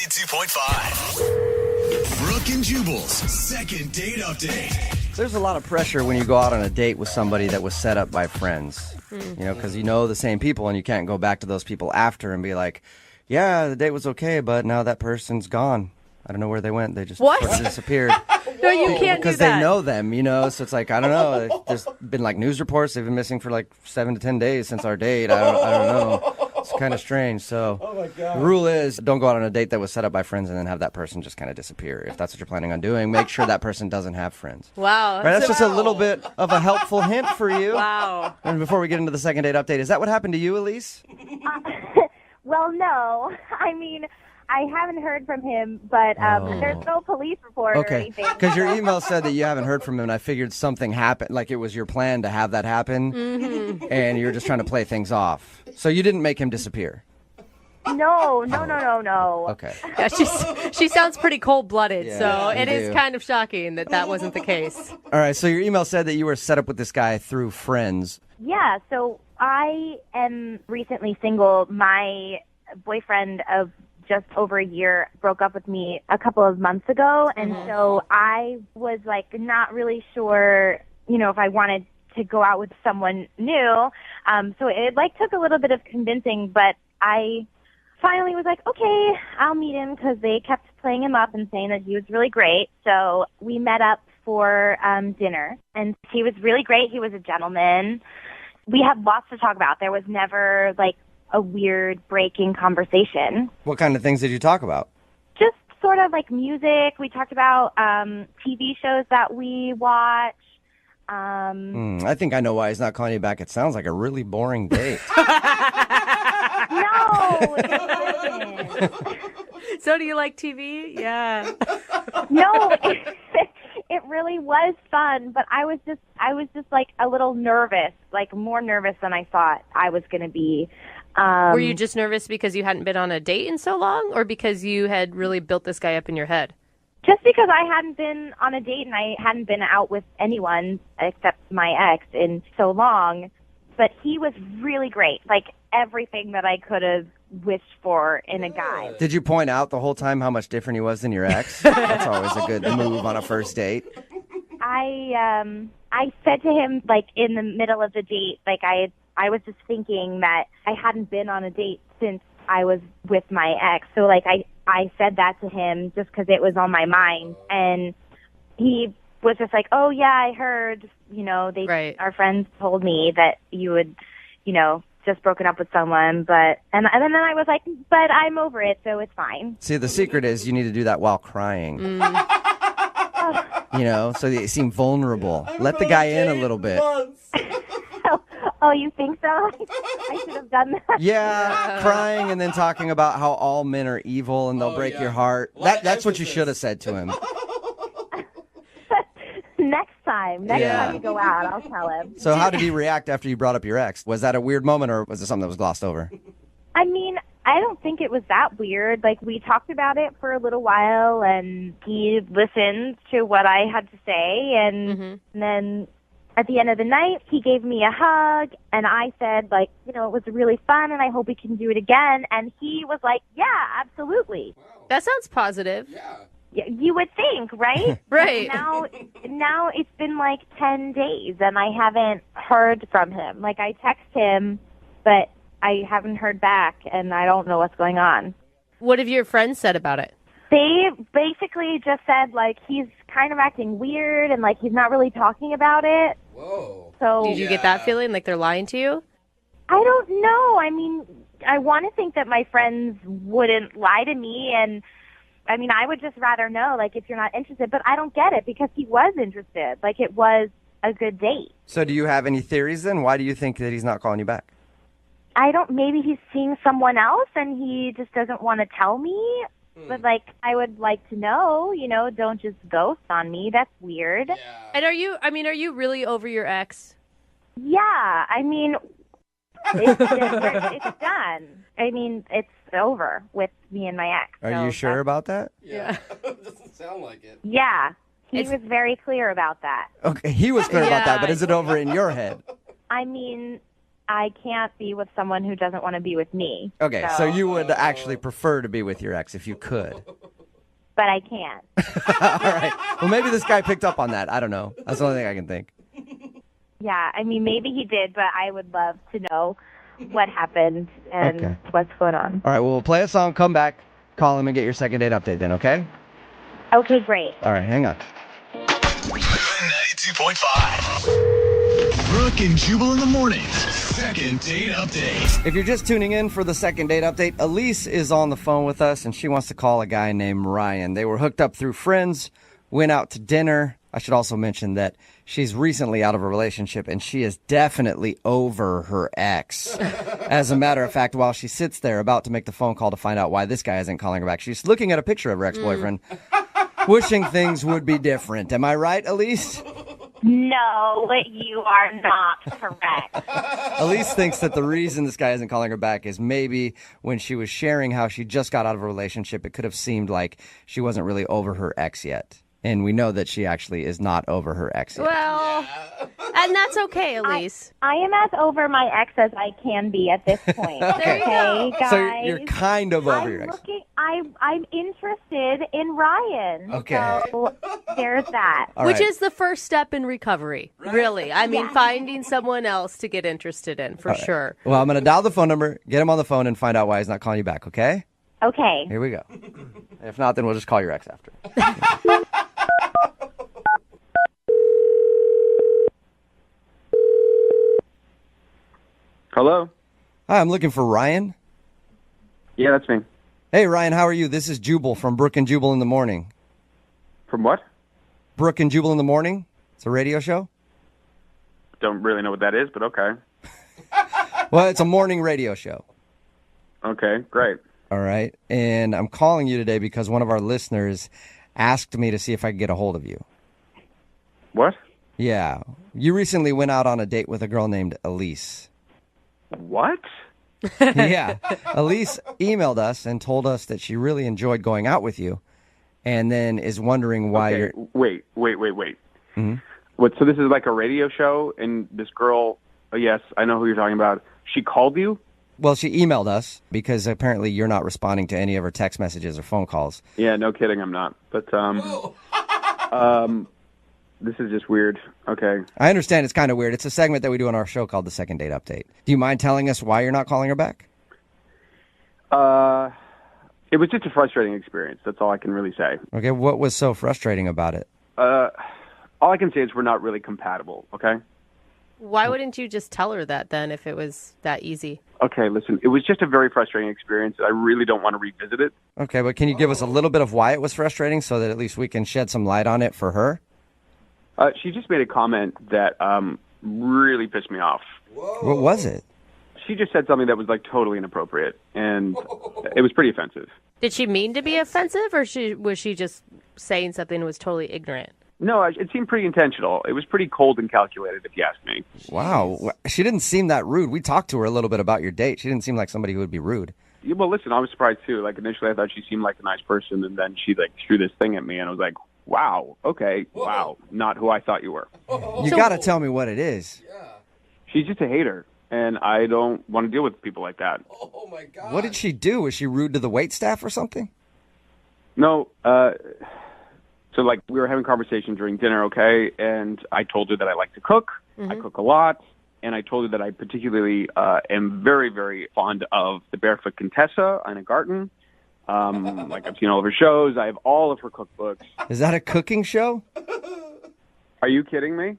92.5. Brooke and Jubal's second date update. There's a lot of pressure when you go out on a date with somebody that was set up by friends. You know, because you know the same people and you can't go back to those people after and be like, yeah, the date was okay, but now that person's gone. I don't know where they went. They just sort of disappeared. No, you can't do that. Because they know them, you know, so it's like, I don't know. There's been like news reports. They've been missing for like 7 to 10 days since our date. I don't know. It's kind of strange. So the rule is don't go out on a date that was set up by friends and then have that person just kind of disappear. If that's what you're planning on doing, make sure that person doesn't have friends. Wow. Right, that's just a little bit of a helpful hint for you. Wow. And before we get into the second date update, is that what happened to you, Elise? Well, no. I mean, I haven't heard from him, but there's no police report or anything. Because your email said that you haven't heard from him, and I figured something happened, like it was your plan to have that happen, and you're just trying to play things off. So you didn't make him disappear? No. Okay. Yeah, she sounds pretty cold-blooded, Yeah, so you it is do. kind of shocking that wasn't the case. All right, so your email said that you were set up with this guy through friends. Yeah, so I am recently single. My boyfriend of just over a year broke up with me a couple of months ago, and so I was like not really sure, you know, if I wanted to go out with someone new. So it like took a little bit of convincing, but I finally was like, okay, I'll meet him, because they kept playing him up and saying that he was really great. So we met up for dinner, and he was really great. He was a gentleman. We had lots to talk about. There was never like a weird breaking conversation. What kind of things did you talk about? Just sort of like music. We talked about TV shows that we watch. I think I know why he's not calling you back. It sounds like a really boring date. No, it wasn't. So do you like TV? Yeah. No, it really was fun, but I was just like a little nervous, like more nervous than I thought I was going to be. Were you just nervous because you hadn't been on a date in so long, or because you had really built this guy up in your head? Just because I hadn't been on a date and I hadn't been out with anyone except my ex in so long. But he was really great, like everything that I could have wished for in a guy. Did you point out the whole time how much different he was than your ex? That's always a good move on a first date. I said to him, like in the middle of the date, like I was just thinking that I hadn't been on a date since I was with my ex. So like I said that to him just because it was on my mind, and he was just like, oh yeah, I heard, you know, our friends told me that you would, you know, just broken up with someone, and then I was like, but I'm over it, so it's fine. See, the secret is you need to do that while crying. You know, so you seem vulnerable. Let the guy in a little bit. Oh, you think so? I should have done that. Yeah, crying and then talking about how all men are evil and they'll break your heart. That's what you should have said to him. Next time we go out, I'll tell him. So how did he react after you brought up your ex? Was that a weird moment, or was it something that was glossed over? I mean, I don't think it was that weird. Like, we talked about it for a little while, and he listened to what I had to say, and then at the end of the night, he gave me a hug, and I said, like, you know, it was really fun, and I hope we can do it again. And he was like, yeah, absolutely. That sounds positive. Yeah. You would think, right? Right. Now it's been like 10 days, and I haven't heard from him. Like, I text him, but I haven't heard back, and I don't know what's going on. What have your friends said about it? They basically just said, like, he's kind of acting weird, and, like, he's not really talking about it. Whoa. So Did you get that feeling, like they're lying to you? I don't know. I mean, I want to think that my friends wouldn't lie to me, and I mean, I would just rather know, like, if you're not interested. But I don't get it, because he was interested. Like, it was a good date. So do you have any theories then? Why do you think that he's not calling you back? Maybe he's seeing someone else and he just doesn't want to tell me. But, like, I would like to know, you know, don't just ghost on me. That's weird. Yeah. And are you really over your ex? Yeah, I mean, it's done. I mean, it's over with me and my ex. Are you sure about that? Yeah. Doesn't sound like it. Yeah. He was very clear about that. Okay, he was clear about that, but is it over in your head? I mean, I can't be with someone who doesn't want to be with me. Okay, so you would actually prefer to be with your ex if you could. But I can't. All right. Well, maybe this guy picked up on that. I don't know. That's the only thing I can think. Yeah, I mean, maybe he did, but I would love to know what happened and what's going on. All right, well, we'll play a song, come back, call him, and get your second date update then, okay? Okay, great. All right, hang on. 92.5. Brooke and Jubal in the morning. Second date update. If you're just tuning in for the second date update, Elise is on the phone with us, and she wants to call a guy named Ryan. They were hooked up through friends, went out to dinner. I should also mention that she's recently out of a relationship, and she is definitely over her ex. As a matter of fact, while she sits there about to make the phone call to find out why this guy isn't calling her back, she's looking at a picture of her ex-boyfriend, wishing things would be different. Am I right, Elise? No, you are not correct. Elise thinks that the reason this guy isn't calling her back is maybe when she was sharing how she just got out of a relationship, it could have seemed like she wasn't really over her ex yet. And we know that she actually is not over her ex yet. Well, and that's okay, Elise. I am as over my ex as I can be at this point. There you go. Guys. So you're kind of over your ex. I'm interested in Ryan. Okay. So there's that. All Which right. is the first step in recovery, really. I mean, finding someone else to get interested in, for sure. Well, I'm going to dial the phone number, get him on the phone, and find out why he's not calling you back, okay? Okay. Here we go. If not, then we'll just call your ex after. Hello? Hi, I'm looking for Ryan. Yeah, that's me. Hey, Ryan, how are you? This is Jubal from Brooke and Jubal in the Morning. From what? Brooke and Jubal in the Morning? It's a radio show? Don't really know what that is, but okay. Well, it's a morning radio show. Okay, great. All right. And I'm calling you today because one of our listeners asked me to see if I could get a hold of you. What? Yeah. You recently went out on a date with a girl named Elise. What? Yeah. Elise emailed us and told us that she really enjoyed going out with you and then is wondering why Okay, you're... wait. Mhm. What, so this is like a radio show, and this girl, oh, yes, I know who you're talking about. She called you? Well, she emailed us because apparently you're not responding to any of her text messages or phone calls. Yeah, no kidding, I'm not. But, this is just weird. Okay. I understand it's kind of weird. It's a segment that we do on our show called The Second Date Update. Do you mind telling us why you're not calling her back? It was just a frustrating experience. That's all I can really say. Okay, what was so frustrating about it? All I can say is we're not really compatible, okay? Why wouldn't you just tell her that then if it was that easy? Okay, listen, it was just a very frustrating experience. I really don't want to revisit it. Okay, but can you give us a little bit of why it was frustrating so that at least we can shed some light on it for her? She just made a comment that really pissed me off. What was it? She just said something that was like totally inappropriate, and it was pretty offensive. Did she mean to be offensive, or was she just saying something that was totally ignorant? No, it seemed pretty intentional. It was pretty cold and calculated, if you ask me. Wow, she didn't seem that rude. We talked to her a little bit about your date. She didn't seem like somebody who would be rude. Yeah, well, listen, I was surprised too. Like initially, I thought she seemed like a nice person, and then she like threw this thing at me, and I was like, "Wow, okay, wow, not who I thought you were." You got to tell me what it is. She's just a hater, and I don't want to deal with people like that. Oh my God. What did she do? Was she rude to the wait staff or something? No, so like we were having a conversation during dinner, okay, and I told her that I like to cook. I cook a lot, and I told her that I particularly am very, very fond of the Barefoot Contessa, Ina Garten. Like I've seen all of her shows. I have all of her cookbooks. Is that a cooking show? Are you kidding me?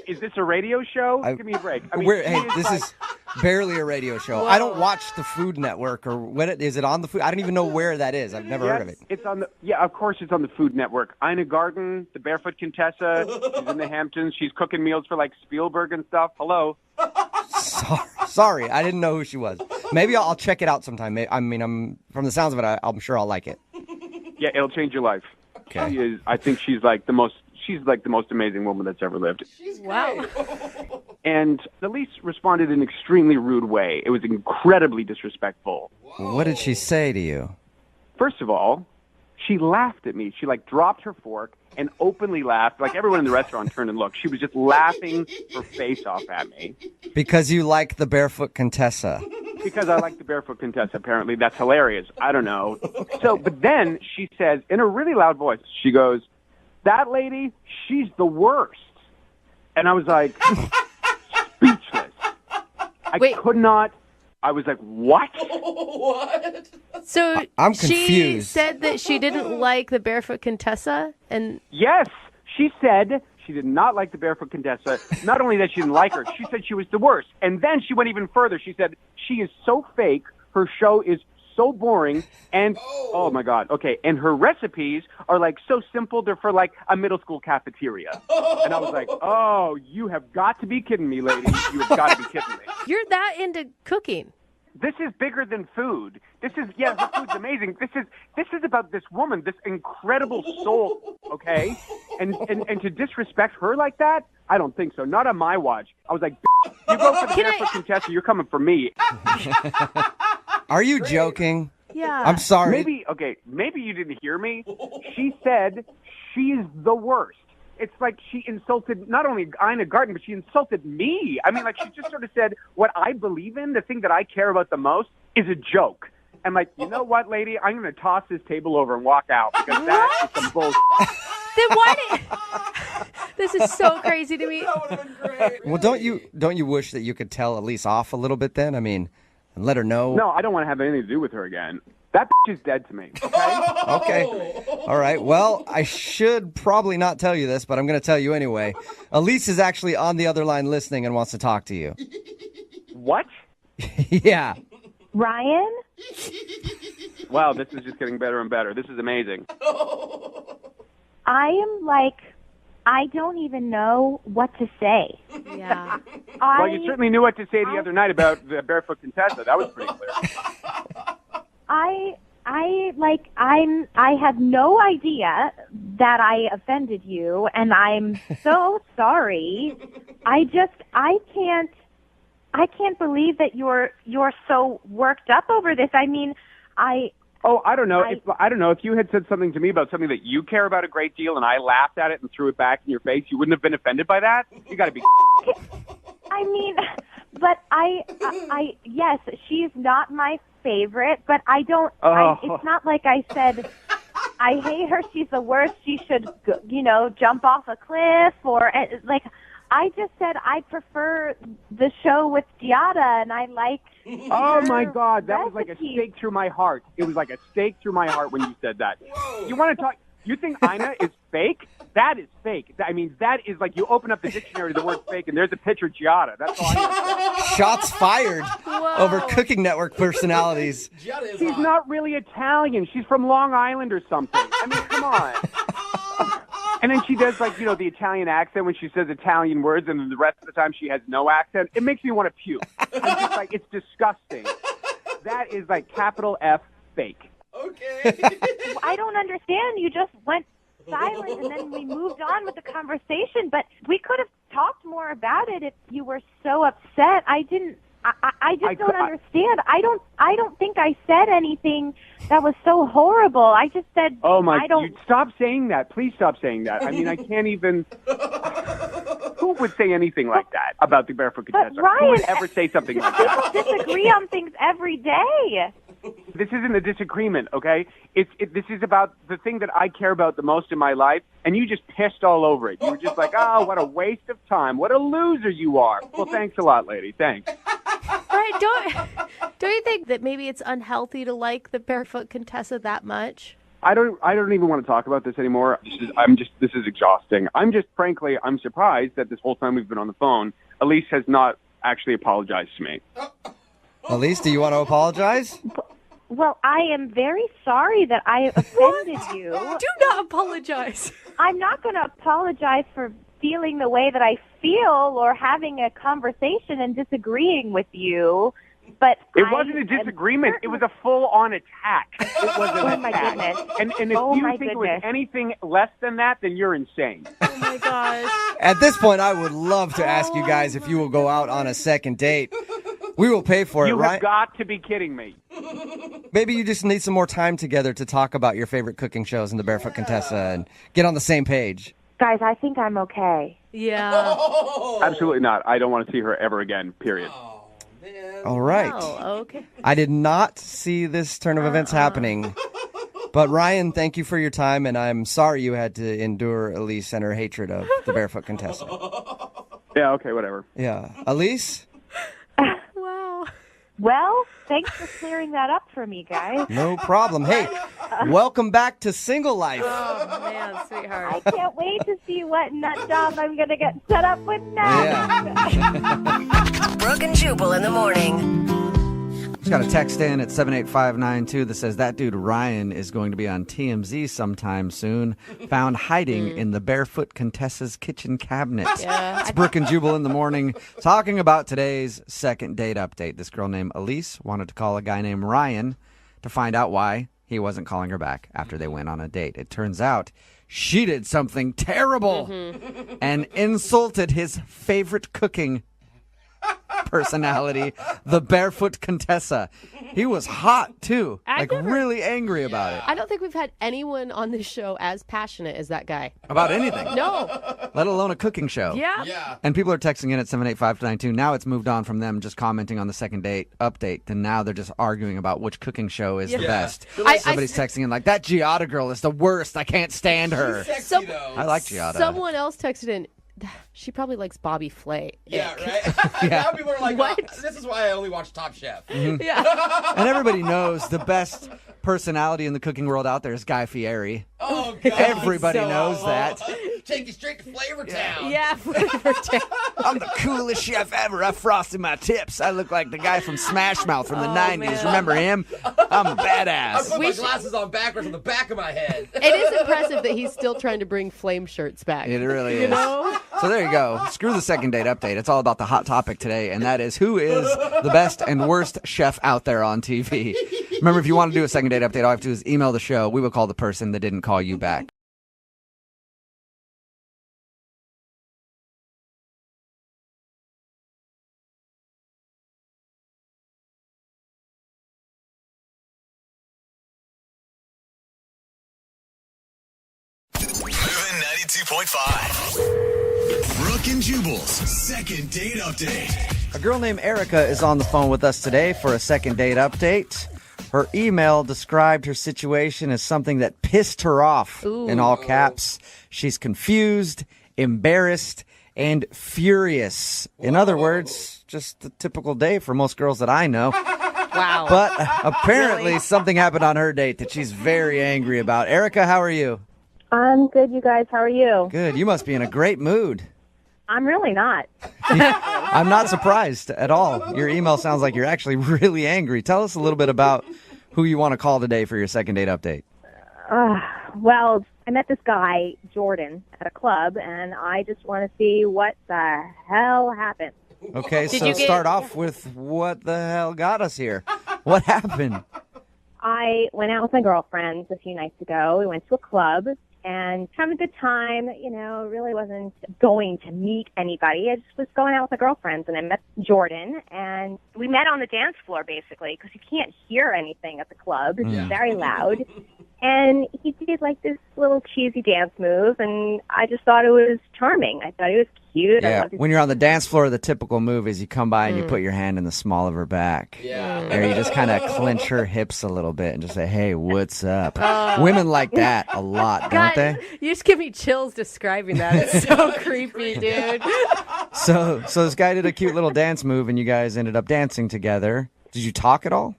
Is this a radio show? Give me a break. I mean, Hey, this is barely a radio show. I don't watch the Food Network or is it on the Food? I don't even know where that is. I've never heard of it. It's on the of course it's on the Food Network. Ina Garten, the Barefoot Contessa. She's in the Hamptons. She's cooking meals for like Spielberg and stuff. Hello. Sorry, I didn't know who she was. Maybe I'll check it out sometime. I'm from the sounds of it, I'm sure I'll like it. Yeah, it'll change your life. Okay. I think she's like the most amazing woman that's ever lived. Wow. And Elise responded in an extremely rude way. It was incredibly disrespectful. What did she say to you? First of all, she laughed at me. She like dropped her fork and openly laughed. Like everyone in the restaurant turned and looked. She was just laughing her face off at me. Because you like the Barefoot Contessa. Because I like the Barefoot Contessa, apparently. That's hilarious. I don't know. So, but then she says, in a really loud voice, she goes, "That lady, she's the worst." And I was like, speechless. Wait. Could not. I was like, what? What? So I'm she confused. said that she didn't like the Barefoot Contessa, and Yes, she said she did not like the Barefoot Contessa. Not only that she didn't like her, she said she was the worst. And then she went even further. She said she is so fake, her show is so boring, and oh my God, okay, and her recipes are like so simple, they're for like a middle school cafeteria. And I was like, oh, you have got to be kidding me, lady. You have got to be kidding me. you're that into cooking. This is bigger than food. This is, yeah, the food's amazing. This is about this woman, this incredible soul, okay? And to disrespect her like that, I don't think so. Not on my watch. I was like, you go for the Barefoot Contessa, you're coming for me. Are you joking? Yeah. I'm sorry. Maybe you didn't hear me. She said she's the worst. It's like she insulted not only Ina Garten, but she insulted me. I mean, like she just sort of said what I believe in, the thing that I care about the most, is a joke. I'm like, you know what, lady? I'm going to toss this table over and walk out because that is some bullshit. Then why did? This is so crazy to me. That would have been great. Well, don't you wish that you could tell Elise off a little bit then? I mean, and let her know. No, I don't want to have anything to do with her again. That bitch is dead to me, okay? Okay. All right. Well, I should probably not tell you this, but I'm going to tell you anyway. Elise is actually on the other line listening and wants to talk to you. What? Yeah. Ryan? Wow, this is just getting better and better. This is amazing. I am like, I don't even know what to say. Yeah. Well, you certainly knew what to say the other night about the Barefoot Contessa. That was pretty clear. I have no idea that I offended you, and I'm so sorry. I can't believe that you're so worked up over this. I mean, I don't know. If you had said something to me about something that you care about a great deal, and I laughed at it and threw it back in your face, you wouldn't have been offended by that. You got to be. I mean, but I yes, she's not my favorite, but I don't. It's not like I said I hate her. She's the worst. She should, jump off a cliff or like. I just said I prefer the show with Giada, and I like. Oh my God, that was like a recipes. stake through my heart. It was like a stake through my heart when you said that. You want to talk? You think Ina is fake? That is fake. I mean, that is like you open up the dictionary, the word fake, and there's a picture of Giada. That's all I know. Shots fired Whoa. over Cooking Network personalities. Giada is She's hot. not really Italian. She's from Long Island or something. I mean, come on. And then she does the Italian accent when she says Italian words, and then the rest of the time she has no accent. It makes me want to puke. I'm just like, it's disgusting. That is like capital F fake. Okay. I don't understand. You just went silent, and then we moved on with the conversation. But we could have talked more about it if you were so upset. I didn't. I just don't understand. I don't think I said anything that was so horrible. I just said, Oh my! I don't. You stop saying that. Please stop saying that. I mean, I can't even. Who would say anything like that about the Barefoot Contessa? Ryan, Who would ever say something like that? People disagree on things every day. This isn't a disagreement, okay? This is about the thing that I care about the most in my life, and you just pissed all over it. You were just like, oh, what a waste of time. What a loser you are. Well, thanks a lot, lady. Thanks. Right? Don't you think that maybe it's unhealthy to like the Barefoot Contessa that much? I don't even want to talk about this anymore. This is exhausting. Frankly, I'm surprised that this whole time we've been on the phone, Elise has not actually apologized to me. Elise, do you want to apologize? Well, I am very sorry that I offended you. Do not apologize. I'm not going to apologize for feeling the way that I feel or having a conversation and disagreeing with you. But it wasn't a disagreement. It was a full-on attack. It was an Oh, my attack. goodness. And if Oh, you my think it was goodness. anything less than that, then you're insane. Oh my gosh. At this point, I would love to ask you guys if you will go out on a second date. We will pay for it, You right? have got to be kidding me. Maybe you just need some more time together to talk about your favorite cooking shows and the Barefoot Contessa and get on the same page. Guys, I think I'm okay. Yeah. Absolutely not. I don't want to see her ever again, period. Oh, man. All right. Oh, okay. I did not see this turn of events happening. But Ryan, thank you for your time, and I'm sorry you had to endure Elise and her hatred of the Barefoot Contessa. Yeah, okay, whatever. Yeah. Elise? Wow. Well, thanks for clearing that up for me, guys. No problem. Hey, welcome back to single life. Oh, man, sweetheart. I can't wait to see what nut job I'm going to get set up with now. Yeah. Brooke and Jubal in the morning. Just got a text in at 78592 that says that dude Ryan is going to be on TMZ sometime soon. Found hiding in the Barefoot Contessa's kitchen cabinet. Yeah. It's Brooke and Jubal in the morning talking about today's second date update. This girl named Elise wanted to call a guy named Ryan to find out why he wasn't calling her back after they went on a date. It turns out she did something terrible and insulted his favorite cooking personality, the Barefoot Contessa. He was hot, too. Really angry about it. I don't think we've had anyone on this show as passionate as that guy. About anything. No. Let alone a cooking show. Yeah. Yeah. And people are texting in at 78592. Now it's moved on from them just commenting on the second date update to now they're just arguing about which cooking show is the best. Somebody's texting in like, that Giada girl is the worst. I can't stand her. Sexy, Some- though. I like Giada. Someone else texted in, she probably likes Bobby Flay. Yeah, Ick. right? Now people are like, What? oh, this is why I only watch Top Chef. Yeah. And everybody knows the best personality in the cooking world out there is Guy Fieri. Oh, God. Everybody so knows that. Take you straight to Flavor Town. Yeah. I'm the coolest chef ever. I frosted my tips. I look like the guy from Smash Mouth from the 90s. man. Remember him? I'm a I badass. put my glasses on backwards on the back of my head. It is impressive that he's still trying to bring flame shirts back. It really is. You know? So there you go. Screw the second date update. It's all about the hot topic today, and that is who is the best and worst chef out there on TV. Remember, if you want to do a second date update, all you have to do is email the show. We will call the person that didn't call you back. Moving 92.5. Brooke and Jubal's second date update. A girl named Erica is on the phone with us today for a second date update. Her email described her situation as something that pissed her off. In all caps, she's confused, embarrassed, and furious. In other words, just a typical day for most girls that I know. Wow. But apparently something happened on her date that she's very angry about. Erica, how are you? I'm good, you guys. How are you? Good. You must be in a great mood. I'm really not. I'm not surprised at all. Your email sounds like you're actually really angry. Tell us a little bit about who you want to call today for your second date update. Well, I met this guy, Jordan, at a club, and I just want to see what the hell happened. Okay, Did so you get- start off with what the hell got us here. What happened? I went out with my girlfriends a few nights ago. We went to a club and having a good time. You know, really wasn't going to meet anybody. I just was going out with my girlfriends, and I met Jordan, and we met on the dance floor, basically, because you can't hear anything at the club. It's very loud. And he did, like, this little cheesy dance move, and I just thought it was charming. I thought it was cute. I Yeah, loved his- when you're on the dance floor, the typical move is you come by and you put your hand in the small of her back. Yeah. Or you just kind of clench her hips a little bit and just say, hey, what's up? Women like that a lot, don't God, they? you just give me chills describing that. It's so creepy, dude. So this guy did a cute little dance move, and you guys ended up dancing together. Did you talk at all?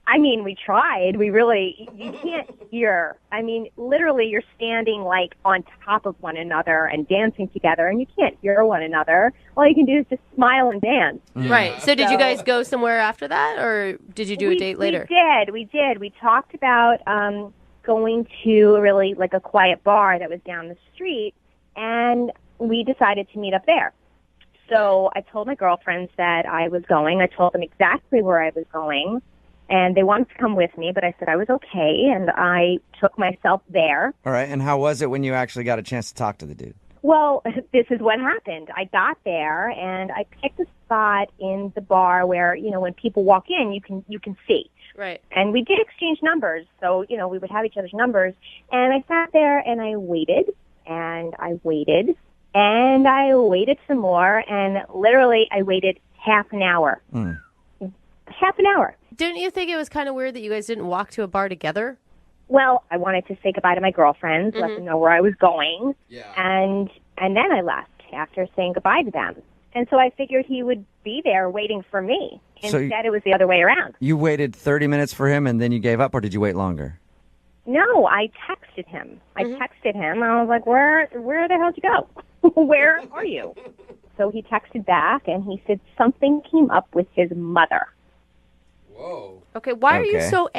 I mean, we tried. You can't hear. I mean, literally, you're standing, like, on top of one another and dancing together, and you can't hear one another. All you can do is just smile and dance. Right. So did you guys go somewhere after that, or did you do a date later? We did. We talked about going to really, like, a quiet bar that was down the street, and we decided to meet up there. So I told my girlfriends that I was going. I told them exactly where I was going. And they wanted to come with me, but I said I was okay, and I took myself there. All right, and how was it when you actually got a chance to talk to the dude? Well, this is what happened. I got there, and I picked a spot in the bar where, you know, when people walk in, you can see. Right. And we did exchange numbers, so, you know, we would have each other's numbers. And I sat there and I waited, and I waited, and I waited some more, and literally I waited half an hour. Half an hour. Didn't you think it was kind of weird that you guys didn't walk to a bar together? Well, I wanted to say goodbye to my girlfriends, let them know where I was going, Yeah. and then I left after saying goodbye to them. And so I figured he would be there waiting for me. So Instead, it was the other way around. You waited 30 minutes for him and then you gave up, or did you wait longer? No, I texted him. I was like, where the hell did you go? Where are you? So he texted back, and he said something came up with his mother. Whoa. Okay, why are you Okay. so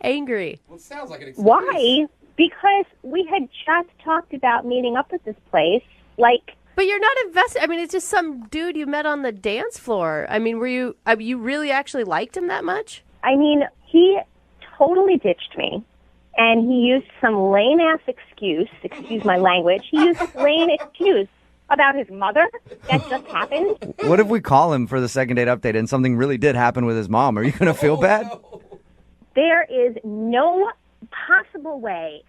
angry? Well, it sounds like an excuse. Why? Because we had just talked about meeting up at this place, like... But you're not invested. I mean, it's just some dude you met on the dance floor. I mean, you really actually liked him that much? I mean, he totally ditched me, and he used some lame-ass excuse, excuse my language, he used this lame excuse about his mother that just happened. What if we call him for the second date update and something really did happen with his mom? Are you going to feel bad? There is no possible way.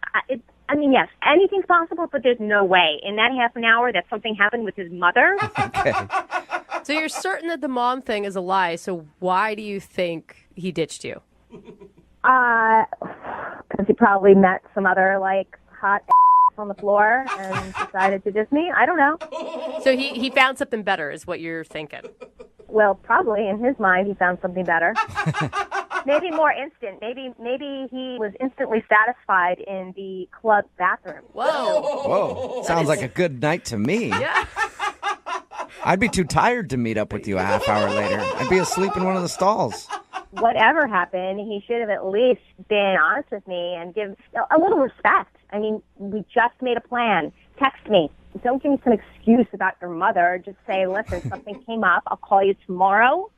I mean, yes, anything's possible, but there's no way in that half an hour that something happened with his mother. Okay. So you're certain that the mom thing is a lie, so why do you think he ditched you? Because he probably met some other, like, hot on the floor and decided to diss me. I don't know. So he found something better is what you're thinking. Well, probably in his mind he found something better. Maybe more instant. Maybe he was instantly satisfied in the club bathroom. Whoa. Whoa. Sounds like a good night to me. Yeah. I'd be too tired to meet up with you a half hour later. I'd be asleep in one of the stalls. Whatever happened, he should have at least been honest with me and give a little respect. I mean, we just made a plan. Text me. Don't give me some excuse about your mother. Just say, listen, something came up. I'll call you tomorrow.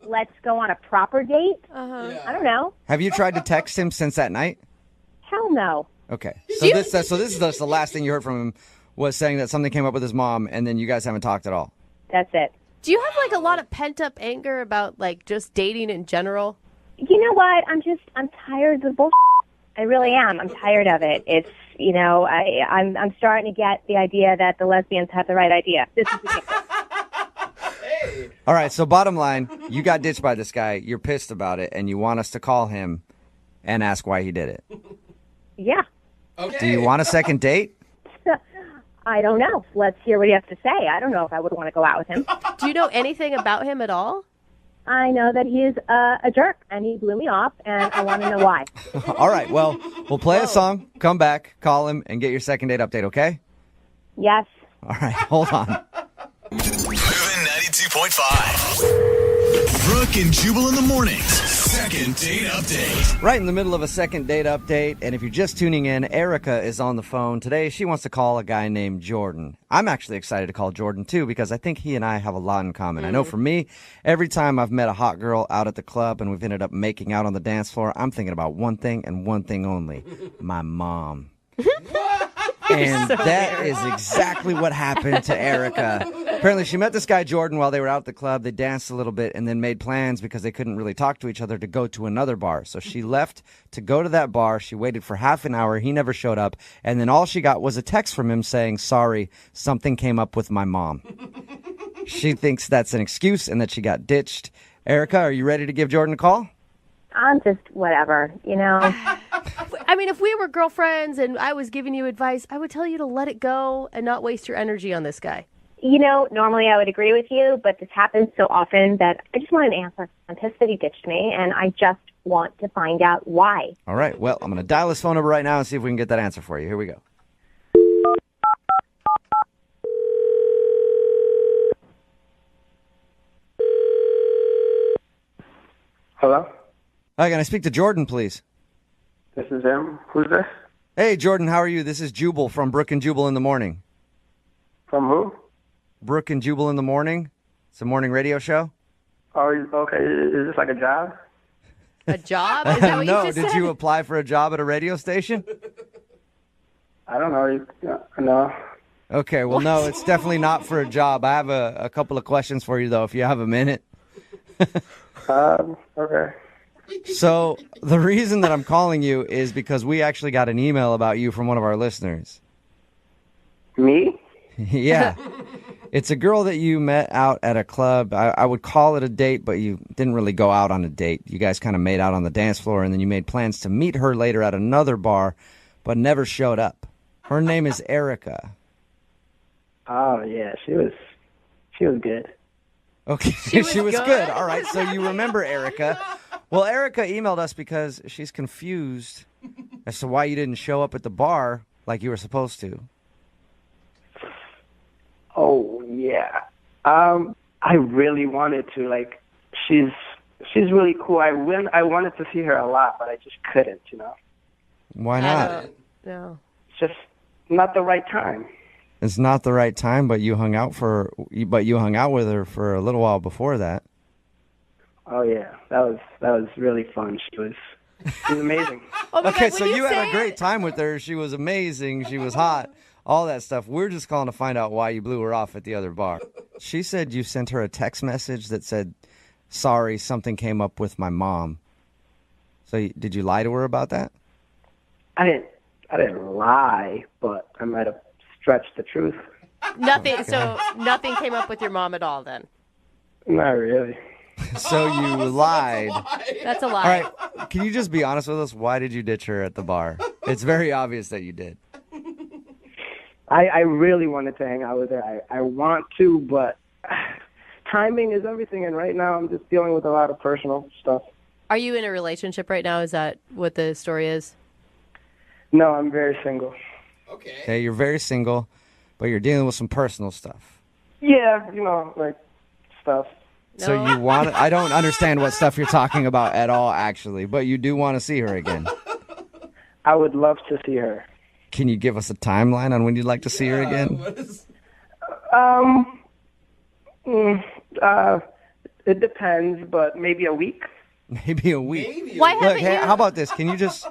Let's go on a proper date. Uh-huh. I don't know. Have you tried to text him since that night? Hell no. Okay. So this is just the last thing you heard from him was saying that something came up with his mom, and then you guys haven't talked at all. That's it. Do you have like a lot of pent up anger about like just dating in general? You know what? I'm tired of the bullshit. I really am. I'm tired of it. It's, you know, I'm starting to get the idea that the lesbians have the right idea. This is ridiculous. All right, so bottom line, you got ditched by this guy. You're pissed about it, and you want us to call him and ask why he did it. Yeah. Okay. Do you want a second date? I don't know. Let's hear what he has to say. I don't know if I would want to go out with him. Do you know anything about him at all? I know that he is a jerk, and he blew me off, and I want to know why. All right, well, we'll play a song, come back, call him, and get your second date update, okay? Yes. All right, hold on. Moving 92.5. Brooke and Jubal in the mornings. Second date update. Right in the middle of a second date update, and if you're just tuning in, Erica is on the phone. Today, she wants to call a guy named Jordan. I'm actually excited to call Jordan, too, because I think he and I have a lot in common. I know for me, every time I've met a hot girl out at the club and we've ended up making out on the dance floor, I'm thinking about one thing and one thing only, my mom. And that is exactly what happened to Erica. Apparently, she met this guy, Jordan, while they were out at the club. They danced a little bit and then made plans because they couldn't really talk to each other to go to another bar. So she left to go to that bar. She waited for half an hour. He never showed up. And then all she got was a text from him saying, sorry, something came up with my mom. She thinks that's an excuse and that she got ditched. Erica, are you ready to give Jordan a call? I'm just whatever, you know. I mean, if we were girlfriends and I was giving you advice, I would tell you to let it go and not waste your energy on this guy. You know, normally I would agree with you, but this happens so often that I just want an answer. I'm pissed that he ditched me, and I just want to find out why. All right, well, I'm going to dial his phone number right now and see if we can get that answer for you. Here we go. Hello? Hi, can I speak to Jordan, please? This is him. Who's this? Hey, Jordan, how are you? This is Jubal from Brooke and Jubal in the Morning. From who? Brooke and Jubal in the Morning. It's a morning radio show. Oh, okay. Is this like a job? A job? Is that what No, you just did said? you apply for a job at a radio station? I don't know. No. Okay, well, no, it's definitely not for a job. I have a couple of questions for you, though, if you have a minute. Okay. So the reason that I'm calling you is because we actually got an email about you from one of our listeners. Me? Yeah. It's a girl that you met out at a club. I would call it a date, but you didn't really go out on a date. You guys kind of made out on the dance floor, and then you made plans to meet her later at another bar, but never showed up. Her name is Erica. Oh yeah, she was good. Okay, she was good. All right, so you remember Erica. Well, Erica emailed us because she's confused as to why you didn't show up at the bar like you were supposed to. Oh yeah. I really wanted to. Like, she's really cool. I wanted to see her a lot, but I just couldn't. Why not? No. It's just not the right time. It's not the right time, but you hung out with her for a little while before that. Oh yeah, that was really fun. She was amazing. Oh my Okay, God, so when you had a say great it- time with her. She was amazing. She was hot. All that stuff. We're just calling to find out why you blew her off at the other bar. She said you sent her a text message that said, "Sorry, something came up with my mom." So did you lie to her about that? I didn't lie, but I might have stretched the truth. Nothing. So nothing came up with your mom at all then. Not really. So you lied. That's a lie. All right, can you just be honest with us? Why did you ditch her at the bar? It's very obvious that you did. I really wanted to hang out with her. I want to, but timing is everything, and right now I'm just dealing with a lot of personal stuff. Are you in a relationship right now? Is that what the story is? No, I'm very single. Okay, you're very single, but you're dealing with some personal stuff. Yeah, like stuff. So you want I don't understand what stuff you're talking about at all, actually, but you do want to see her again. I would love to see her. Can you give us a timeline on when you'd like to see her again? It depends, but maybe a week. Maybe a week. Why Look, haven't hey, you? how about this? Can you just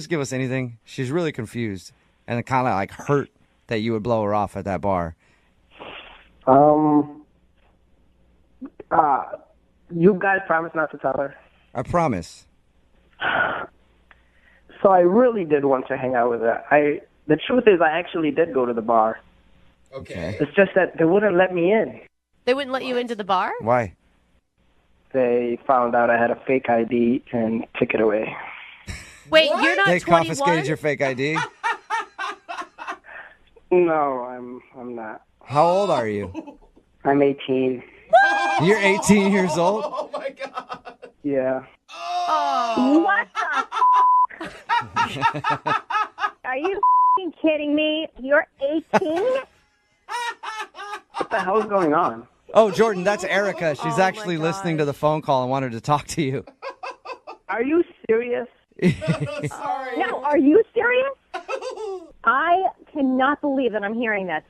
give us anything? She's really confused and kind of like hurt that you would blow her off at that bar. You guys promise not to tell her. I promise. So I really did want to hang out with her. The truth is, I actually did go to the bar. Okay. It's just that they wouldn't let me in. They wouldn't let you into the bar? Why? They found out I had a fake ID and took it away. Wait, you're not They 21? confiscated your fake ID? No, I'm not. How old are you? I'm 18. You're 18 years old? Oh my God. Yeah. What the Are you f***ing kidding me? You're 18? What the hell's going on? Oh, Jordan, that's Erica. She's Oh, my actually listening to gosh. the phone call and wanted to talk to you. Are you serious? Sorry. No, are you serious? I cannot believe that I'm hearing this.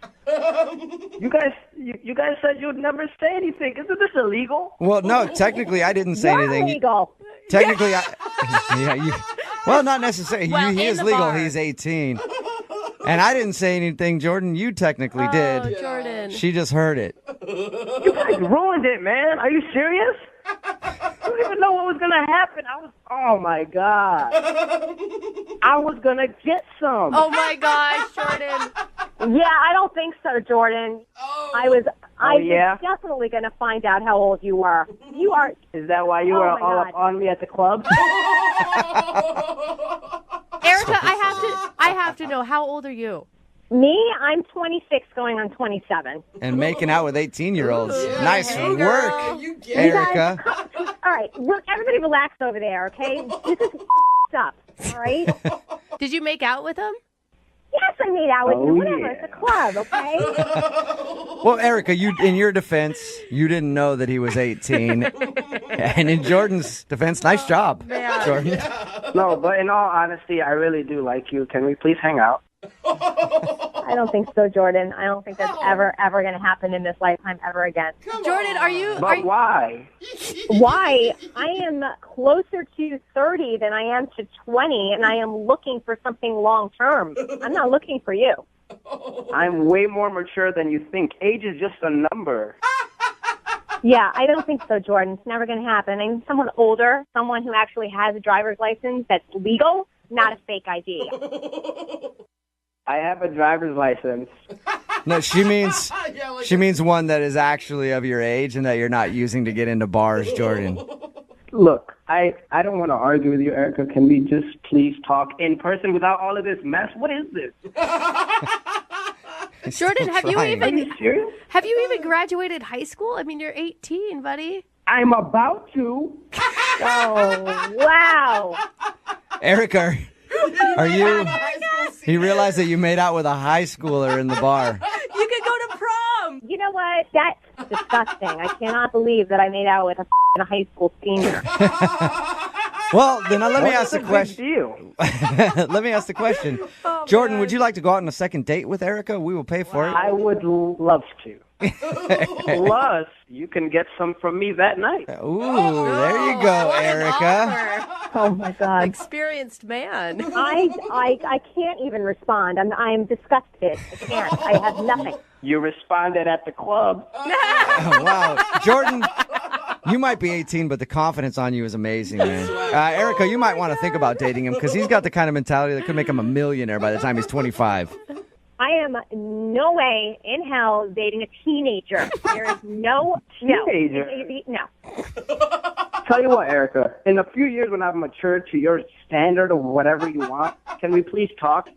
You guys said you'd never say anything. Isn't this illegal? Well, no, technically I didn't say You're anything. illegal. Technically, well, not necessarily. Well, He in is the legal. bar. He's 18. And I didn't say anything, Jordan. You technically Oh, did. Jordan. She just heard it. You guys ruined it, man. Are you serious? I don't even know what was gonna happen. Oh my God. I was gonna get some. Oh my gosh, Jordan. Yeah, I don't think so, Jordan. I was yeah? definitely going to find out how old you were. You are. Is that why you Oh were my all God. up on me at the club? Erica, I have to know, how old are you? Me, I'm 26 going on 27. And making out with 18-year-olds. Nice Hey, work, girl. You get Erica. All right, look, everybody relax over there, okay? This is up, all right? Did you make out with him? Yes, I made out with you. Oh, Whatever, yeah. it's a club, okay? Well, Erica, in your defense, you didn't know that he was 18. And in Jordan's defense, nice job, Jordan. No, but in all honesty, I really do like you. Can we please hang out? I don't think so, Jordan. I don't think that's ever going to happen in this lifetime ever again. Jordan, are you? But why? Why? I am closer to 30 than I am to 20, and I am looking for something long term. I'm not looking for you. I'm way more mature than you think. Age is just a number. Yeah, I don't think so, Jordan. It's never going to happen. I need someone older, someone who actually has a driver's license that's legal, not a fake ID. I have a driver's license. No, she means Yeah, like she means one that is actually of your age and that you're not using to get into bars, Jordan. Look, I don't want to argue with you, Erica. Can we just please talk in person without all of this mess? What is this? Jordan, have you Are even you serious? graduated high school? I mean, you're 18, buddy. I'm about to. Oh, wow. Erica, are you? He realized that you made out with a high schooler in the bar. You could go to prom. You know what? That's disgusting. I cannot believe that I made out with a high school senior. Well, then let me ask the question. Deal. Let me ask the question. Jordan, would you like to go out on a second date with Erica? We will pay for it. I would love to. Plus, you can get some from me that night. Ooh, there you go, Erica. Oh, my God. Experienced man. I can't even respond. I'm disgusted. I can't. I have nothing. You responded at the club. Oh, wow. Jordan, you might be 18, but the confidence on you is amazing, man. Erica, you might want to think about dating him because he's got the kind of mentality that could make him a millionaire by the time he's 25. I am no way in hell dating a teenager. There is no Teenager? No. Tell you what, Erica, in a few years when I've matured to your standard or whatever you want, can we please talk?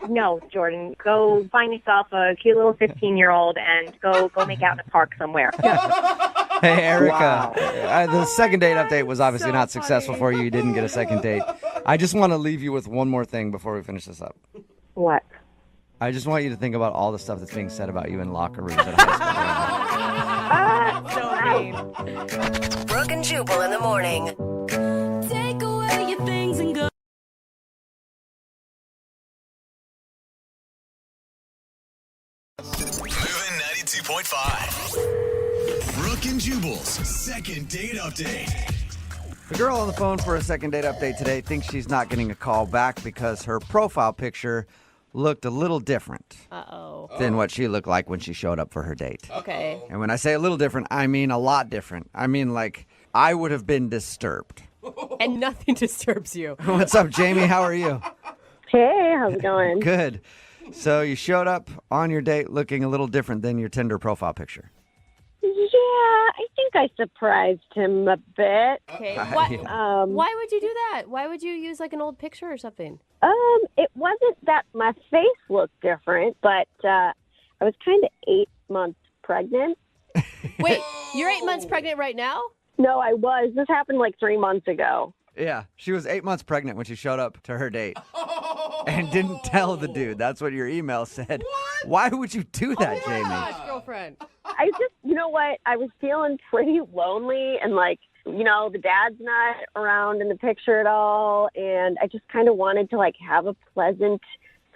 No, Jordan. Go find yourself a cute little 15-year-old and go make out in a park somewhere. Hey, Erica, Wow. the second date update was obviously not successful for you. You didn't get a second date. I just want to leave you with one more thing before we finish this up. What? I just want you to think about all the stuff that's being said about you in locker rooms at high school. So mean. Brooke and Jubal in the morning. Take away your things and go. Moving 92.5. Brooke and Jubal's second date update. The girl on the phone for a second date update today thinks she's not getting a call back because her profile picture looked a little different than what she looked like when she showed up for her date. Okay. And when I say a little different, I mean a lot different. I mean, like, I would have been disturbed. And nothing disturbs you. What's up, Jamie? How are you? Hey, how's it going? Good. So you showed up on your date looking a little different than your Tinder profile picture. Yeah, I think I surprised him a bit. Okay. Yeah. Why would you do that? Why would you use like an old picture or something? It wasn't that my face looked different, but I was kind of 8 months pregnant. Wait, you're 8 months pregnant right now? No, I was. This happened like 3 months ago. Yeah, she was 8 months pregnant when she showed up to her date and didn't tell the dude. That's what your email said. What? Why would you do that, Jamie? Gosh, girlfriend. I just, you know what? I was feeling pretty lonely and like, you know, the dad's not around in the picture at all. And I just kind of wanted to like have a pleasant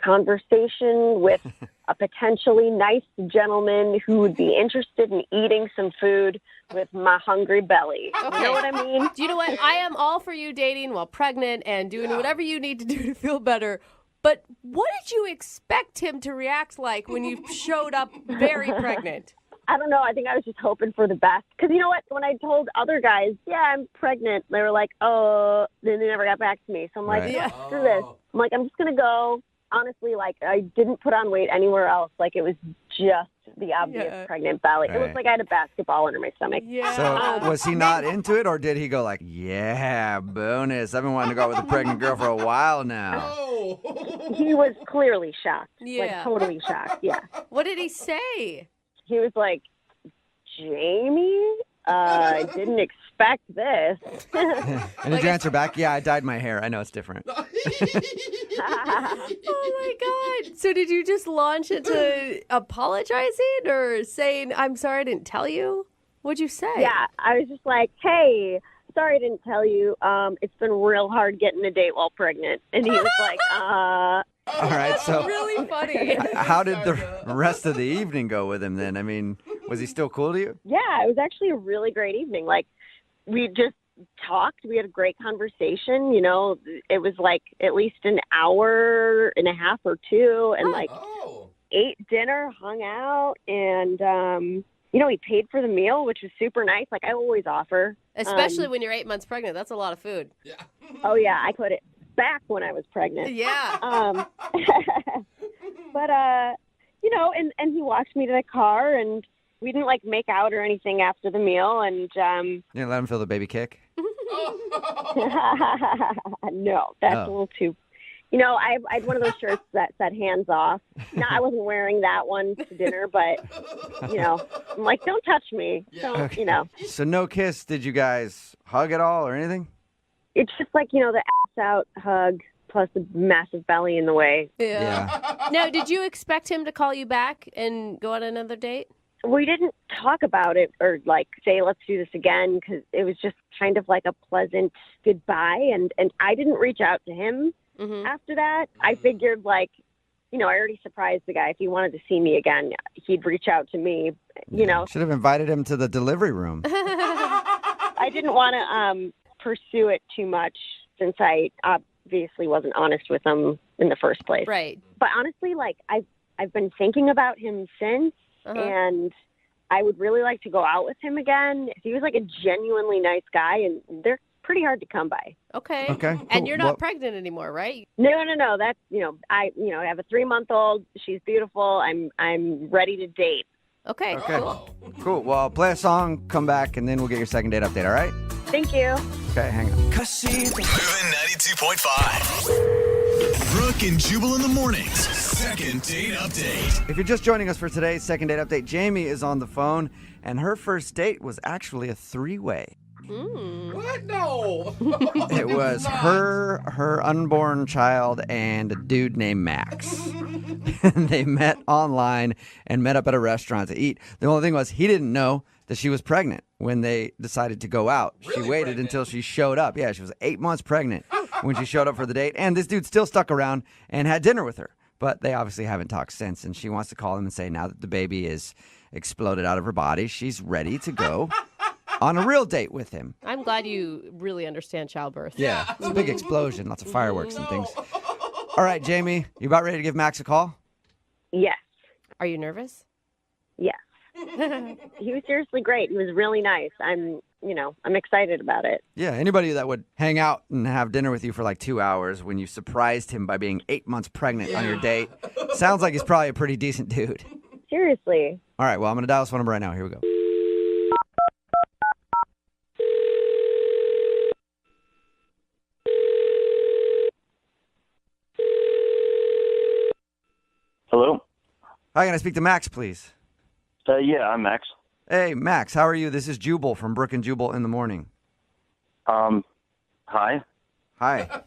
conversation with a potentially nice gentleman who would be interested in eating some food with my hungry belly. Okay. You know what I mean? Do you know what? I am all for you dating while pregnant and doing whatever you need to do to feel better. But what did you expect him to react like when you showed up very pregnant? I don't know. I think I was just hoping for the best. Because you know what? When I told other guys, yeah, I'm pregnant, they were like, oh, then they never got back to me. So I'm like, Right. Yeah. screw this. I'm like, I'm just going to go. Honestly, like, I didn't put on weight anywhere else. Like, it was just the obvious pregnant belly. It Right. looked like I had a basketball under my stomach. Yeah. So was he not into it, or did he go like, yeah, bonus, I've been wanting to go out with a pregnant girl for a while now? He was clearly shocked. Yeah. Like, totally shocked. Yeah. What did he say? He was like, Jamie? I didn't expect this. And did you answer back, yeah, I dyed my hair. I know it's different. Oh my God. So did you just launch into apologizing or saying, I'm sorry I didn't tell you? What'd you say? Yeah, I was just like, hey, sorry I didn't tell you. It's been real hard getting a date while pregnant. And he was like, All right, so Really funny. how did the rest of the evening go with him then? I mean, was he still cool to you? yeah, it was actually a really great evening. Like, we just talked. We had a great conversation. You know, it was like at least an hour and a half or two, and like ate dinner, hung out, and he paid for the meal, which was super nice. Like, I always offer. Especially when you're 8 months pregnant. That's a lot of food. Yeah. Oh, yeah, I put it back when I was pregnant. Yeah. But, and he walked me to the car, and we didn't, make out or anything after the meal, and... You didn't let him feel the baby kick? No, that's a little too... I had one of those shirts that said hands off. No, I wasn't wearing that one to dinner, but, I'm like, don't touch me. Don't, So no kiss. Did you guys hug at all or anything? It's just the ass out hug plus the massive belly in the way. Yeah. Now, did you expect him to call you back and go on another date? We didn't talk about it or say, let's do this again, because it was just kind of like a pleasant goodbye. And I didn't reach out to him after that. I figured I already surprised the guy. If he wanted to see me again, he'd reach out to me, Should have invited him to the delivery room. I didn't want to pursue it too much since I obviously wasn't honest with him in the first place. Right. But honestly, I've been thinking about him since. And I would really like to go out with him again. He was a genuinely nice guy, and they're pretty hard to come by. Okay. Cool. And you're not pregnant anymore, right? No. That's I have a 3-month-old. She's beautiful. I'm ready to date. Okay. Cool. Well, I'll play a song, come back, and then we'll get your second date update, all right? Thank you. Okay, hang on. Moving 92.5. Brooke and Jubal in the mornings. Second date update. If you're just joining us for today's second date update, Jamie is on the phone, and her first date was actually a 3-way. What? No. It was her unborn child, and a dude named Max. And they met online and met up at a restaurant to eat. The only thing was he didn't know that she was pregnant when they decided to go out. Really she waited pregnant? until she showed up. Yeah, she was 8 months pregnant when she showed up for the date. And this dude still stuck around and had dinner with her. But they obviously haven't talked since. And she wants to call him and say now that the baby is exploded out of her body, she's ready to go on a real date with him. I'm glad you really understand childbirth. Yeah, it's a big explosion, lots of fireworks and things. All right, Jamie, you about ready to give Max a call? Yes. Are you nervous? Yes. He was seriously great. He was really nice. I'm excited about it. Yeah, anybody that would hang out and have dinner with you for 2 hours when you surprised him by being 8 months pregnant on your date, sounds like he's probably a pretty decent dude. Seriously. All right, well, I'm going to dial this phone number right now. Here we go. Hello? Hi, can I speak to Max, please? Yeah, I'm Max. Hey, Max, how are you? This is Jubal from Brooke and Jubal in the morning. Hi? Hi.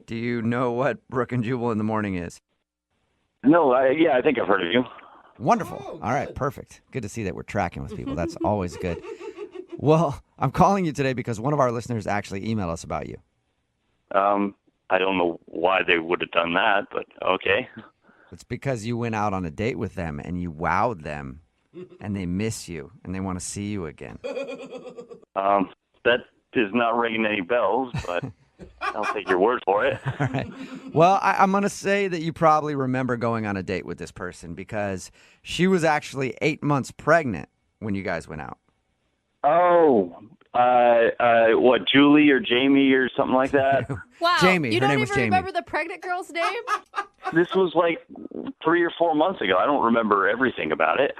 Do you know what Brooke and Jubal in the morning is? No, I think I've heard of you. Wonderful. All right, perfect. Good to see that we're tracking with people. That's always good. Well, I'm calling you today because one of our listeners actually emailed us about you. I don't know why they would have done that, but okay. It's because you went out on a date with them and you wowed them and they miss you and they want to see you again. That is not ringing any bells, but I'll take your word for it. All right. Well, I'm going to say that you probably remember going on a date with this person because she was actually 8 months pregnant when you guys went out. Oh, what, Julie or Jamie or something like that? Wow. Jamie. You Her don't name was even Jamie. remember the pregnant girl's name? This was 3 or 4 months ago. I don't remember everything about it.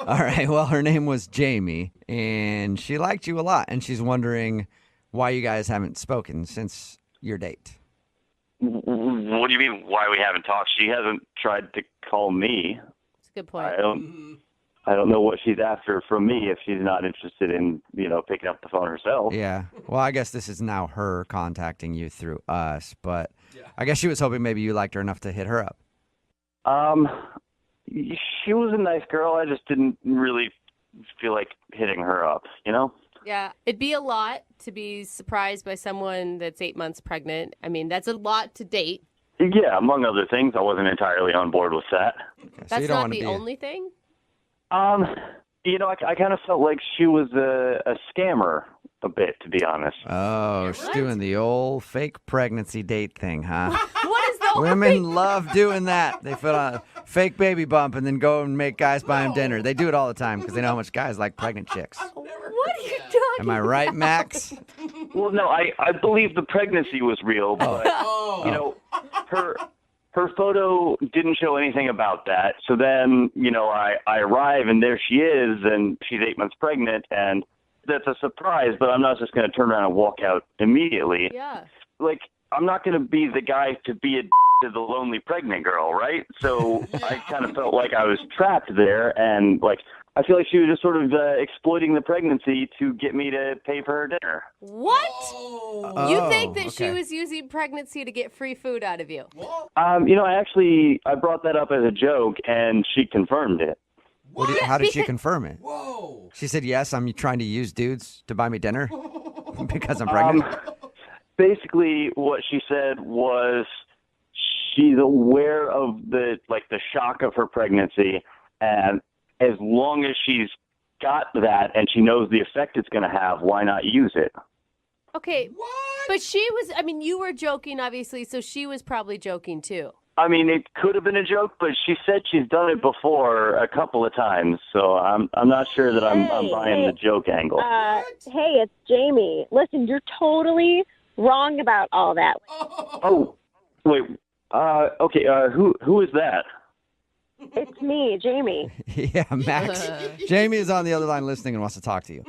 All right. Well, her name was Jamie, and she liked you a lot, and she's wondering why you guys haven't spoken since your date. What do you mean, why we haven't talked? She hasn't tried to call me. That's a good point. I don't know what she's after from me if she's not interested in, picking up the phone herself. Yeah. Well, I guess this is now her contacting you through us, but I guess she was hoping maybe you liked her enough to hit her up. She was a nice girl. I just didn't really feel like hitting her up, Yeah, it'd be a lot to be surprised by someone that's 8 months pregnant. I mean, that's a lot to date. Yeah, among other things, I wasn't entirely on board with that. Okay, That's not the only thing? I kind of felt like she was a scammer a bit, to be honest. Oh, she's doing the old fake pregnancy date thing, huh? What is the Women love doing that. They fake baby bump and then go and make guys buy him dinner. They do it all the time because they know how much guys like pregnant chicks. What are you talking Am I right, Max? Well, no, I believe the pregnancy was real, but you know, her photo didn't show anything about that. So then, you know, I arrive and there she is, and she's 8 months pregnant, and that's a surprise. But I'm not just going to turn around and walk out immediately. Yeah. Like, I'm not going to be the guy to be a to the lonely pregnant girl, right? So I kind of felt like I was trapped there, and like I feel like she was just sort of exploiting the pregnancy to get me to pay for her dinner. What? Oh, You think that she okay. was using pregnancy to get free food out of you? You know, I brought that up as a joke, and she confirmed it. How did she confirm it? Whoa. She said, yes, I'm trying to use dudes to buy me dinner because I'm pregnant. Basically, what she said was she's aware of the shock of her pregnancy, and as long as she's got that and she knows the effect it's going to have, why not use it? Okay, but she was, I mean, you were joking, obviously, so she was probably joking, too. I mean, it could have been a joke, but she said she's done it before a couple of times, so I'm not sure that I'm buying the joke angle. Hey, it's Jamie. Listen, you're totally wrong about all that. Oh, wait. Okay, who is that? It's me, Jamie. Yeah, Max. Jamie is on the other line listening and wants to talk to you.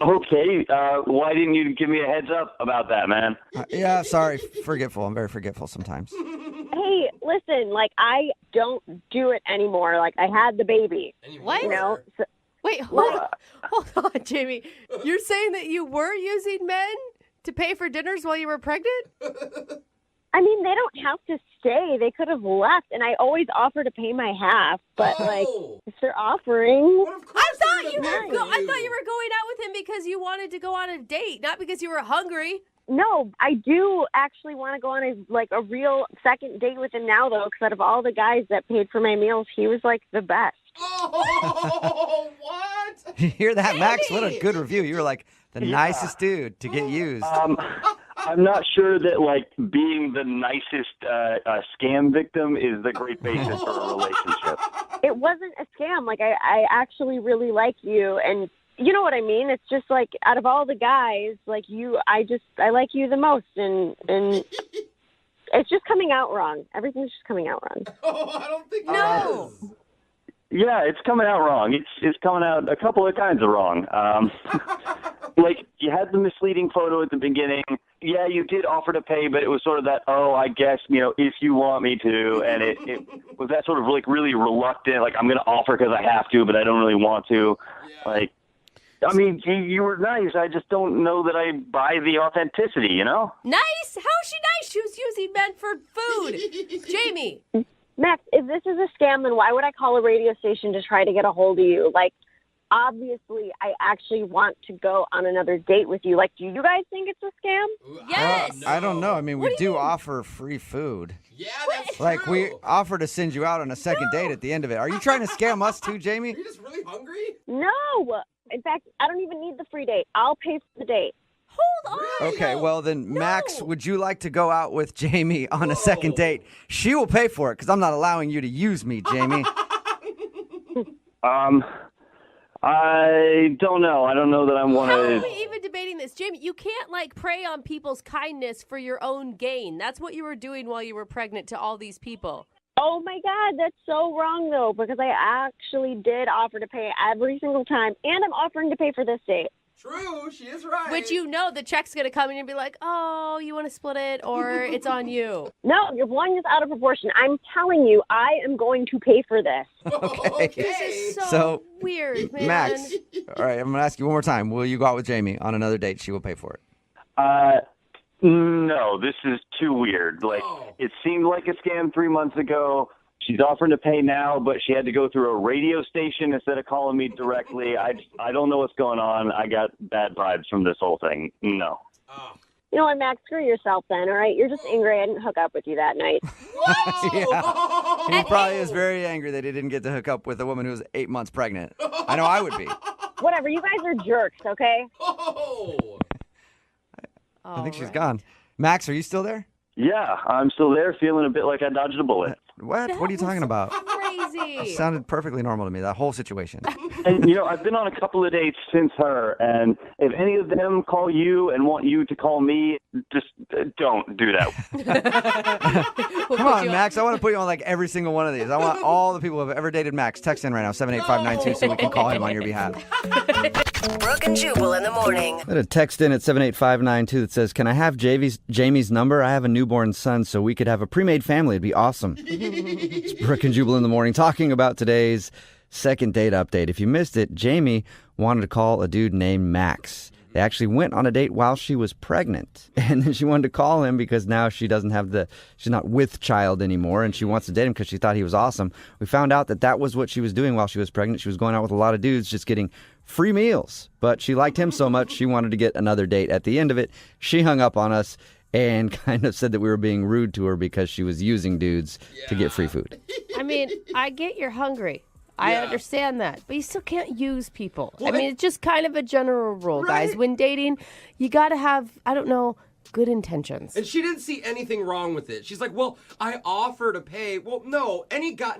Okay, why didn't you give me a heads up about that, man? Yeah, sorry. Forgetful. I'm very forgetful sometimes. Hey, listen, like, I don't do it anymore. Like, I had the baby. What? You know? So, Wait, hold on, Jamie. You're saying that you were using men to pay for dinners while you were pregnant? I mean, they don't have to stay. They could have left, and I always offer to pay my half. But like, if they're offering, I thought you were going out with him because you wanted to go on a date, not because you were hungry. no, I do actually want to go on a real second date with him now, though. Because out of all the guys that paid for my meals, he was like the best. Oh, what? You hear that, Max? What a good review. You were like the nicest dude to get used. I'm not sure that, like, being the nicest scam victim is the great basis for a relationship. It wasn't a scam. Like, I actually really like you, and you know what I mean? It's just like, out of all the guys, like you, I like you the most, and it's just coming out wrong. Everything's just coming out wrong. Oh, I don't think No. it is. Yeah, it's coming out wrong. It's coming out a couple of kinds of wrong. Like, you had the misleading photo at the beginning. Yeah, you did offer to pay, but it was sort of that, I guess, if you want me to. And it was that sort of, like, really reluctant, like, I'm going to offer because I have to, but I don't really want to. Yeah. Like, I mean, you were nice. I just don't know that I buy the authenticity, you know? Nice? How is she nice? She was using men for food. Jamie. Max, if this is a scam, then why would I call a radio station to try to get a hold of you? Like, obviously, I actually want to go on another date with you. Like, do you guys think it's a scam? Yes. I don't know. I mean, we do offer free food. Yeah, that's Like, true. we offer to send you out on a second date at the end of it. Are you trying to scam us too, Jamie? Are you just really hungry? No. In fact, I don't even need the free date. I'll pay for the date. Hold on. Okay, well then, Max, would you like to go out with Jamie on a second date? She will pay for it because I'm not allowing you to use me, Jamie. I don't know. I don't know that I want How are to. we even debating this? Jamie, you can't, like, prey on people's kindness for your own gain. That's what you were doing while you were pregnant to all these people. Oh, my God, that's so wrong, though, because I actually did offer to pay every single time, and I'm offering to pay for this date. True, she is right. Which you know the check's going to come and you'll be like, oh, you want to split it or it's on you. No, you're blowing this out of proportion. I'm telling you, I am going to pay for this. Okay. This is so, So, weird, man. Max, all right, I'm going to ask you one more time. Will you go out with Jamie on another date? She will pay for it. No, this is too weird. Like, it seemed like a scam 3 months ago. She's offering to pay now, but she had to go through a radio station instead of calling me directly. I don't know what's going on. I got bad vibes from this whole thing. No. You know what, Max? Screw yourself then, all right? You're just angry I didn't hook up with you that night. Yeah. He probably is very angry that he didn't get to hook up with a woman who was 8 months pregnant. I know I would be. Whatever, you guys are jerks, okay? I think she's gone. Max, are you still there? Yeah, I'm still there feeling a bit like I dodged a bullet. What? What are you talking about? crazy. It sounded perfectly normal to me, that whole situation. And, I've been on a couple of dates since her, and if any of them call you and want you to call me, just don't do that. Come on, Max. I want to put you on like every single one of these. I want all the people who have ever dated Max. Text in right now, 78592, so we can call him on your behalf. Brooke and Jubal in the morning. I had a text in at 78592 that says, can I have Jamie's number? I have a newborn son, so we could have a pre-made family. It'd be awesome. It's Brooke and Jubal in the morning, talking about today's second date update. If you missed it, Jamie wanted to call a dude named Max. They actually went on a date while she was pregnant. And then she wanted to call him because now she doesn't have she's not with child anymore, and she wants to date him because she thought he was awesome. We found out that was what she was doing while she was pregnant. She was going out with a lot of dudes, just getting free meals. But she liked him so much, she wanted to get another date. At the end of it, she hung up on us and kind of said that we were being rude to her because she was using dudes to get free food. I mean, I get you're hungry. I understand that, but you still can't use people. Well, I mean, it's just kind of a general rule, guys. When dating, you got to have, I don't know, good intentions. And she didn't see anything wrong with it. She's like, well, I offer to pay. Well, no,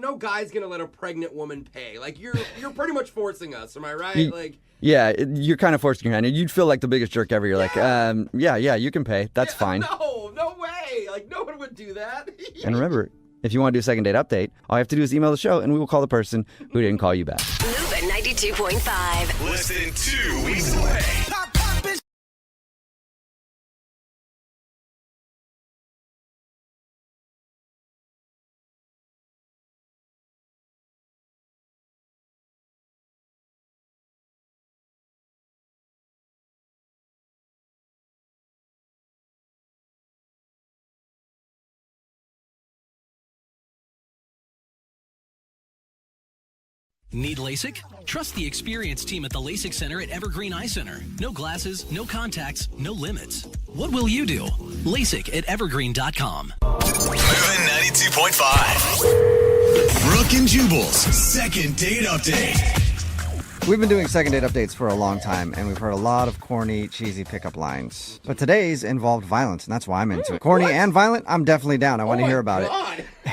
no guy's going to let a pregnant woman pay. Like, you're pretty much forcing us. Am I right? Yeah, you're kind of forcing your hand. You'd feel like the biggest jerk ever. You're like, yeah, you can pay. That's fine. No way. Like, no one would do that. And remember, if you want to do a second date update, all you have to do is email the show, and we will call the person who didn't call you back. Move at 92.5. Less than 2 weeks away. Need LASIK? Trust the experienced team at the LASIK Center at Evergreen Eye Center. No glasses, no contacts, no limits. What will you do? LASIK at evergreen.com. Moving 92.5. Brooke and Jubal's second date update. We've been doing second date updates for a long time, and we've heard a lot of corny, cheesy pickup lines. But today's involved violence, and that's why I'm into it. Corny and violent, I'm definitely down. I want to hear about it.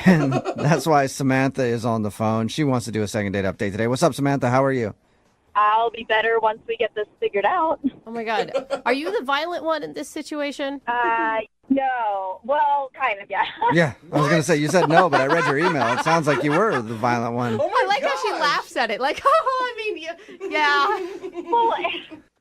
And that's why Samantha is on the phone. She wants to do a second date update today. What's up, Samantha? How are you? I'll be better once we get this figured out. Oh, my God. Are you the violent one in this situation? No. Well, kind of, yeah. Yeah, I was going to say, you said no, but I read your email. It sounds like you were the violent one. Oh, I like how she laughs at it. Like, I mean, yeah. Well,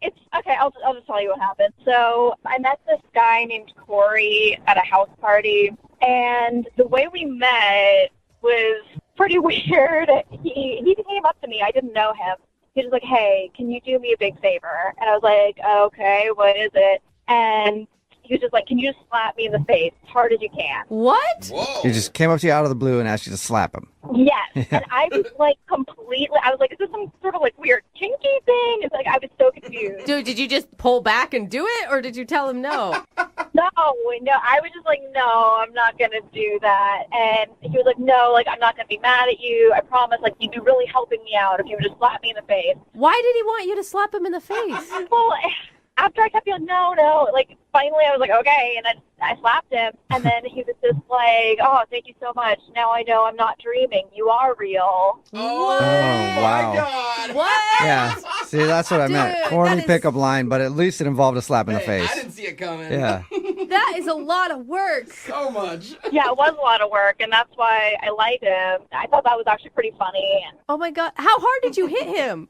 it's okay. I'll just tell you what happened. So I met this guy named Corey at a house party, and the way we met was pretty weird. He came up to me. I didn't know him. He was like, hey, can you do me a big favor? And I was like, okay, what is it? And he was just like, can you just slap me in the face as hard as you can? What? Whoa. He just came up to you out of the blue and asked you to slap him. Yes. Yeah. And I was like I was like, is this some sort of like weird kinky thing? It's like, I was so confused. Dude, did you just pull back and do it, or did you tell him no? No, I was just like, no, I'm not going to do that. And he was like, no, like, I'm not going to be mad at you. I promise, like, you'd be really helping me out if you would just slap me in the face. Why did he want you to slap him in the face? Well, after I kept being no, like, finally I was like, okay, and then I slapped him, and then he was just like, oh, thank you so much. Now I know I'm not dreaming. You are real. Oh, wow. my God. What? Yeah, see, that's what I meant. Corny pickup line, but at least it involved a slap in the face. I didn't see it coming. Yeah. That is a lot of work. So much. Yeah, it was a lot of work, and that's why I liked him. I thought that was actually pretty funny. And Oh, my God. How hard did you hit him?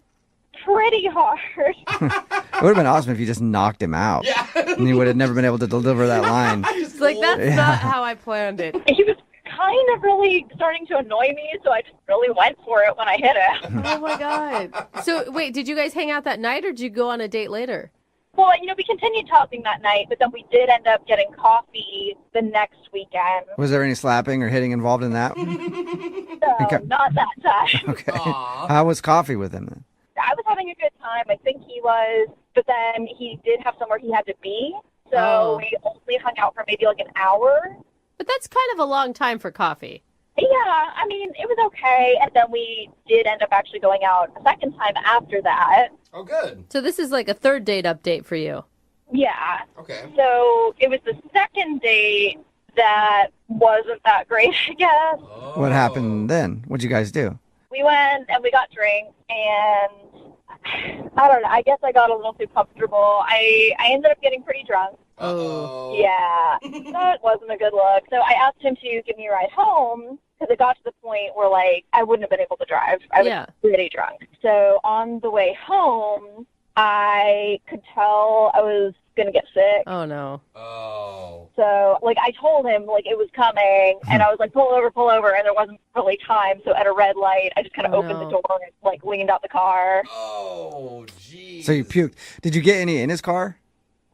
pretty hard. It would have been awesome if you just knocked him out. Yeah. And he would have never been able to deliver that line. It's like, that's not how I planned it. He was kind of really starting to annoy me, so I just really went for it when I hit him. Oh, my God. So, wait, did you guys hang out that night, or did you go on a date later? Well, we continued talking that night, but then we did end up getting coffee the next weekend. Was there any slapping or hitting involved in that? No, Okay. not that time. Okay. Aw. How was coffee with him then? I was having a good time. I think he was, but then he did have somewhere he had to be, so Oh. we only hung out for maybe like an hour. But that's kind of a long time for coffee. Yeah, I mean, it was okay, and then we did end up actually going out a second time after that. Oh, good. So this is like a third date update for you. Yeah. Okay. So it was the second date that wasn't that great, I guess. What happened then? What'd you guys do? We went and we got drinks, and I don't know. I guess I got a little too comfortable. I ended up getting pretty drunk. Oh. Yeah, that wasn't a good look. So I asked him to give me a ride home because it got to the point where, like, I wouldn't have been able to drive. I was pretty drunk. So on the way home, I could tell I was going to get sick. Oh, no. Oh. So, like, I told him, like, it was coming, and I was like, pull over, and there wasn't really time. So at a red light, I just kind of opened the door and, like, leaned out the car. Oh, geez. So you puked. Did you get any in his car?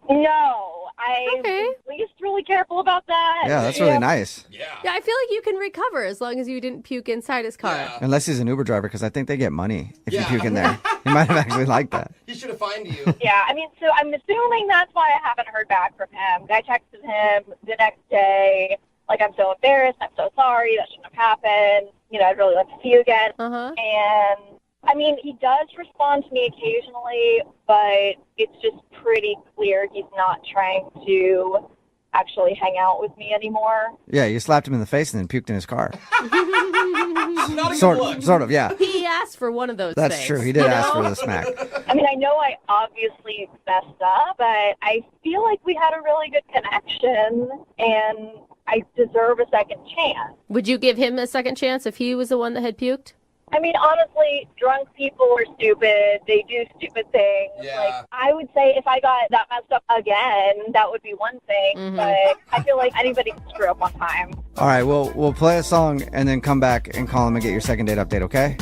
No. I was at least really careful about that. Yeah, that's really nice. Yeah, I feel like you can recover as long as you didn't puke inside his car. Unless he's an Uber driver, because I think they get money if you puke in there. He might have actually liked that. He should have fined you. Yeah, I mean, so I'm assuming that's why I haven't heard back from him. I texted him the next day, like, I'm so embarrassed, I'm so sorry, that shouldn't have happened. You know, I'd really like to see you again. And, I mean, he does respond to me occasionally, but it's just pretty clear he's not trying to actually hang out with me anymore. Yeah, you slapped him in the face and then puked in his car. Not a good look. Sort of, yeah. He asked for one of those That's things. true. He did ask for the smack. I mean, I know I obviously messed up, but I feel like we had a really good connection, and I deserve a second chance. Would you give him a second chance if he was the one that had puked? I mean, honestly, drunk people are stupid. They do stupid things. Yeah. Like, I would say if I got that messed up again, that would be one thing. But I feel like anybody can screw up one time. All right, we'll play a song and then come back and call him and get your second date update, okay?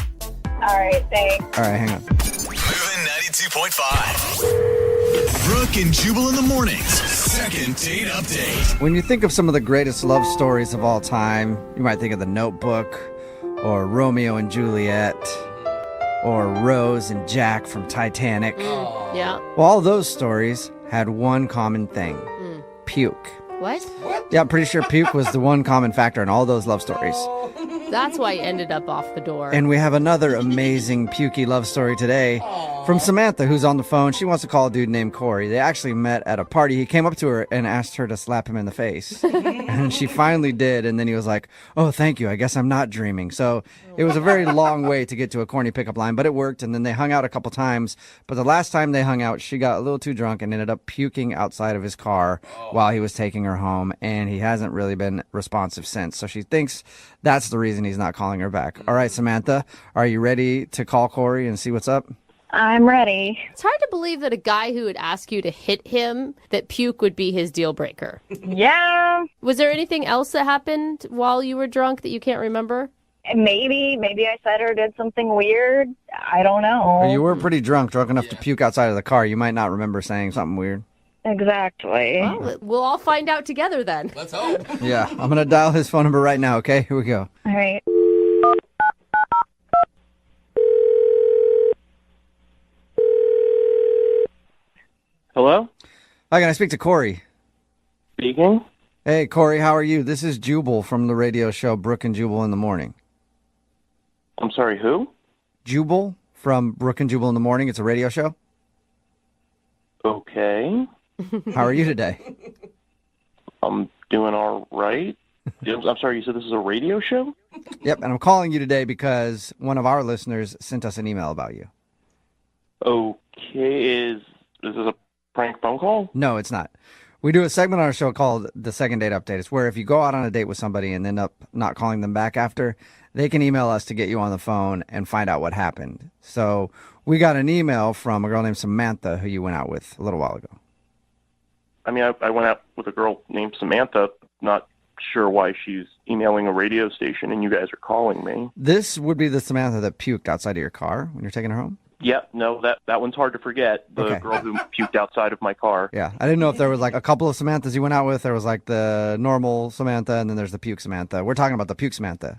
All right, thanks. All right, hang on. Moving 92.5. Brooke and Jubal in the mornings. Second date update. When you think of some of the greatest love stories of all time, you might think of The Notebook, or Romeo and Juliet, or Rose and Jack from Titanic. Yeah. Well, all those stories had one common thing. Puke. What? Yeah, I'm pretty sure puke was the one common factor in all those love stories. That's why he ended up off the door. And we have another amazing pukey love story today from Samantha, who's on the phone. She wants to call a dude named Corey. They actually met at a party. He came up to her and asked her to slap him in the face. And she finally did. And then he was like, oh, thank you. I guess I'm not dreaming. So it was a very long way to get to a corny pickup line, but it worked. And then they hung out a couple times. But the last time they hung out, she got a little too drunk and ended up puking outside of his car while he was taking her home. And he hasn't really been responsive since. So she thinks that's the reason he's not calling her back. All right, Samantha, are you ready to call Corey and see what's up? I'm ready. It's hard to believe that a guy who would ask you to hit him, that puke would be his deal breaker. Yeah. Was there anything else that happened while you were drunk that you can't remember? Maybe I said or did something weird. I don't know. You were pretty drunk enough to puke outside of the car. You might not remember saying something weird. Exactly. Well, we'll all find out together then. Let's hope. Yeah, I'm going to dial his phone number right now, okay? Here we go. All right. Hello? Hi, can I speak to Corey? Speaking? Hey, Corey, how are you? This is Jubal from the radio show Brooke and Jubal in the Morning. I'm sorry, who? Jubal from Brooke and Jubal in the Morning. It's a radio show. Okay. How are you today? I'm doing all right. I'm sorry, you said this is a radio show? Yep, and I'm calling you today because one of our listeners sent us an email about you. Okay, is this a prank phone call? No, it's not. We do a segment on our show called The Second Date Update. It's where if you go out on a date with somebody and end up not calling them back after, they can email us to get you on the phone and find out what happened. So we got an email from a girl named Samantha who you went out with a little while ago. I mean, I went out with a girl named Samantha, not sure why she's emailing a radio station and you guys are calling me. This would be the Samantha that puked outside of your car when you're taking her home? Yeah, no, that one's hard to forget. The girl who puked outside of my car. Yeah, I didn't know if there was like a couple of Samanthas you went out with. There was like the normal Samantha and then there's the puke Samantha. We're talking about the puke Samantha.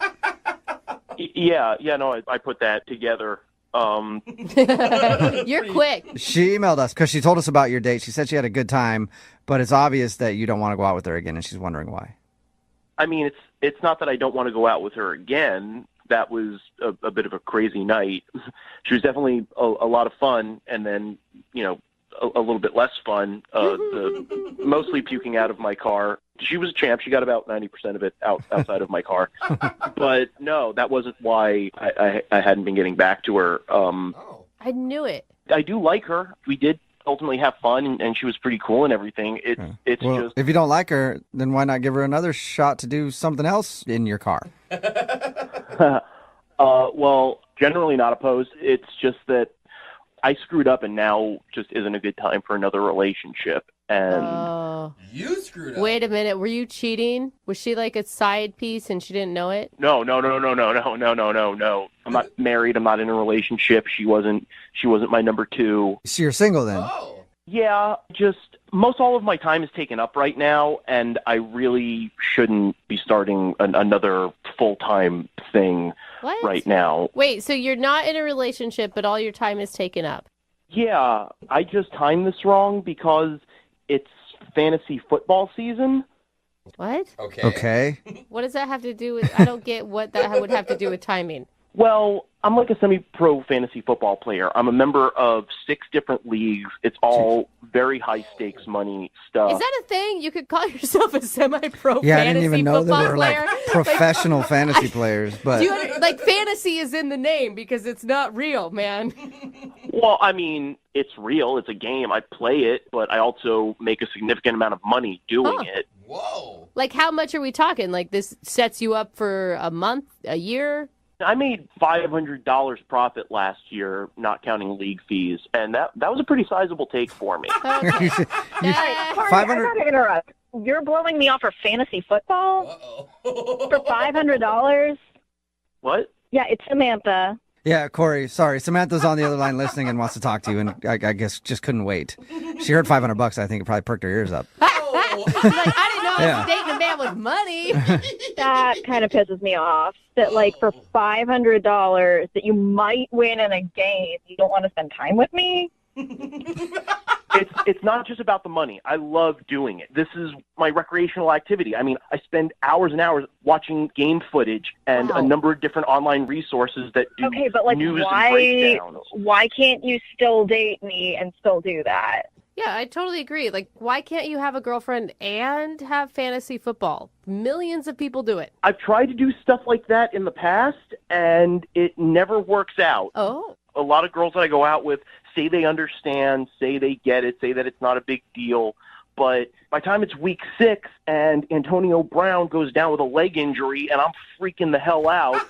Yeah, no, I put that together. You're quick. She emailed us because she told us about your date. She said she had a good time, but it's obvious that you don't want to go out with her again, and she's wondering why. I mean, it's not that I don't want to go out with her again. That was a bit of a crazy night. She was definitely a lot of fun, and then, you know, a little bit less fun. Mostly puking out of my car. She was a champ. She got about 90% of it outside of my car. But no, that wasn't why I hadn't been getting back to her. I knew it. I do like her. We did ultimately have fun, and she was pretty cool and everything. It's Well, just if you don't like her, then why not give her another shot to do something else in your car? well, generally not opposed. It's just that I screwed up, and now just isn't a good time for another relationship. And you screwed up. Wait a minute. Were you cheating? Was she like a side piece and she didn't know it? No. I'm not married. I'm not in a relationship. She wasn't my number two. So you're single then? Yeah, just most all of my time is taken up right now, and I really shouldn't be starting another full-time thing right now. Wait, so you're not in a relationship, but all your time is taken up? Yeah, I just timed this wrong because it's fantasy football season. What? Okay. What does that have to do with... I don't get what that would have to do with timing. Well, I'm like a semi-pro fantasy football player. I'm a member of 6 different leagues. It's all very high-stakes money stuff. Is that a thing? You could call yourself a semi-pro Yeah, fantasy I didn't even know football there were player? like professional fantasy players. But Like fantasy is in the name because it's not real, man. Well, I mean, it's real. It's a game. I play it, but I also make a significant amount of money doing it. Whoa. Like how much are we talking? Like this sets you up for a month, a year? I made $500 profit last year, not counting league fees, and that was a pretty sizable take for me. Sorry, I gotta interrupt. You're blowing me off for fantasy football? For $500? What? Yeah, it's Samantha. yeah, Corey, sorry. Samantha's on the other line listening and wants to talk to you, and I guess just couldn't wait. She heard $500. I think it probably perked her ears up. I didn't know I was dating a man with money. That kind of pisses me off. That like for $500 that you might win in a game, you don't want to spend time with me? It's not just about the money. I love doing it. This is my recreational activity. I mean, I spend hours and hours watching game footage and a number of different online resources that do news and breakdowns. Why can't you still date me and still do that? Yeah, I totally agree. Like, why can't you have a girlfriend and have fantasy football? Millions of people do it. I've tried to do stuff like that in the past, and it never works out. Oh. A lot of girls that I go out with say they understand, say they get it, say that it's not a big deal. But by the time it's week 6 and Antonio Brown goes down with a leg injury and I'm freaking the hell out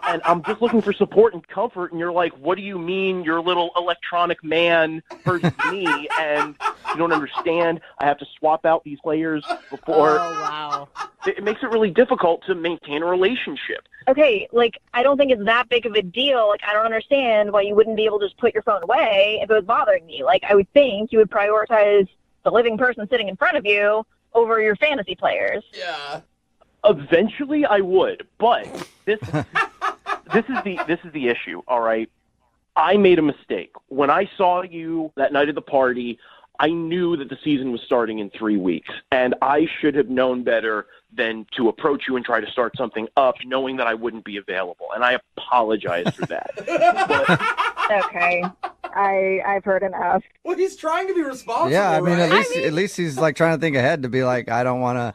and I'm just looking for support and comfort, and you're like, what do you mean your little electronic man hurts me and you don't understand? I have to swap out these players before. Oh, wow. It makes it really difficult to maintain a relationship. Okay, like, I don't think it's that big of a deal. Like, I don't understand why you wouldn't be able to just put your phone away if it was bothering me. Like, I would think you would prioritize the living person sitting in front of you over your fantasy players. Yeah. Eventually I would, but this is the issue, all right? I made a mistake. When I saw you that night at the party, I knew that the season was starting in 3 weeks, and I should have known better than to approach you and try to start something up knowing that I wouldn't be available, and I apologize for that. Okay. I've heard enough. Well, he's trying to be responsible. Yeah, I mean, right? at least he's like trying to think ahead to be like, I don't want to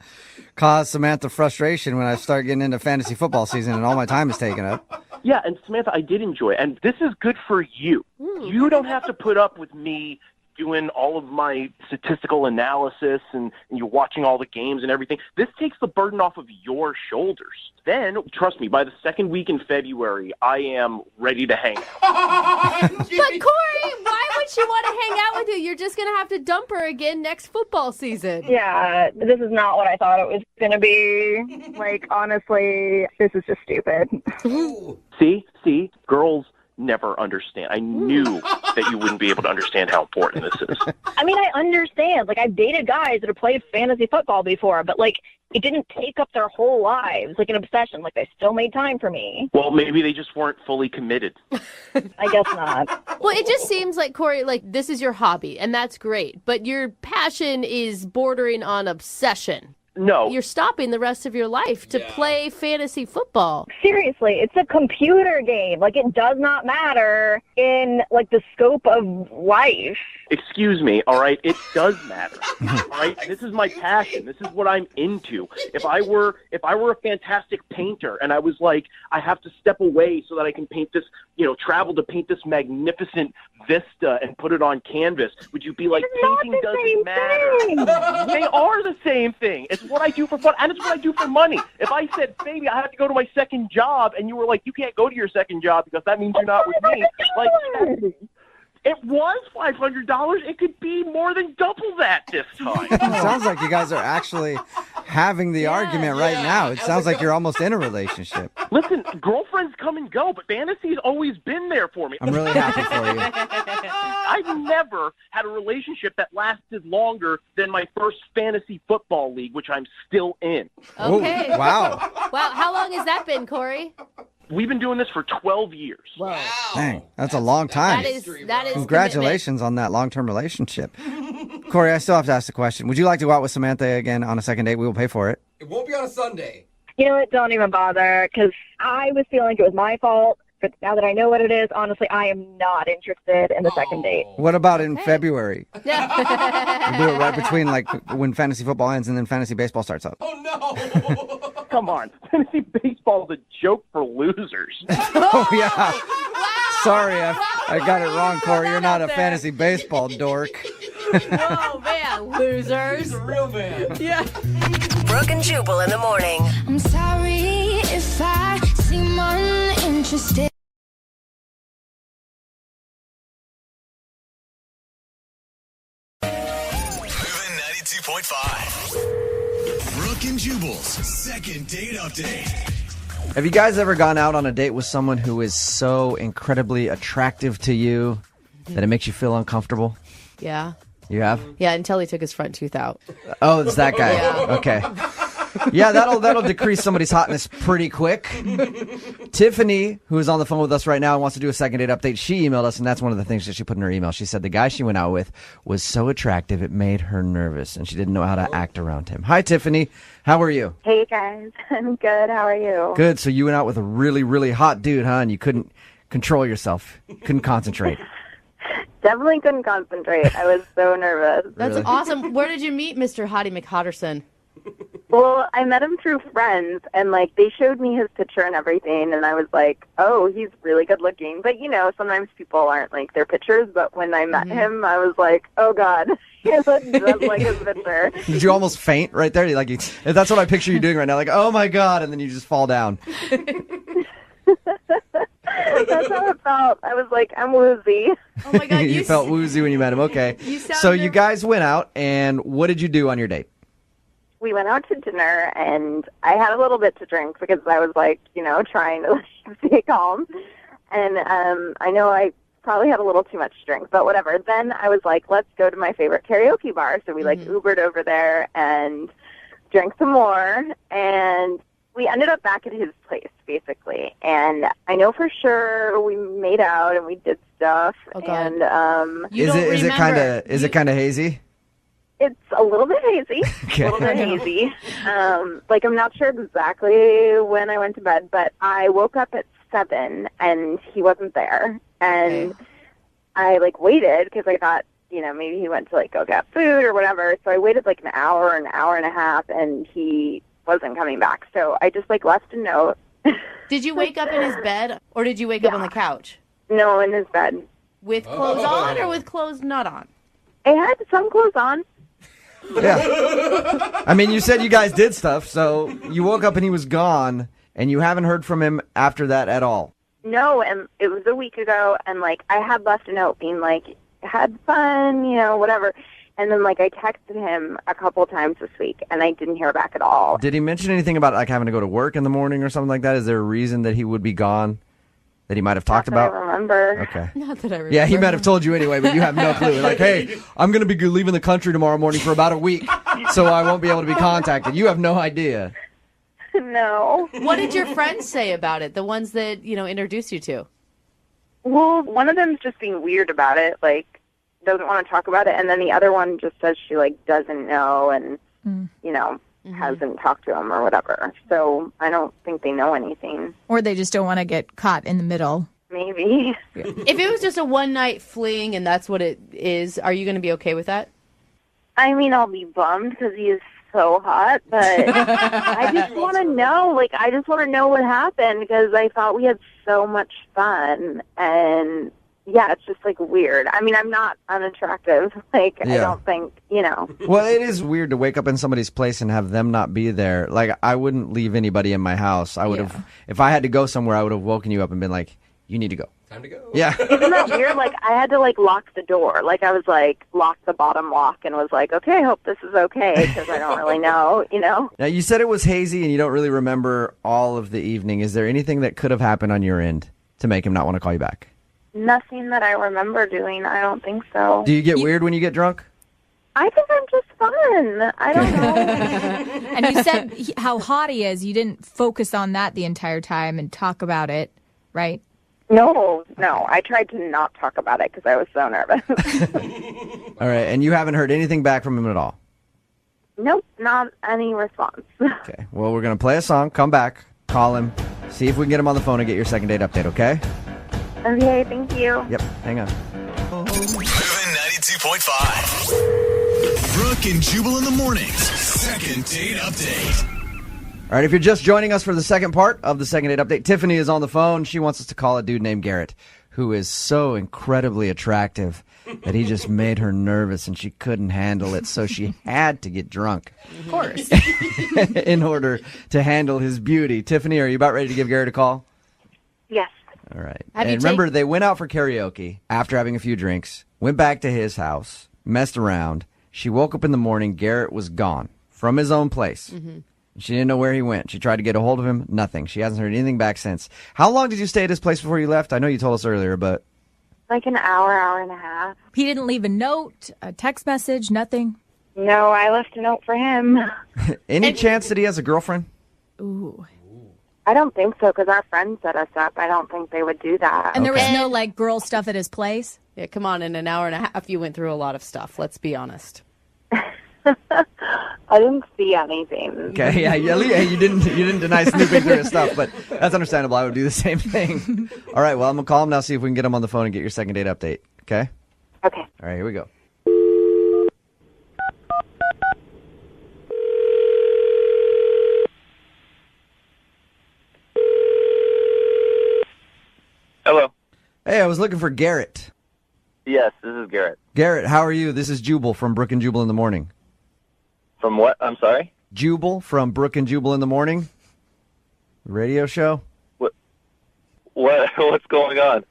cause Samantha frustration when I start getting into fantasy football season and all my time is taken up. Yeah, and Samantha, I did enjoy it, and this is good for you. You don't have to put up with me doing all of my statistical analysis and you watching all the games and everything. This takes the burden off of your shoulders. Then, trust me, by the second week in February, I am ready to hang out. But Corey, why would she want to hang out with you? You're just going to have to dump her again next football season. Yeah, this is not what I thought it was going to be. Like, honestly, this is just stupid. See, girls never understand. I knew that you wouldn't be able to understand how important this is. I mean, I understand. Like, I've dated guys that have played fantasy football before, but, like, it didn't take up their whole lives, like an obsession. Like, they still made time for me. Well, maybe they just weren't fully committed. I guess not. Well, it just seems like, Corey, like, this is your hobby, and that's great. But your passion is bordering on obsession. No. you're stopping the rest of your life to play fantasy football. Seriously, it's a computer game. Like, it does not matter in, like, the scope of life. Excuse me, all right? It does matter, all right? This is my passion. This is what I'm into. If I were a fantastic painter and I was like, I have to step away so that I can paint this, travel to paint this magnificent vista and put it on canvas, would you be like, painting doesn't matter? They are the same thing. It's what I do for fun, and it's what I do for money. If I said, baby, I have to go to my second job, and you were like, you can't go to your second job because that means you're not with me, like, it was $500. It could be more than double that this time. It sounds like you guys are actually having the argument right now. It sounds like you're almost in a relationship. Listen, girlfriends come and go, but fantasy's always been there for me. I'm really happy for you. I've never had a relationship that lasted longer than my first fantasy football league, which I'm still in. Okay. Ooh, wow. Wow, how long has that been, Corey? We've been doing this for 12 years. Wow. Dang, that's a long time. That is Congratulations on that long-term relationship. Corey, I still have to ask the question. Would you like to go out with Samantha again on a second date? We will pay for it. It won't be on a Sunday. You know what? Don't even bother, because I was feeling like it was my fault. But now that I know what it is, honestly, I am not interested in the second date. What about in February? We'll do it right between when fantasy football ends and then fantasy baseball starts up. Oh, no. Come on. Fantasy baseball is a joke for losers. Oh, yeah. Sorry, I got it wrong, Corey. You're not a fantasy baseball dork. Oh, man, losers. He's a real man. Yeah. Brooke and Jubal in the morning. I'm sorry if I seem uninterested. Moving 92.5. Brooke and Jubal's second date update. Have you guys ever gone out on a date with someone who is so incredibly attractive to you that it makes you feel uncomfortable? Yeah. You have? Yeah, until he took his front tooth out. Oh, it's that guy. Yeah. Okay. Yeah, that'll decrease somebody's hotness pretty quick. Tiffany, who is on the phone with us right now and wants to do a second date update, she emailed us, and that's one of the things that she put in her email. She said the guy she went out with was so attractive it made her nervous, and she didn't know how to act around him. Hi, Tiffany. How are you? Hey, guys. I'm good. How are you? Good. So you went out with a really, really hot dude, huh? And you couldn't control yourself. Couldn't concentrate. Definitely couldn't concentrate. I was so nervous. That's awesome. Where did you meet Mr. Hottie McHotterson? Well, I met him through friends, and, they showed me his picture and everything, and I was like, oh, he's really good looking. But, sometimes people aren't like their pictures, but when I met him, I was like, oh, God, he looks just like his picture. Did you almost faint right there? That's what I picture you doing right now. Like, oh, my God, and then you just fall down. That's how it felt. I was like, I'm woozy. Oh, my God. You felt woozy when you met him. Okay. You guys went out, and what did you do on your date? We went out to dinner, and I had a little bit to drink because I was trying to stay calm. And I know I probably had a little too much to drink, but whatever. Then I was like, let's go to my favorite karaoke bar. So we Ubered over there and drank some more, and we ended up back at his place, basically. And I know for sure we made out and we did stuff. Okay. And Is it kind of hazy? it's a little bit hazy. Okay. A little bit hazy. I'm not sure exactly when I went to bed, but I woke up at 7 and he wasn't there. And I waited because I thought, maybe he went to go get food or whatever. So I waited an hour and a half, and he wasn't coming back. So I just left a note. Did you wake up in his bed, or did you wake up on the couch? No, in his bed. With clothes on or with clothes not on? I had some clothes on. Yeah. I mean, you said you guys did stuff, so you woke up and he was gone, and you haven't heard from him after that at all. No, and it was a week ago, and I had left a note being had fun, whatever. And then I texted him a couple times this week, and I didn't hear back at all. Did he mention anything about having to go to work in the morning or something like that? Is there a reason that he would be gone that he might have talked about? I remember. Okay. Not that I remember. Yeah, he might have told you anyway, but you have no clue. Hey, I'm going to be leaving the country tomorrow morning for about a week, so I won't be able to be contacted. You have no idea. No. What did your friends say about it? The ones that, introduced you to? Well, one of them's just being weird about it, doesn't want to talk about it, and then the other one just says she, doesn't know, and, hasn't talked to him or whatever. So I don't think they know anything. Or they just don't want to get caught in the middle. Maybe. If it was just a one-night fling and that's what it is, are you going to be okay with that? I mean, I'll be bummed because he is so hot, but I just want to know. Like, I just want to know what happened because I thought we had so much fun, and yeah, it's just like weird. I mean, I'm not unattractive. Like, I don't think, Well, it is weird to wake up in somebody's place and have them not be there. Like, I wouldn't leave anybody in my house. I would have, if I had to go somewhere, I would have woken you up and been like, you need to go. Time to go. Yeah. Isn't that weird? Like, I had to, lock the door. Like, I was, locked the bottom lock and was like, okay, I hope this is okay because I don't really know, Now, you said it was hazy and you don't really remember all of the evening. Is there anything that could have happened on your end to make him not want to call you back? Nothing that I remember doing. I don't think so. Do you get weird when you get drunk? I think I'm just fun. I don't know. And you said how hot he is. You didn't focus on that the entire time and talk about it, right? No. I tried to not talk about it because I was so nervous. All right, and you haven't heard anything back from him at all? Nope, not any response. Okay, well, we're going to play a song, come back, call him, see if we can get him on the phone and get your second date update, okay? Okay, thank you. Yep, hang on. Moving 92.5. Brooke and Jubal in the mornings. Second date update. All right, if you're just joining us for the second part of the second date update, Tiffany is on the phone. She wants us to call a dude named Garrett, who is so incredibly attractive that he just made her nervous and she couldn't handle it, so she had to get drunk. Of course. In order to handle his beauty. Tiffany, are you about ready to give Garrett a call? Yes. All right. Have And you remember, they went out for karaoke after having a few drinks, went back to his house, messed around. She woke up in the morning. Garrett was gone from his own place. Mm-hmm. She didn't know where he went. She tried to get a hold of him. Nothing. She hasn't heard anything back since. How long did you stay at his place before you left? I know you told us earlier, but... Like an hour and a half. He didn't leave a note, a text message, nothing? No, I left a note for him. Any chance that he has a girlfriend? Ooh. I don't think so, because our friends set us up. I don't think they would do that. And there was no, girl stuff at his place? Yeah, come on. In an hour and a half, you went through a lot of stuff. Let's be honest. I didn't see anything. Okay, yeah, you didn't deny snooping through his stuff, but that's understandable. I would do the same thing. All right, well, I'm going to call him now, see if we can get him on the phone and get your second date update, okay? Okay. All right, here we go. Hello. Hey, I was looking for Garrett. Yes, this is Garrett. Garrett, how are you? This is Jubal from Brooke and Jubal in the Morning. From what? I'm sorry? Jubal from Brooke and Jubal in the Morning. Radio show. What's going on?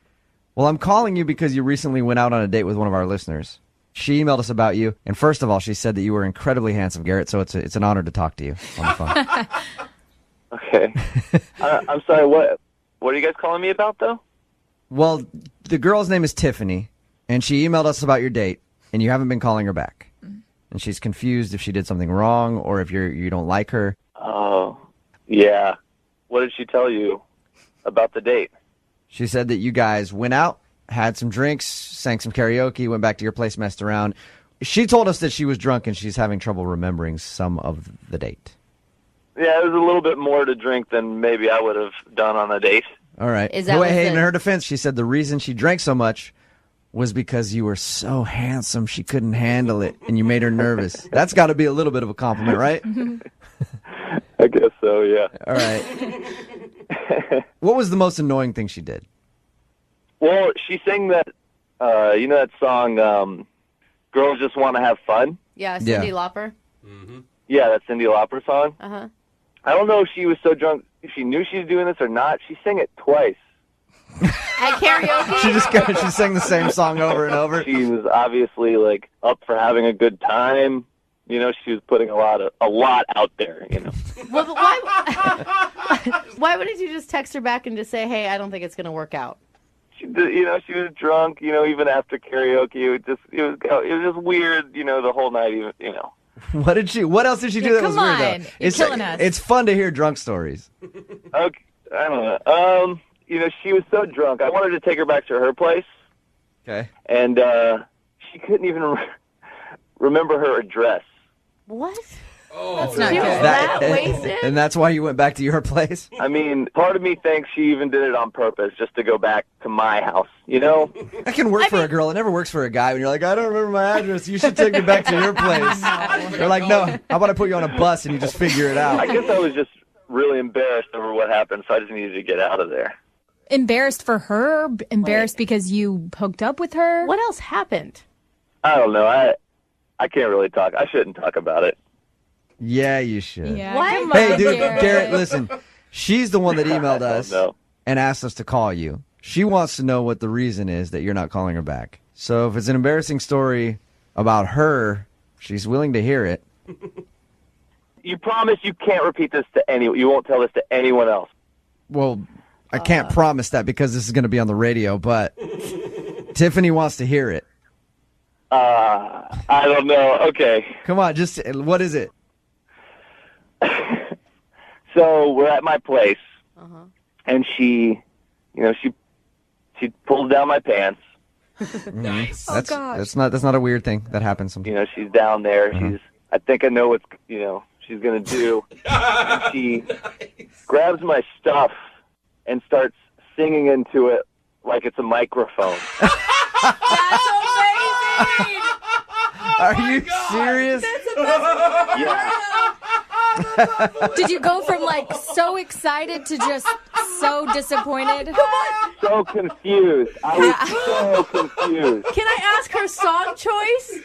Well, I'm calling you because you recently went out on a date with one of our listeners. She emailed us about you, and first of all, she said that you were incredibly handsome, Garrett, so it's an honor to talk to you on the phone. Okay. I'm sorry, what are you guys calling me about, though? Well, the girl's name is Tiffany, and she emailed us about your date, and you haven't been calling her back. And she's confused if she did something wrong or if you don't like her. Oh, yeah. What did she tell you about the date? She said that you guys went out, had some drinks, sang some karaoke, went back to your place, messed around. She told us that she was drunk and she's having trouble remembering some of the date. Yeah, it was a little bit more to drink than maybe I would have done on a date. All right. Is that Hey, in her defense, she said the reason she drank so much was because you were so handsome she couldn't handle it and you made her nervous. That's got to be a little bit of a compliment, right? I guess so, yeah. All right. What was the most annoying thing she did? Well, she sang that, that song, Girls Just Want to Have Fun? Yeah, Cyndi Lauper. Mm-hmm. Yeah, that Cyndi Lauper song. Uh-huh. I don't know if she was so drunk, if she knew she was doing this or not. She sang it twice. At karaoke? She sang the same song over and over. She was obviously up for having a good time. She was putting a lot out there. Well, but why wouldn't you just text her back and just say, "Hey, I don't think it's going to work out"? She was drunk. Even after karaoke, it was just weird. The whole night. What else did she do that was weird though? You're killing us. It's fun to hear drunk stories. Okay, I don't know. She was so drunk. I wanted to take her back to her place. Okay. And she couldn't even remember her address. What? That's not good. That wasted? And that's why you went back to your place? I mean, part of me thinks she even did it on purpose, just to go back to my house, you know? That can work for a girl. It never works for a guy when you're like, I don't remember my address. You should take me back to your place. They're like, no, how about I put you on a bus and you just figure it out? I guess I was just really embarrassed over what happened, so I just needed to get out of there. Embarrassed for her? Embarrassed because you hooked up with her? What else happened? I don't know. I can't really talk. I shouldn't talk about it. Yeah, you should. Yeah, What? Hey, dude, Garrett, listen. She's the one that emailed us and asked us to call you. She wants to know what the reason is that you're not calling her back. So if it's an embarrassing story about her, she's willing to hear it. You promise you can't repeat this to anyone. You won't tell this to anyone else. Well, I can't promise that because this is going to be on the radio, but Tiffany wants to hear it. I don't know. Okay. Come on, just what is it? So we're at my place, and she pulls down my pants. Nice. That's not a weird thing that happens sometimes. You know, she's down there. I think I know what she's gonna do. She grabs my stuff and starts singing into it like it's a microphone. That's amazing! Are you serious? Did you go from like so excited to just so disappointed? So confused. I was so confused. Can I ask her song choice?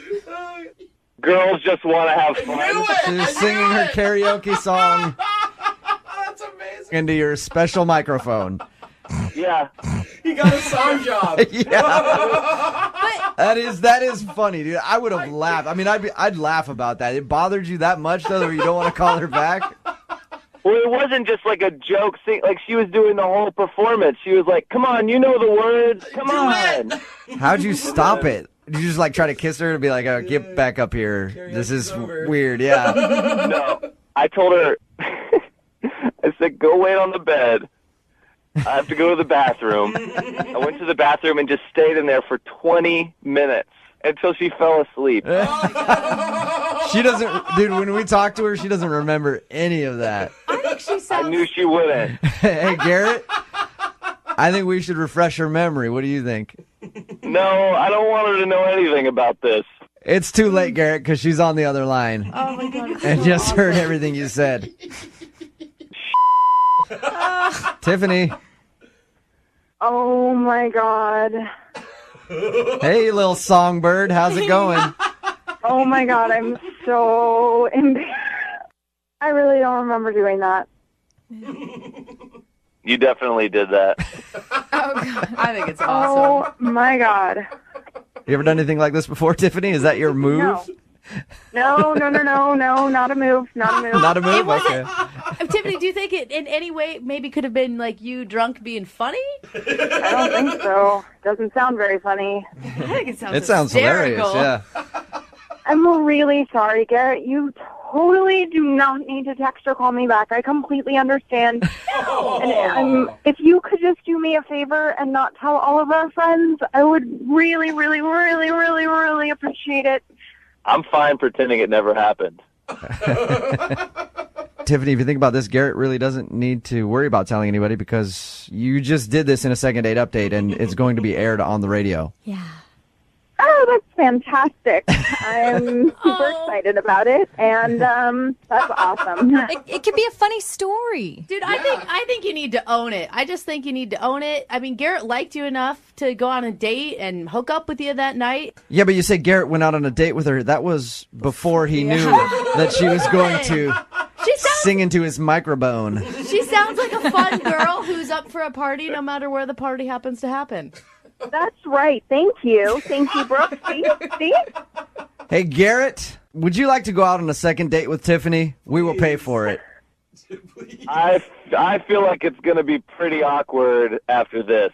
Girls just want to have fun. She's singing her karaoke song into your special microphone. Yeah. He got a song job. Yeah. That is funny, dude. I would have laughed. I mean, I'd laugh about that. It bothered you that much, though, that you don't want to call her back? Well, it wasn't just like a joke thing. Like, she was doing the whole performance. She was like, come on, you know the words. Come on. How'd you stop it? Did you just, like, try to kiss her and be like, oh, get back up here. This is weird, yeah. No. I told her, I said, go wait on the bed. I have to go to the bathroom. I went to the bathroom and just stayed in there for 20 minutes until she fell asleep. She doesn't, dude, when we talk to her, she doesn't remember any of that. I think she sounds... I knew she wouldn't. Hey, Garrett, I think we should refresh her memory. What do you think? No, I don't want her to know anything about this. It's too late, Garrett, because she's on the other line. Oh, my God. And just heard everything you said. Tiffany. Oh, my God. Hey, little songbird. How's it going? Oh, my God. I'm so embarrassed. I really don't remember doing that. You definitely did that. Oh, God. I think it's awesome. Oh, my God. You ever done anything like this before, Tiffany? Is that your move? No, not a move. Not a move? Okay. Tiffany, do you think it in any way maybe could have been like you drunk being funny? I don't think so. Doesn't sound very funny. I think it sounds hilarious, yeah. I'm really sorry, Garrett. You totally do not need to text or call me back. I completely understand. No. And if you could just do me a favor and not tell all of our friends, I would really, really, really, really, really appreciate it. I'm fine pretending it never happened. Tiffany, if you think about this, Garrett really doesn't need to worry about telling anybody because you just did this in a second date update and it's going to be aired on the radio. Yeah. Oh, that's fantastic. I'm super excited about it, and that's awesome. It could be a funny story. Dude, I think you need to own it. I just think you need to own it. I mean, Garrett liked you enough to go on a date and hook up with you that night. Yeah, but you say Garrett went out on a date with her. That was before he knew that she was going to sing into his microphone. She sounds like a fun girl who's up for a party no matter where the party happens to happen. That's right. Thank you, Brooke. See? Hey, Garrett, would you like to go out on a second date with Tiffany? We will pay for it. I feel like it's going to be pretty awkward after this.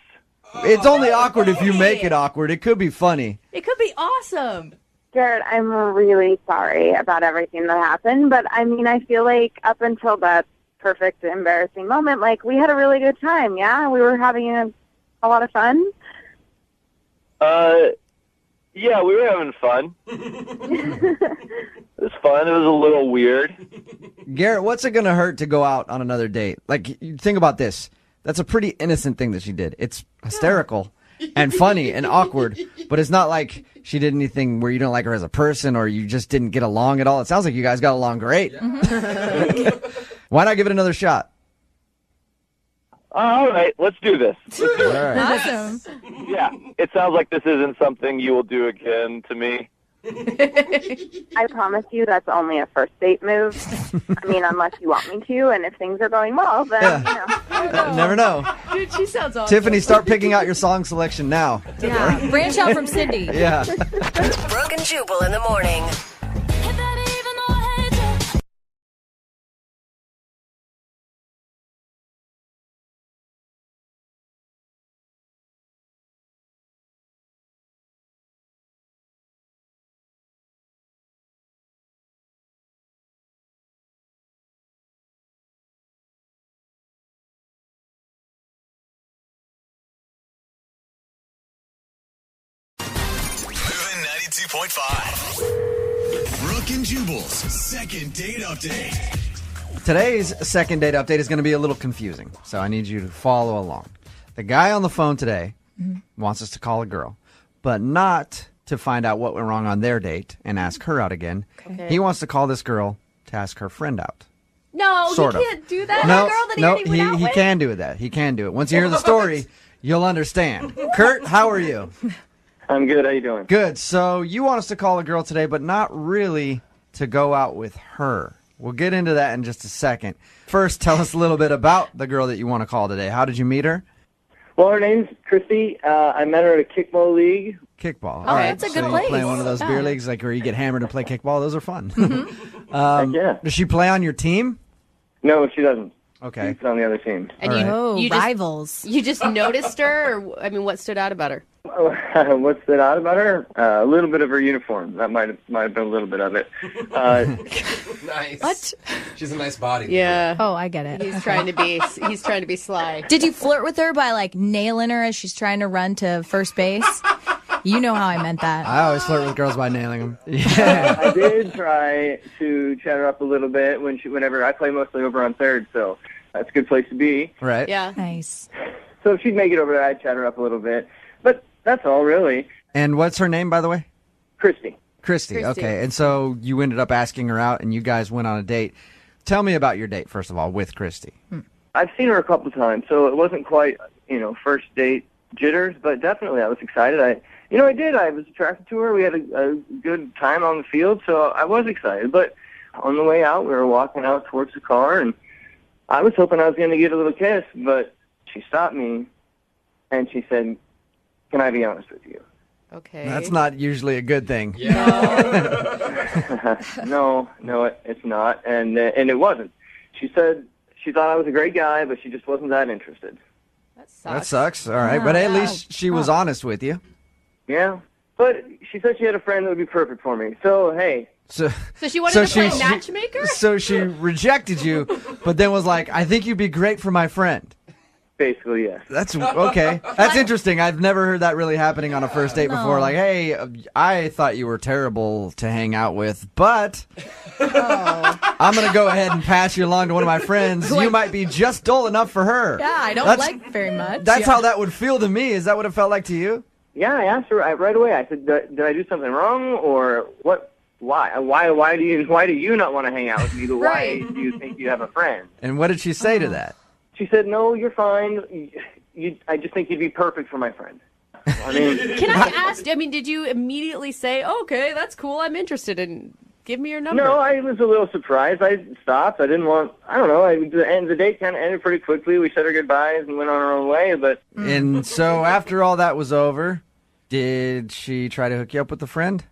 It's only awkward if you make it awkward. It could be funny. It could be awesome. Garrett, I'm really sorry about everything that happened, but I mean, I feel like up until that perfect, embarrassing moment, like we had a really good time, yeah? We were having a lot of fun. Yeah, we were having fun. was fun. It was a little weird. Garrett, what's it going to hurt to go out on another date? Like, you think about this. That's a pretty innocent thing that she did. It's hysterical and funny and awkward, but it's not like she did anything where you don't like her as a person or you just didn't get along at all. It sounds like you guys got along great. Why not give it another shot? All right, let's do this. All right. Awesome. Yeah, it sounds like this isn't something you will do again to me. I promise you that's only a first date move. I mean, unless you want me to, and if things are going well, then, Never know. Dude, she sounds awesome. Tiffany, start picking out your song selection now. Yeah. Branch out from Cindy. Yeah. Brooke and Jubal in the morning. Moving 92.5. Brooke and Jubal's second date update. Today's second date update is going to be a little confusing, so I need you to follow along. The guy on the phone today wants us to call a girl, but not to find out what went wrong on their date and ask her out again. Okay. He wants to call this girl to ask her friend out. No, Sort you of. can't do that. No, The girl that no, he went out he with? can do that. He can do it. Once you hear the story, you'll understand. Kurt, how are you? I'm good. How you doing? Good. So you want us to call a girl today, but not really to go out with her. We'll get into that in just a second. First, tell us a little bit about the girl that you want to call today. How did you meet her? Well, her name's Christy. I met her at a kickball league. Kickball. Oh, All right. that's a good so place. You play one of those Yeah. beer leagues like where you get hammered and play kickball. Those are fun. Yeah. Does she play on your team? No, she doesn't. Okay. She's on the other team. And All you, right. Oh, you just, rivals. you just noticed her? Or, I mean, what stood out about her? What stood out about her? A little bit of her uniform. That might have been a little bit of it. Nice. What? She's a nice body. Yeah. Oh, I get it. He's trying to be sly. Did you flirt with her by like nailing her as she's trying to run to first base? You know how I meant that. I always flirt with girls by nailing them. Yeah. I did try to chat her up a little bit whenever I play mostly over on third, so that's a good place to be. Right. Yeah. Nice. So if she'd make it over there, I'd chat her up a little bit. But that's all, really. And what's her name, by the way? Christy. Christy. Okay. And so you ended up asking her out, and you guys went on a date. Tell me about your date, first of all, with Christy. I've seen her a couple of times, so it wasn't quite, first date jitters, but definitely I was excited. I was attracted to her. We had a good time on the field, so I was excited. But on the way out, we were walking out towards the car, and I was hoping I was going to get a little kiss, but she stopped me, and she said, "Can I be honest with you?" Okay. That's not usually a good thing. No, it's not, and it wasn't. She said she thought I was a great guy, but she just wasn't that interested. That sucks. All right. But at least she was honest with you. Yeah, but she said she had a friend that would be perfect for me. So, hey. So she wanted to play matchmaker? So she rejected you, but then was like, I think you'd be great for my friend. Basically, yes. That's okay. That's interesting. I've never heard that really happening on a first date before. Like, hey, I thought you were terrible to hang out with, but I'm going to go ahead and pass you along to one of my friends. You might be just dull enough for her. Yeah, I don't like very much. That's how that would feel to me. Is that what it felt like to you? Yeah, I asked her right away. I said, "Did I do something wrong, or what? Why? Why do you not want to hang out with me? Why do you think you have a friend?" And what did she say to that? She said, "No, you're fine. I just think you'd be perfect for my friend." I mean, Can I ask? I mean, did you immediately say, "Okay, that's cool. I'm interested in. Give me your number"? No, I was a little surprised. I stopped. I didn't want. I don't know. The date kind of ended pretty quickly. We said our goodbyes and went on our own way. But And so after all that was over, did she try to hook you up with a friend?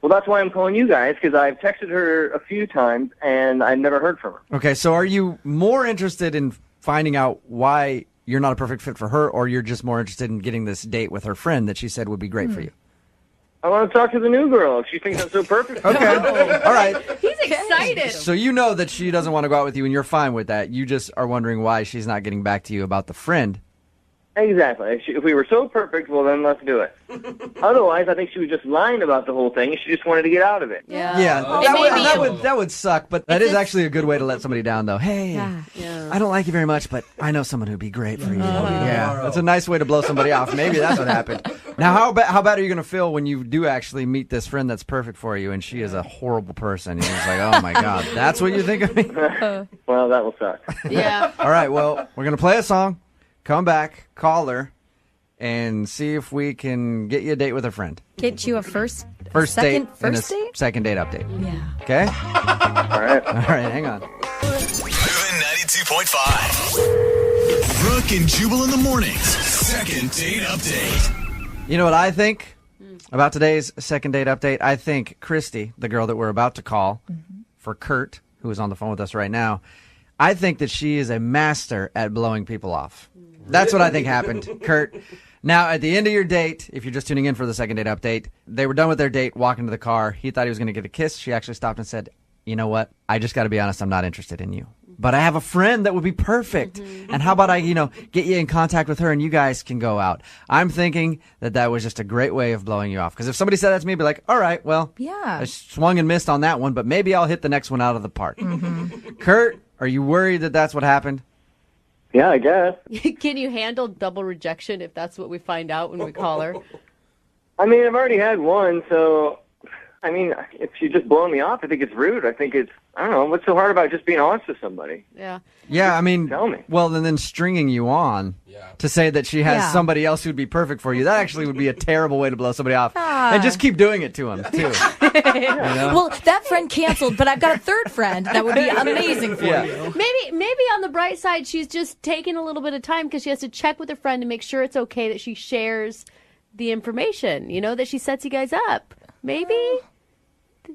well, that's why I'm calling you guys, because I've texted her a few times and I never heard from her. Okay, so are you more interested in finding out why you're not a perfect fit for her, or you're just more interested in getting this date with her friend that she said would be great for you? I want to talk to the new girl if she thinks I'm so perfect. Okay. All right. He's excited. So you know that she doesn't want to go out with you, and you're fine with that. You just are wondering why she's not getting back to you about the friend. Exactly. If we were so perfect, well, then let's do it. Otherwise, I think she was just lying about the whole thing, and she just wanted to get out of it. Yeah, that would suck, but that is actually a good way to let somebody down, though. Hey, I don't like you very much, but I know someone who'd be great for you. Yeah, that's a nice way to blow somebody off. Maybe that's what happened. Now, how bad are you going to feel when you do actually meet this friend that's perfect for you, and she is a horrible person? You're just like, oh my God, that's what you think of me? Well, that will suck. Yeah. All right, well, we're going to play a song, come back, call her, and see if we can get you a date with a friend. Get you a first date, first date? Second date update. Yeah. Okay? All right. All right, hang on. Moving 92.5. Brooke and Jubal in the mornings. Second date update. You know what I think about today's second date update? I think Christy, the girl that we're about to call for Kurt, who is on the phone with us right now, I think that she is a master at blowing people off. That's what I think happened, Kurt. Now, at the end of your date, if you're just tuning in for the second date update, they were done with their date, walking to the car. He thought he was going to get a kiss. She actually stopped and said, you know what? I just got to be honest. I'm not interested in you. But I have a friend that would be perfect. And how about I, get you in contact with her and you guys can go out? I'm thinking that was just a great way of blowing you off. Because if somebody said that to me, I'd be like, all right, well, I swung and missed on that one, but maybe I'll hit the next one out of the park. Kurt, are you worried that that's what happened? Yeah, I guess. Can you handle double rejection if that's what we find out when we call her? I mean, I've already had one, so, I mean, if she's just blowing me off, I think it's rude. I think it's, I don't know, what's so hard about just being honest with somebody? Yeah. Yeah, I mean, Tell me. well, and then stringing you on to say that she has somebody else who'd be perfect for you, that actually would be a terrible way to blow somebody off. And just keep doing it to him, too. Well, that friend canceled, but I've got a third friend that would be amazing for you. Maybe on the bright side, she's just taking a little bit of time because she has to check with her friend to make sure it's okay that she shares the information, that she sets you guys up. Maybe?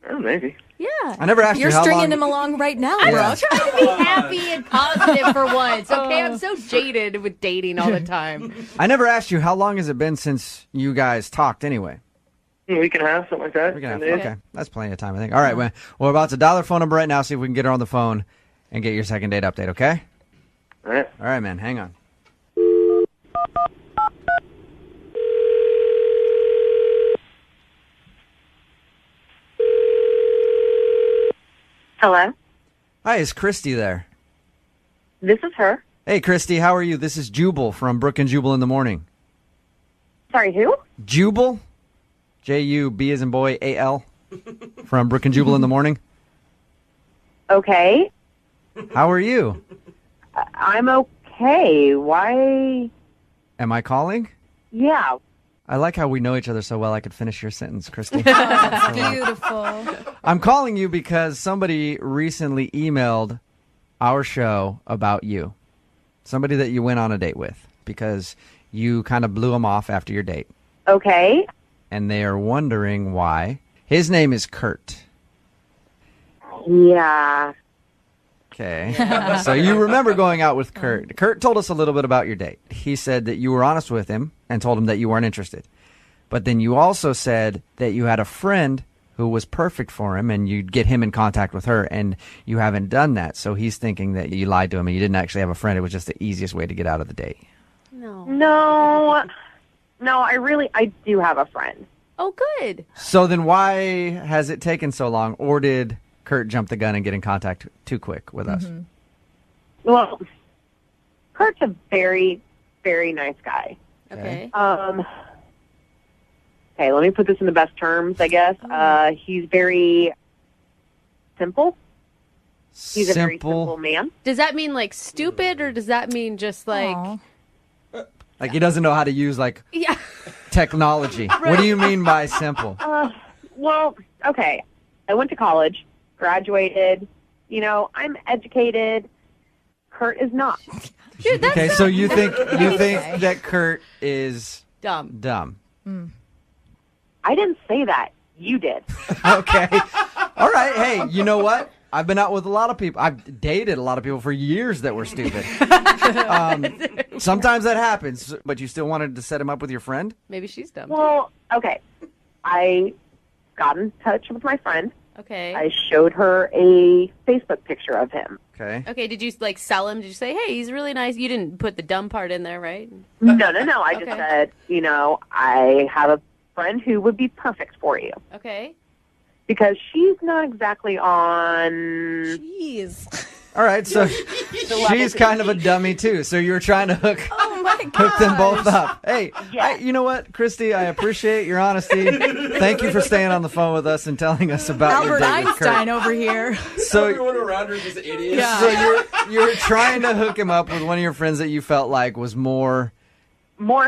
Oh, maybe. Yeah. I never asked You're you how stringing long... him along right now, I'm bro. just trying to be happy and positive for once, okay? I'm so jaded with dating all the time. I never asked you, how long has it been since you guys talked anyway? A week and a half, something like that. Okay, that's plenty of time, I think. All right, we're about to dial her phone number right now, see if we can get her on the phone and get your second date update, okay? All right. All right, man, hang on. Hello? Hi, is Christy there? This is her. Hey, Christy, how are you? This is Jubal from Brooke and Jubal in the morning. Sorry, who? Jubal? J-U-B as in boy, A-L. From Brooke and Jubal in the morning. Okay. How are you? I'm okay. Why? Am I calling? Yeah. I like how we know each other so well I could finish your sentence, Christy. Beautiful. I'm calling you because somebody recently emailed our show about you. Somebody that you went on a date with because you kind of blew them off after your date. Okay. And they are wondering why. His name is Kurt. Yeah. Okay. So you remember going out with Kurt. Kurt told us a little bit about your date. He said that you were honest with him and told him that you weren't interested. But then you also said that you had a friend who was perfect for him and you'd get him in contact with her, and you haven't done that. So he's thinking that you lied to him and you didn't actually have a friend. It was just the easiest way to get out of the date. No, I do have a friend. Oh, good. So then why has it taken so long? Or did Kurt jump the gun and get in contact too quick with us? Well, Kurt's a very, very nice guy. Okay. Okay, let me put this in the best terms, I guess. He's very simple. He's a very simple man. Does that mean like stupid, or does that mean just like... Like he doesn't know how to use technology. What do you mean by simple? Well, okay. I went to college, graduated. I'm educated. Kurt is not. Dude, okay, so you think that Kurt is dumb? I didn't say that. You did. Okay. All right. Hey, you know what? I've been out with a lot of people. I've dated a lot of people for years that were stupid. Sometimes that happens, but you still wanted to set him up with your friend? Maybe she's dumb. Well, okay. I got in touch with my friend, Okay. I showed her a Facebook picture of him. Okay. Okay, did you like sell him? Did you say, hey, he's really nice? You didn't put the dumb part in there, right? No. I just Okay. said, I have a friend who would be perfect for you. Okay. Because she's not exactly on... Jeez. All right, so she's kind of a dummy too. So you were trying to hook them both up. Hey, you know what, Christy? I appreciate your honesty. Thank you for staying on the phone with us and telling us about your Albert date with Kurt. Einstein over here. So everyone around her is just idiots. Yeah. So you were trying to hook him up with one of your friends that you felt like was more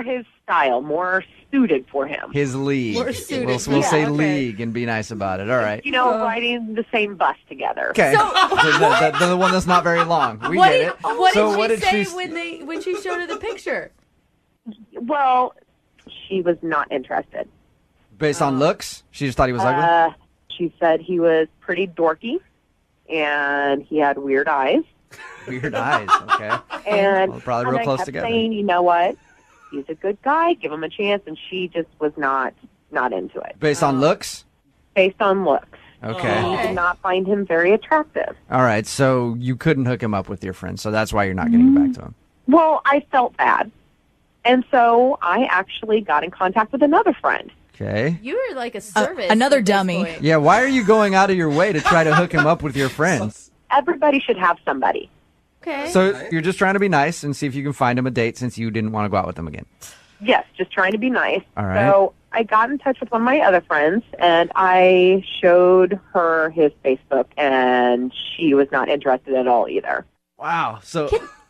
his style, more suited for him. his league. More suited. We'll Yeah, say okay. league and be nice about it. All right. Riding the same bus together. Okay. The one that's not very long. We What get did, it. what So did what she did say when she showed her the picture? Well, she was not interested. Based on looks? She just thought he was ugly? She said he was pretty dorky, and he had weird eyes. Weird eyes. Okay. And Well, probably real I close kept together. saying, you know what? He's a good guy. Give him a chance. And she just was not into it. Based on looks? Based on looks. Okay. She did not find him very attractive. All right. So you couldn't hook him up with your friend. So that's why you're not getting back to him. Well, I felt bad. And so I actually got in contact with another friend. Okay. You were like a service. Another at this dummy. point. Yeah. Why are you going out of your way to try to hook him up with your friends? Everybody should have somebody. Okay. So you're just trying to be nice and see if you can find him a date since you didn't want to go out with him again. Yes, just trying to be nice. All right. So I got in touch with one of my other friends, and I showed her his Facebook, and she was not interested at all either. Wow. So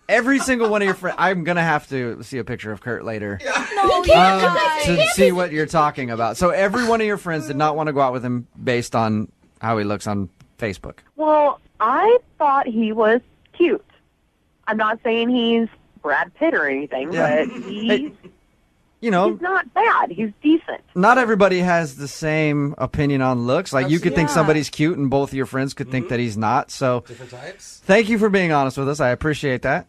every single one of your friends, I'm going to have to see a picture of Kurt later No, to see what you're talking about. So every one of your friends did not want to go out with him based on how he looks on Facebook. Well, I thought he was cute. I'm not saying he's Brad Pitt or anything, Yeah. but he's He's not bad. He's decent. Not everybody has the same opinion on looks. Like you could think somebody's cute and both of your friends could think that he's not. So Different types. thank you for being honest with us. I appreciate that.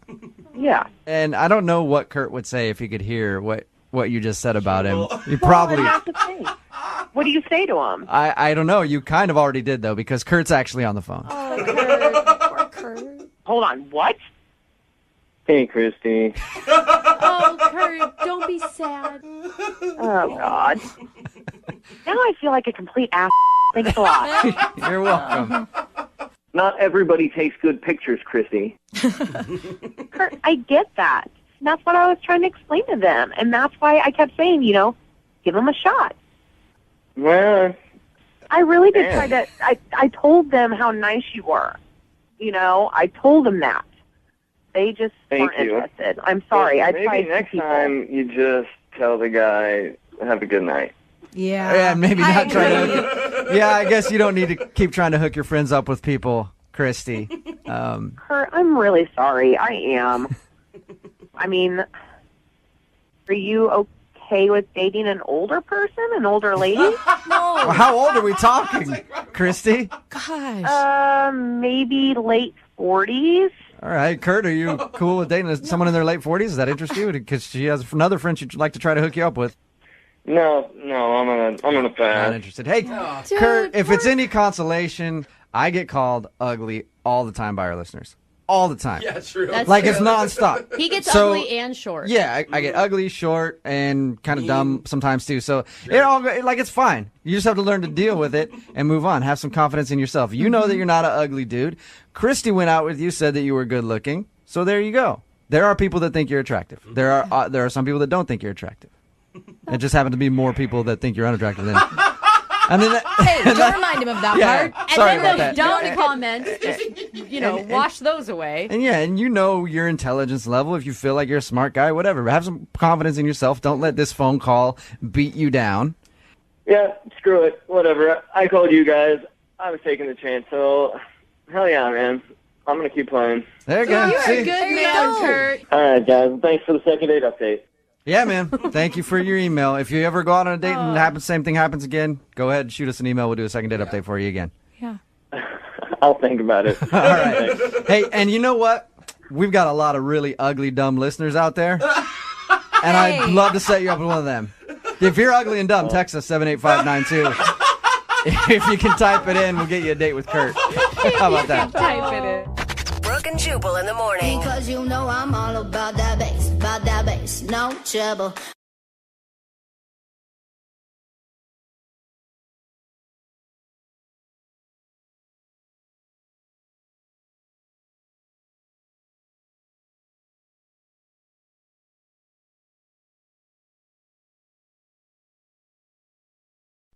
Yeah. And I don't know what Kurt would say if he could hear what you just said about him. You probably... What do you say to him? I don't know. You kind of already did, though, because Kurt's actually on the phone. Oh, Kurt. Poor Kurt. Hold on. What? Hey, Christy. Oh, Kurt, don't be sad. Oh, God. Now I feel like a complete ass. Thanks a lot. You're welcome. Not everybody takes good pictures, Christy. Kurt, I get that. And that's what I was trying to explain to them. And that's why I kept saying, give them a shot. Well, I really did Man. try to. I told them how nice you were. I told them that. They just Thank weren't you. interested. I'm sorry. I maybe tried next people. time you just tell the guy, have a good night. Yeah. Yeah, maybe I not try agree. to. Yeah, I guess you don't need to keep trying to hook your friends up with people, Christy. Kurt, I'm really sorry. I am. I mean, are you okay with dating an older person, an older lady? Well, how old are we talking, Christy? Gosh. Maybe late 40s. All right, Kurt, are you cool with dating someone in their late 40s? Does that interest you? Because she has another friend she'd like to try to hook you up with. No, I'm gonna pass. Not interested. Hey, Kurt, if it's any consolation, I get called ugly all the time by our listeners. All the time. Yeah, true. That's Like true. it's nonstop. He gets So, ugly and short. Yeah, I get ugly, short, and kind of dumb sometimes too. So it's fine. You just have to learn to deal with it and move on. Have some confidence in yourself. You know that you're not an ugly dude. Christy went out with you, said that you were good looking. So there you go. There are people that think you're attractive. There are some people that don't think you're attractive. It just happen to be more people that think you're unattractive than. And then Hey, don't remind him of that Yeah. part. And Sorry then about those that. dumb comments, just, wash those away. And your intelligence level. If you feel like you're a smart guy, whatever. Have some confidence in yourself. Don't let this phone call beat you down. Yeah, screw it. Whatever. I called you guys. I was taking the chance, so hell yeah, man. I'm gonna keep playing. There you go. You're See? a good man, Kurt. All right, guys. Thanks for the second date update. Yeah, man. Thank you for your email. If you ever go out on a date and same thing happens again, go ahead and shoot us an email. We'll do a second date update for you again. Yeah. I'll think about it. All right. Hey, and you know what? We've got a lot of really ugly, dumb listeners out there. And I'd love to set you up with one of them. If you're ugly and dumb, text us 78592. If you can type it in, we'll get you a date with Kurt. How about that? Type it in. Brooke and Jubal in the morning. Because you know I'm all about that bass, no trouble.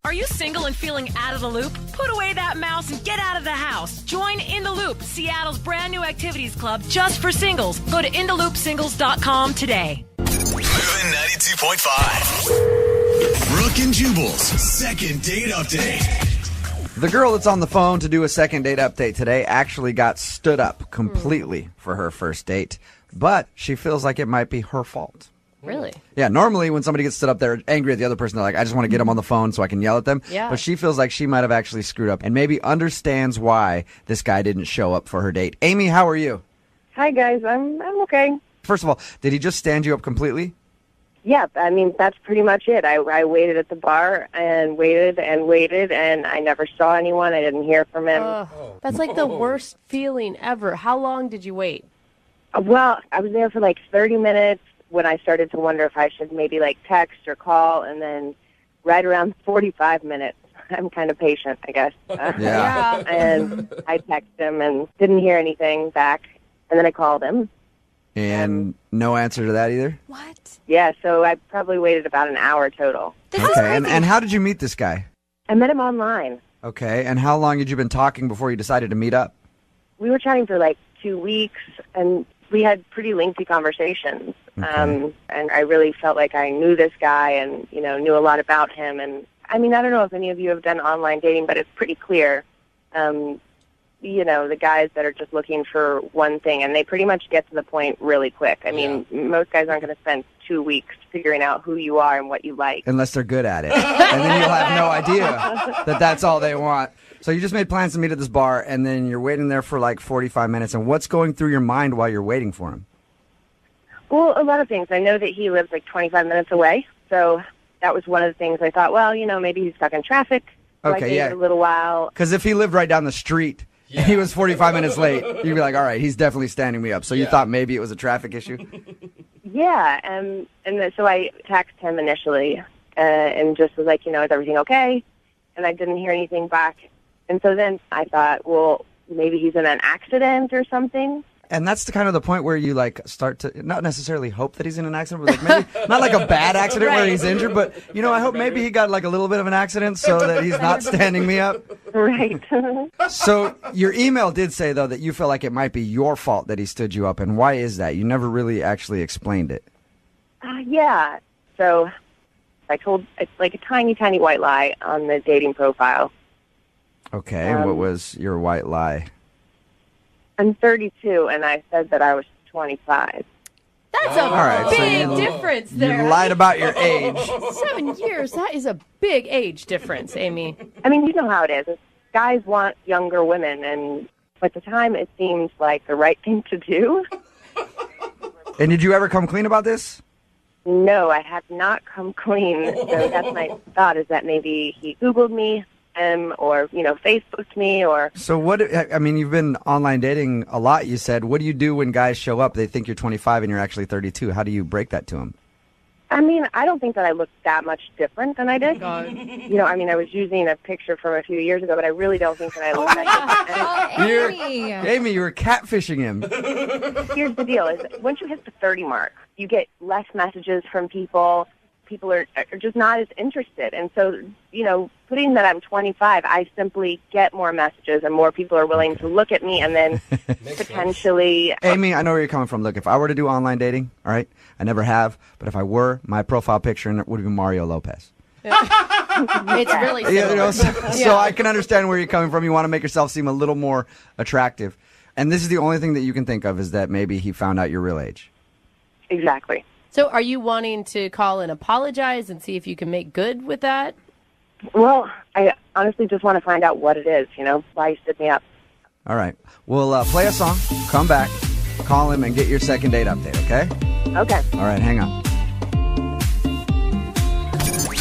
Are you single and feeling out of the loop? Put away that mouse and get out of the house. Join In the Loop, Seattle's brand new activities club just for singles. Go to intheloopsingles.com today. Moving 92.5. Brooke and Jubal's second date update. The girl that's on the phone to do a second date update today actually got stood up completely for her first date, but she feels like it might be her fault. Really? Yeah, normally when somebody gets stood up, they're angry at the other person. They're like, I just want to get them on the phone so I can yell at them. Yeah. But she feels like she might have actually screwed up and maybe understands why this guy didn't show up for her date. Amy, how are you? Hi, guys. I'm okay. First of all, did he just stand you up completely? Yeah, I mean, that's pretty much it. I waited at the bar and waited, and I never saw anyone. I didn't hear from him. That's like the worst feeling ever. How long did you wait? Well, I was there for like 30 minutes when I started to wonder if I should maybe like text or call, and then right around 45 minutes, I'm kind of patient, I guess. Yeah. And I texted him and didn't hear anything back, and then I called him. And no answer to that either? What? Yeah, so I probably waited about an hour total. Okay, and how did you meet this guy? I met him online. Okay, and how long had you been talking before you decided to meet up? We were chatting for like 2 weeks, and we had pretty lengthy conversations. And I really felt like I knew this guy and, you know, knew a lot about him. And, I mean, I don't know if any of you have done online dating, but it's pretty clear, you know, the guys that are just looking for one thing, and they pretty much get to the point really quick. I mean, most guys aren't going to spend 2 weeks figuring out who you are and what you like. Unless they're good at it. And then you'll have no idea that that's all they want. So you just made plans to meet at this bar, and then you're waiting there for like 45 minutes. And what's going through your mind while you're waiting for him? Well, a lot of things. I know that he lives like 25 minutes away, so that was one of the things I thought, well, you know, maybe he's stuck in traffic. So I gave it a little while. Because if he lived right down the street and he was 45 minutes late, you'd be like, all right, he's definitely standing me up. So you thought maybe it was a traffic issue? Yeah, so I texted him initially and just was like, you know, is everything okay? And I didn't hear anything back. And so then I thought, well, maybe he's in an accident or something. And that's the kind of the point where you like start to not necessarily hope that he's in an accident, but like maybe not like a bad accident where he's injured, but you know, I hope maybe he got like a little bit of an accident so that he's not standing me up. Right. So your email did say though that you feel like it might be your fault that he stood you up, and why is that? You never really actually explained it. Yeah. So I told like a tiny, tiny white lie on the dating profile. Okay, what was your white lie? I'm 32, and I said that I was 25. That's a big difference there. You lied about your age. 7 years, that is a big age difference, Amy. I mean, you know how it is. Guys want younger women, and at the time it seems like the right thing to do. And did you ever come clean about this? No, I have not come clean. So that's my thought, is that maybe he Googled me. Or, you know, Facebooked me, or... So what, I mean, you've been online dating a lot, you said. What do you do when guys show up, they think you're 25 and you're actually 32? How do you break that to them? I mean, I don't think that I look that much different than I did. You know, I mean, I was using a picture from a few years ago, but I really don't think that I look that different. Amy, you were catfishing him. Here's the deal, is once you hit the 30 mark, you get less messages from people. People are just not as interested. And so, you know, putting that I'm 25, I simply get more messages and more people are willing to look at me and then potentially... Amy, I know where you're coming from. Look, if I were to do online dating, all right, I never have, but if I were, my profile picture would be Mario Lopez. It's really similar. You know, so I can understand where you're coming from. You want to make yourself seem a little more attractive. And this is the only thing that you can think of, is that maybe he found out your real age. Exactly. So are you wanting to call and apologize and see if you can make good with that? Well, I honestly just want to find out what it is, you know, why he stood me up. All right. We'll play a song, come back, call him, and get your second date update, okay? Okay. All right, hang on. Moving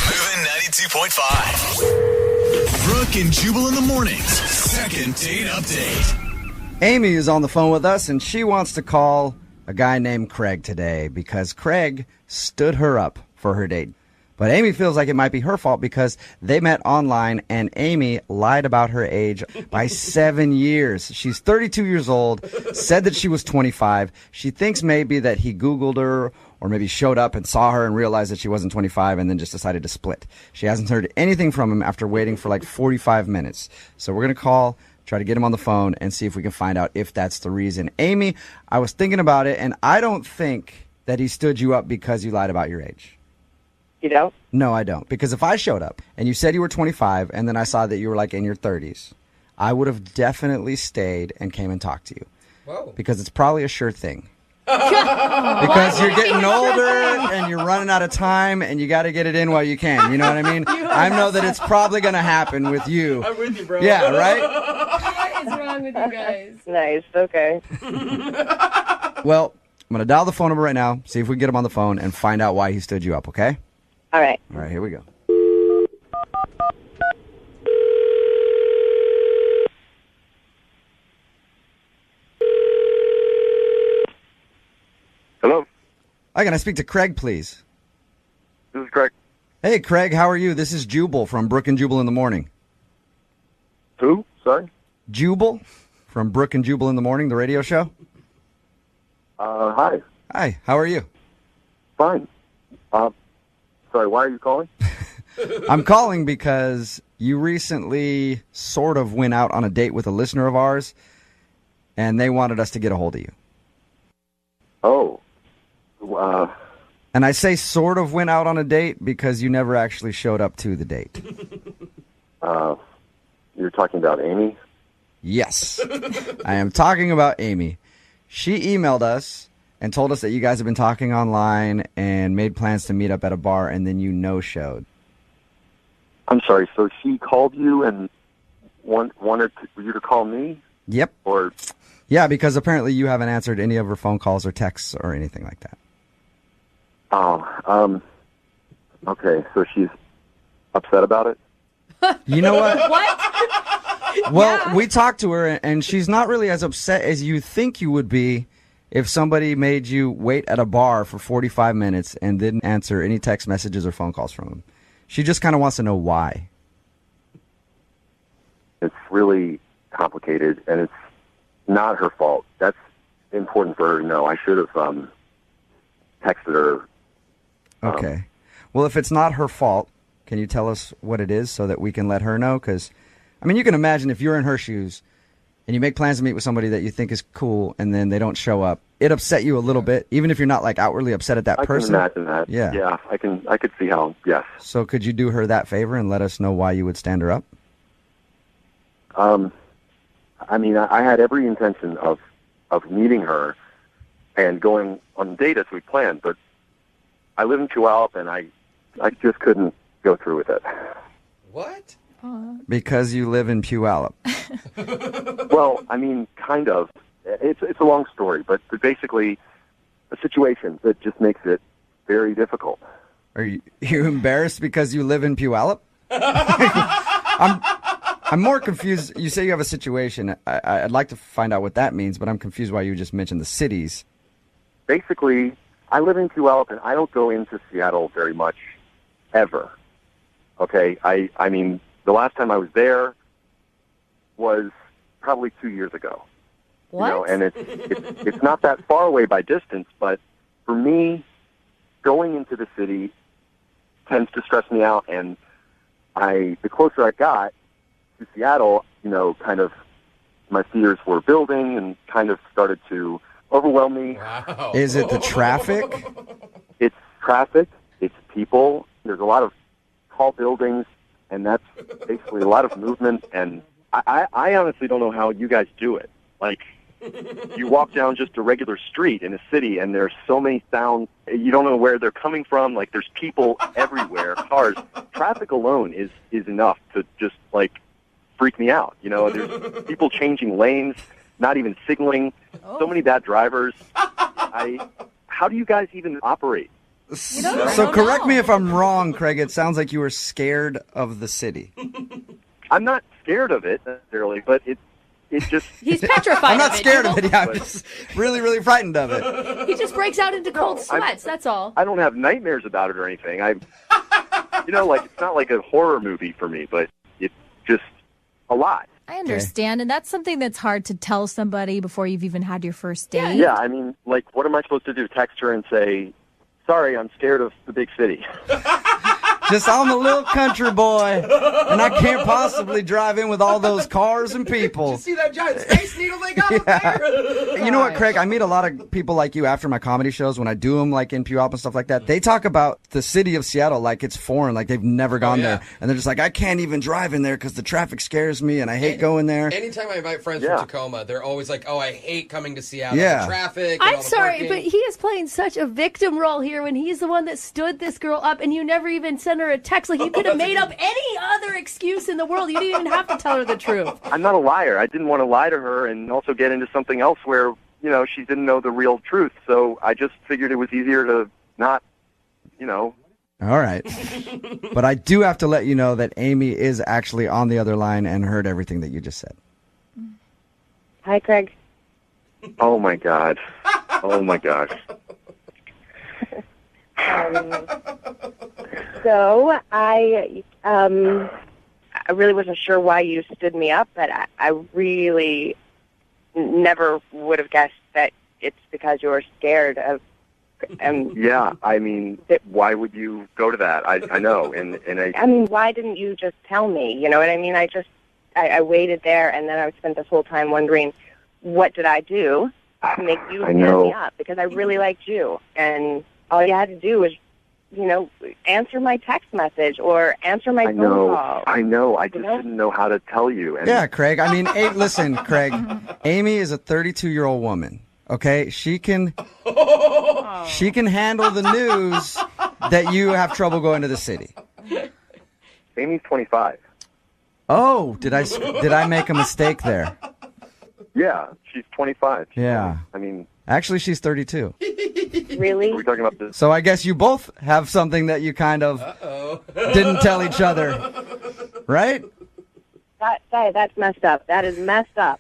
92.5. Brooke and Jubal in the mornings. Second date update. Amy is on the phone with us, and she wants to call a guy named Craig today because Craig stood her up for her date. But Amy feels like it might be her fault because they met online and Amy lied about her age by 7 years. She's 32 years old, said that she was 25. She thinks maybe that he Googled her or maybe showed up and saw her and realized that she wasn't 25 and then just decided to split. She hasn't heard anything from him after waiting for like 45 minutes. So we're going to call, try to get him on the phone and see if we can find out if that's the reason. Amy, I was thinking about it, and I don't think that he stood you up because you lied about your age. You don't? No, I don't. Because if I showed up and you said you were 25 and then I saw that you were like in your 30s, I would have definitely stayed and came and talked to you. Whoa. Because it's probably a sure thing. Because you're getting older and you're running out of time and you got to get it in while you can. You know what I mean? I know that it's probably going to happen with you. I'm with you, bro. Yeah, right? What is wrong with you guys? Nice. Okay. Well, I'm going to dial the phone number right now, see if we can get him on the phone and find out why he stood you up, okay? All right. All right, here we go. Hello? Hi, can I speak to Craig, please? This is Craig. Hey, Craig, how are you? This is Jubal from Brooke and Jubal in the Morning. Who? Sorry? Jubal from Brooke and Jubal in the Morning, the radio show. Hi. Hi, how are you? Fine. Sorry, why are you calling? I'm calling because you recently sort of went out on a date with a listener of ours, and they wanted us to get a hold of you. Oh. And I say sort of went out on a date because you never actually showed up to the date. You're talking about Amy? Yes. I am talking about Amy. She emailed us and told us that you guys have been talking online and made plans to meet up at a bar, and then you no-showed. I'm sorry, so she called you and wanted you to call me? Yep. Or... Yeah, because apparently you haven't answered any of her phone calls or texts or anything like that. Oh, okay, so she's upset about it? You know what? What? Well, we talked to her, and she's not really as upset as you think you would be if somebody made you wait at a bar for 45 minutes and didn't answer any text messages or phone calls from them. She just kind of wants to know why. It's really complicated, and it's not her fault. That's important for her to know. I should have texted her. Okay. Well, if it's not her fault, can you tell us what it is so that we can let her know? Because, I mean, you can imagine if you're in her shoes and you make plans to meet with somebody that you think is cool and then they don't show up, it upset you a little bit, even if you're not like outwardly upset at that person. I can imagine that. Yeah. Yeah, I could see how, yes. So could you do her that favor and let us know why you would stand her up? I mean, I had every intention of meeting her and going on a date as we planned, but I live in Puyallup and I just couldn't go through with it. What? Because you live in Puyallup. Well, I mean, kind of. It's a long story, but basically a situation that just makes it very difficult. Are you embarrassed because you live in Puyallup? I'm more confused. You say you have a situation. I'd like to find out what that means, but I'm confused why you just mentioned the cities. Basically, I live in Puyallup, and I don't go into Seattle very much, ever. Okay? I mean, the last time I was there was probably 2 years ago. What? You know, and it's not that far away by distance, but for me, going into the city tends to stress me out, and the closer I got to Seattle, you know, kind of my fears were building and kind of started to overwhelm me. Wow. Is it the traffic? It's traffic. It's people. There's a lot of tall buildings, and that's basically a lot of movement. And I honestly don't know how you guys do it. Like, you walk down just a regular street in a city, and there's so many sounds. You don't know where they're coming from. Like, there's people everywhere, cars. Traffic alone is enough to just, like, freak me out. You know, there's people changing lanes, not even signaling. So many bad drivers. How do you guys even operate? So correct me if I'm wrong, Craig. It sounds like you were scared of the city. I'm not scared of it necessarily, but it just... He's petrified I'm not of it, scared of Jubal. it. Yeah, I'm just really, really frightened of it. He just breaks out into cold sweats, that's all. I don't have nightmares about it or anything. Like, it's not like a horror movie for me, but it's just a lot. I understand, and that's something that's hard to tell somebody before you've even had your first date. Yeah, I mean, like, what am I supposed to do? Text her and say, sorry, I'm scared of the big city. Just I'm a little country boy, and I can't possibly drive in with all those cars and people. Did you see that giant space needle they got up there? You know what, Craig? I meet a lot of people like you after my comedy shows when I do them, like in Puyallup and stuff like that. They talk about the city of Seattle like it's foreign, like they've never gone there. And they're just like, I can't even drive in there because the traffic scares me and I hate going there. Anytime I invite friends from Tacoma, they're always like, oh, I hate coming to Seattle. Yeah. The traffic. And I'm all the sorry, parking. but he is playing such a victim role here when he's the one that stood this girl up and you never even sent her a text. Like, you could have made up any other excuse in the world. You didn't even have to tell her the truth. I'm not a liar. I didn't want to lie to her and also get into something else where, she didn't know the real truth. So I just figured it was easier to not, All right. But I do have to let you know that Amy is actually on the other line and heard everything that you just said. Hi, Craig. Oh, my God. Oh, my God. So I really wasn't sure why you stood me up, but I really never would have guessed that it's because you were scared of. Yeah, I mean, why would you go to that? I know, and I mean, why didn't you just tell me? You know what I mean? I waited there, and then I spent this whole time wondering, what did I do to make you stand me up? Because I really liked you, and all you had to do was, answer my text message or answer my phone call. I know. I just didn't know how to tell you. And Yeah, Craig. I mean, listen, Craig. Amy is a 32-year-old woman. Okay, she can handle the news that you have trouble going to the city. Amy's 25. Oh, did I make a mistake there? Yeah, she's 25. Yeah. I mean, actually, she's 32. Really? We're talking about this. So I guess you both have something that you kind of didn't tell each other, right? That's messed up. That is messed up.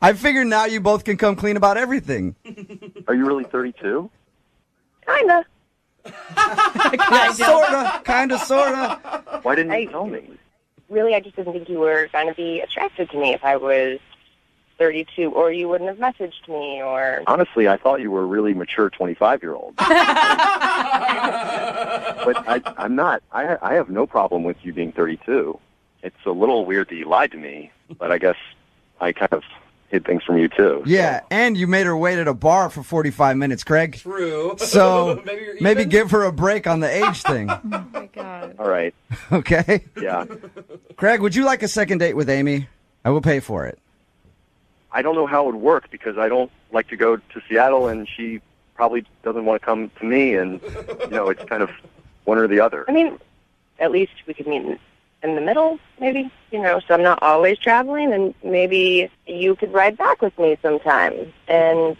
I figure now you both can come clean about everything. Are you really 32? Kinda. Kinda, sorta. Why didn't you tell me? Really, I just didn't think you were going to be attracted to me if I was 32, or you wouldn't have messaged me, or... Honestly, I thought you were a really mature 25-year-old. But I'm not. I have no problem with you being 32. It's a little weird that you lied to me, but I guess I kind of hid things from you, too. Yeah, and you made her wait at a bar for 45 minutes, Craig. True. So maybe give her a break on the age thing. Oh, my God. All right. Okay? Yeah. Craig, would you like a second date with Amy? I will pay for it. I don't know how it would work because I don't like to go to Seattle, and she probably doesn't want to come to me, and, it's kind of one or the other. I mean, at least we could meet in the middle, maybe, so I'm not always traveling, and maybe you could ride back with me sometime, and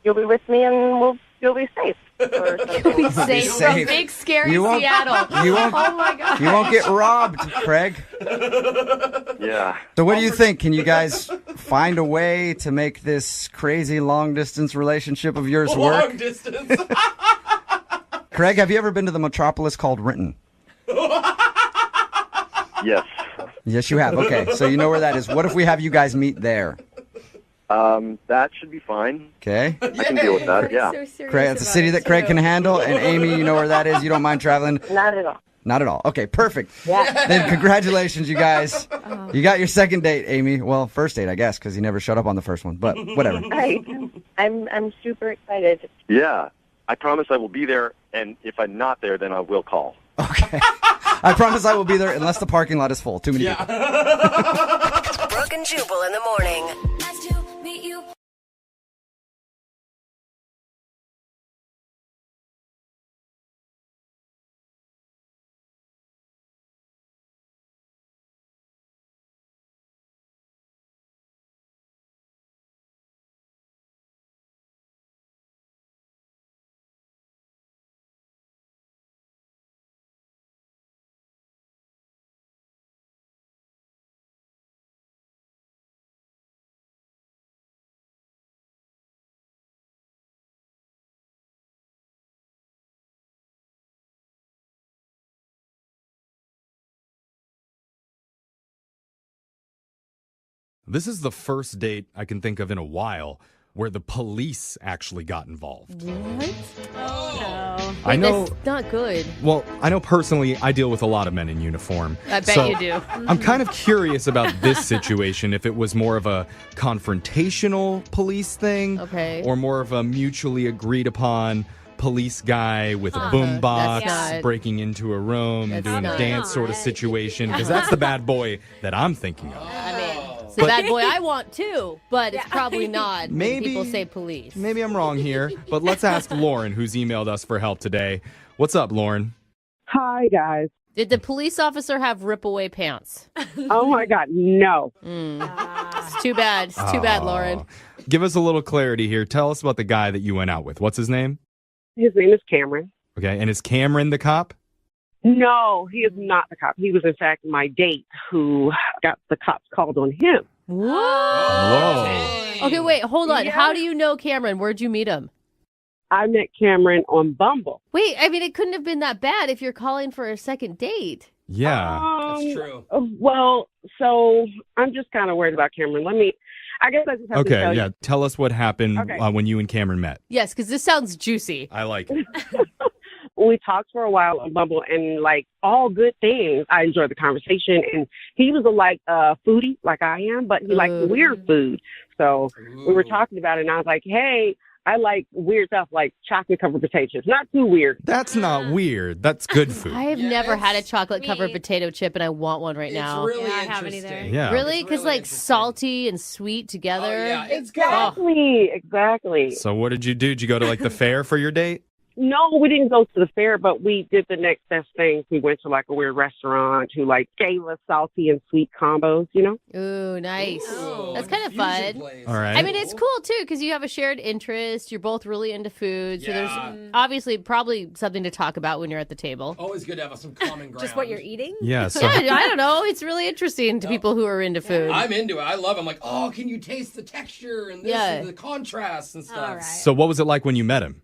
you'll be with me, and you'll be safe. You'll be safe from big, scary Seattle. You won't, oh, my God. You won't get robbed, Craig. Yeah. So what do you think? Can you guys find a way to make this crazy long-distance relationship of yours work? Long distance. Craig, have you ever been to the metropolis called Renton? Yes. Yes, you have. Okay, so you know where that is. What if we have you guys meet there? That should be fine. Okay. I can deal with that, yeah. Craig, it's a city that Craig can handle, and Amy, you know where that is. You don't mind traveling? Not at all. Not at all. Okay, perfect. Yeah. Then congratulations, you guys. You got your second date, Amy. Well, first date, I guess, because you never showed up on the first one, but whatever. Right. I'm super excited. Yeah. I promise I will be there, and if I'm not there, then I will call. Okay. I promise I will be there unless the parking lot is full. Too many people. Brooke and Jubal in the morning. This is the first date I can think of in a while where the police actually got involved. What? Oh, no. I know. That's not good. Well, I know personally I deal with a lot of men in uniform. I bet so you do. I'm kind of curious about this situation, if it was more of a confrontational police thing or more of a mutually agreed upon police guy with a boombox That's not- breaking into a room and That's doing a not- dance sort of situation, because that's the bad boy that I'm thinking of. I mean, it's the bad boy I want too, but it's probably not when Maybe- people say police. Maybe I'm wrong here, but let's ask Lauren, who's emailed us for help today. What's up, Lauren? Hi, guys. Did the police officer have rip-away pants? Oh, my God, no. It's too bad. It's too bad, Lauren. Give us a little clarity here. Tell us about the guy that you went out with. What's his name? His name is Cameron. Okay, and is Cameron the cop? No, he is not the cop. He was, in fact, my date who got the cops called on him. Whoa. Okay, wait, hold on. Yeah. How do you know Cameron? Where'd you meet him? I met Cameron on Bumble. Wait, I mean, it couldn't have been that bad if you're calling for a second date. Yeah. That's true. Well, so I'm just kind of worried about Cameron. I guess I just have to Okay, tell yeah. you. Tell us what happened Okay. when you and Cameron met. Yes, because this sounds juicy. I like it. We talked for a while on Bumble, and like all good things. I enjoyed the conversation, and he was a foodie like I am, but he liked weird food. So we were talking about it, and I was like, "Hey, I like weird stuff like chocolate covered potatoes. Not too weird." That's not weird. That's good food. I have never had a chocolate-covered potato chip, and I want one right now. Really I haven't either. interesting. Yeah. Really? Because salty and sweet together. Oh, yeah, it's good. Exactly. So what did you do? Did you go to the fair for your date? No, we didn't go to the fair, but we did the next best thing. We went to a weird restaurant who gave us salty and sweet combos, Ooh, nice. That's kind of fun. All right. I mean, it's cool, too, because you have a shared interest. You're both really into food. So there's obviously probably something to talk about when you're at the table. Always good to have some common ground. Just what you're eating? Yeah. So Yeah, I don't know. It's really interesting to people who are into food. I'm into it. I love it. I'm like, oh, can you taste the texture and this and the contrast and stuff? All right. So what was it like when you met him?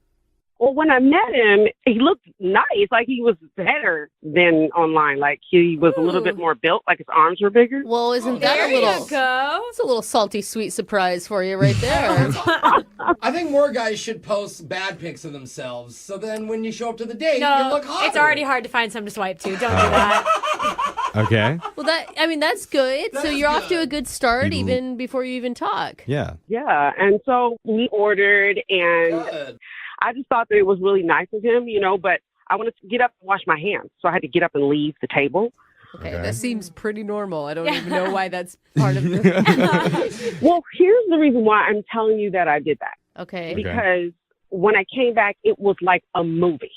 Well, when I met him, he looked nice. He was better than online. He was a little bit more built. His arms were bigger. Well, isn't that There a little... you go. It's a little salty, sweet surprise for you right there. I think more guys should post bad pics of themselves, so then when you show up to the date, you No, look hotter. it's already hard to find some to swipe to. Don't do that. Okay. Well, that's good. So you're off to a good start even before you even talk. Yeah. Yeah, and so we ordered, and Good. I just thought that it was really nice of him, but I wanted to get up and wash my hands, so I had to get up and leave the table. Okay, that seems pretty normal. I don't even know why that's part of the... Well, here's the reason why I'm telling you that I did that. Okay. Because when I came back, it was like a movie.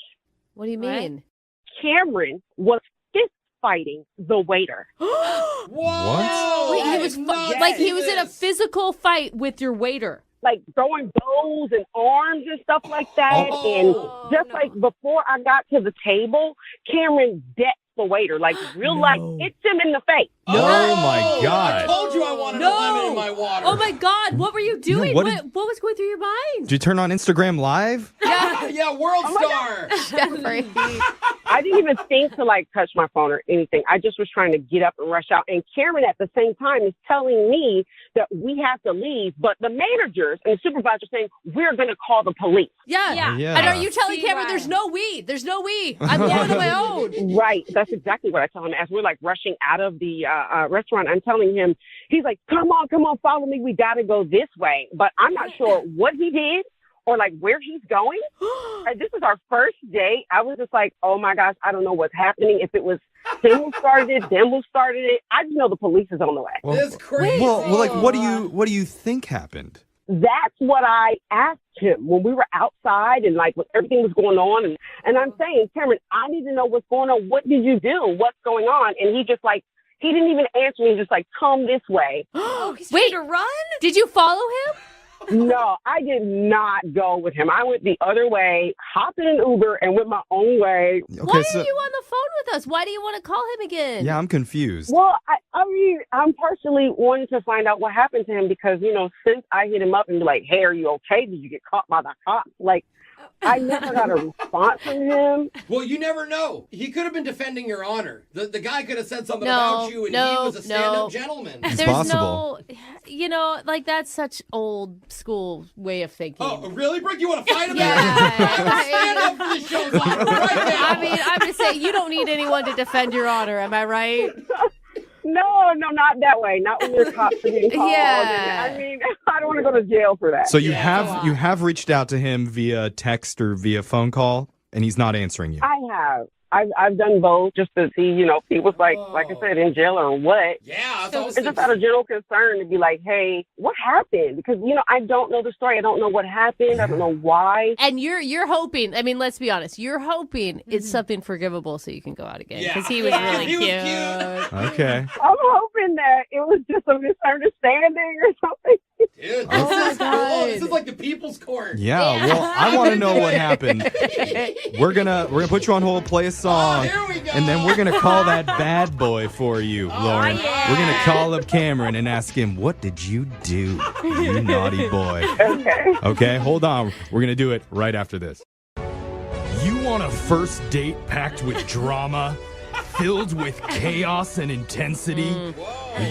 What do you mean? Cameron was fist fighting the waiter. What? Wait, he was he was in a physical fight with your waiter. Throwing bows and arms and stuff like that. And just before I got to the table, Cameron decked the waiter, real life, hits him in the face. Oh my God. I told you I wanted a lemon in my water. Oh my God, what were you doing? what what did- was going through your mind? Did you turn on Instagram Live? Yeah, world star. Jeffrey. I didn't even think to touch my phone or anything. I just was trying to get up and rush out. And Cameron at the same time is telling me that we have to leave, but the managers and the supervisor saying we're going to call the police. Yeah. Yeah. And are you telling See Cameron why. there's no we? There's no we. I'm going on my own. Right. That's exactly what I tell him as we're rushing out of the restaurant. I'm telling him, he's like, come on, follow me. We got to go this way. But I'm not sure what he did or where he's going. This is our first date. I was just like, oh my gosh, I don't know what's happening. If it was him who started it, them who started it. I just know the police is on the way. Well, That's crazy. Well, what do you think happened? That's what I asked him when we were outside and when everything was going on. And I'm saying, Cameron, I need to know what's going on. What did you do? What's going on? And he just he didn't even answer me. Just come this way. Oh, he's trying to run? Did you follow him? No, I did not go with him. I went the other way, hopped in an Uber, and went my own way. Okay, Why so are you on the phone with us? Why do you want to call him again? yeah, I'm confused. Well, I mean, I'm partially wanting to find out what happened to him because, since I hit him up and be like, hey, are you okay? Did you get caught by the cops? I never got a response from him. Well, you never know. He could have been defending your honor. The guy could have said something No, about you, and no, he was a stand-up no. gentleman. It's There's possible. no, like that's such old school way of thinking. Oh, really, Brooke? You want to fight him? Yeah. Stand up for the show's honor right now. I mean, I'm just saying, you don't need anyone to defend your honor. Am I right? No, not that way. Not when your cops are getting called. Yeah. I mean, I don't want to go to jail for that. So you have reached out to him via text or via phone call, and he's not answering you. I have. I've done both just to see, if he was like I said, in jail or what. Yeah. It's just out of general concern to be like, hey, what happened? Because, I don't know the story. I don't know what happened. I don't know why. And you're hoping, I mean, let's be honest, you're hoping it's something forgivable so you can go out again. Because he was really cute. Okay. I'm hoping that it was just a misunderstanding or something. Dude, this is cool. This is like the people's court. Yeah, well, I want to know what happened. We're gonna put you on hold, play a song, and then we're gonna call that bad boy for you, Lauren. Yeah. We're gonna call up Cameron and ask him, what did you do, you naughty boy? Okay. Okay, hold on. We're gonna do it right after this. You want a first date packed with drama, filled with chaos and intensity?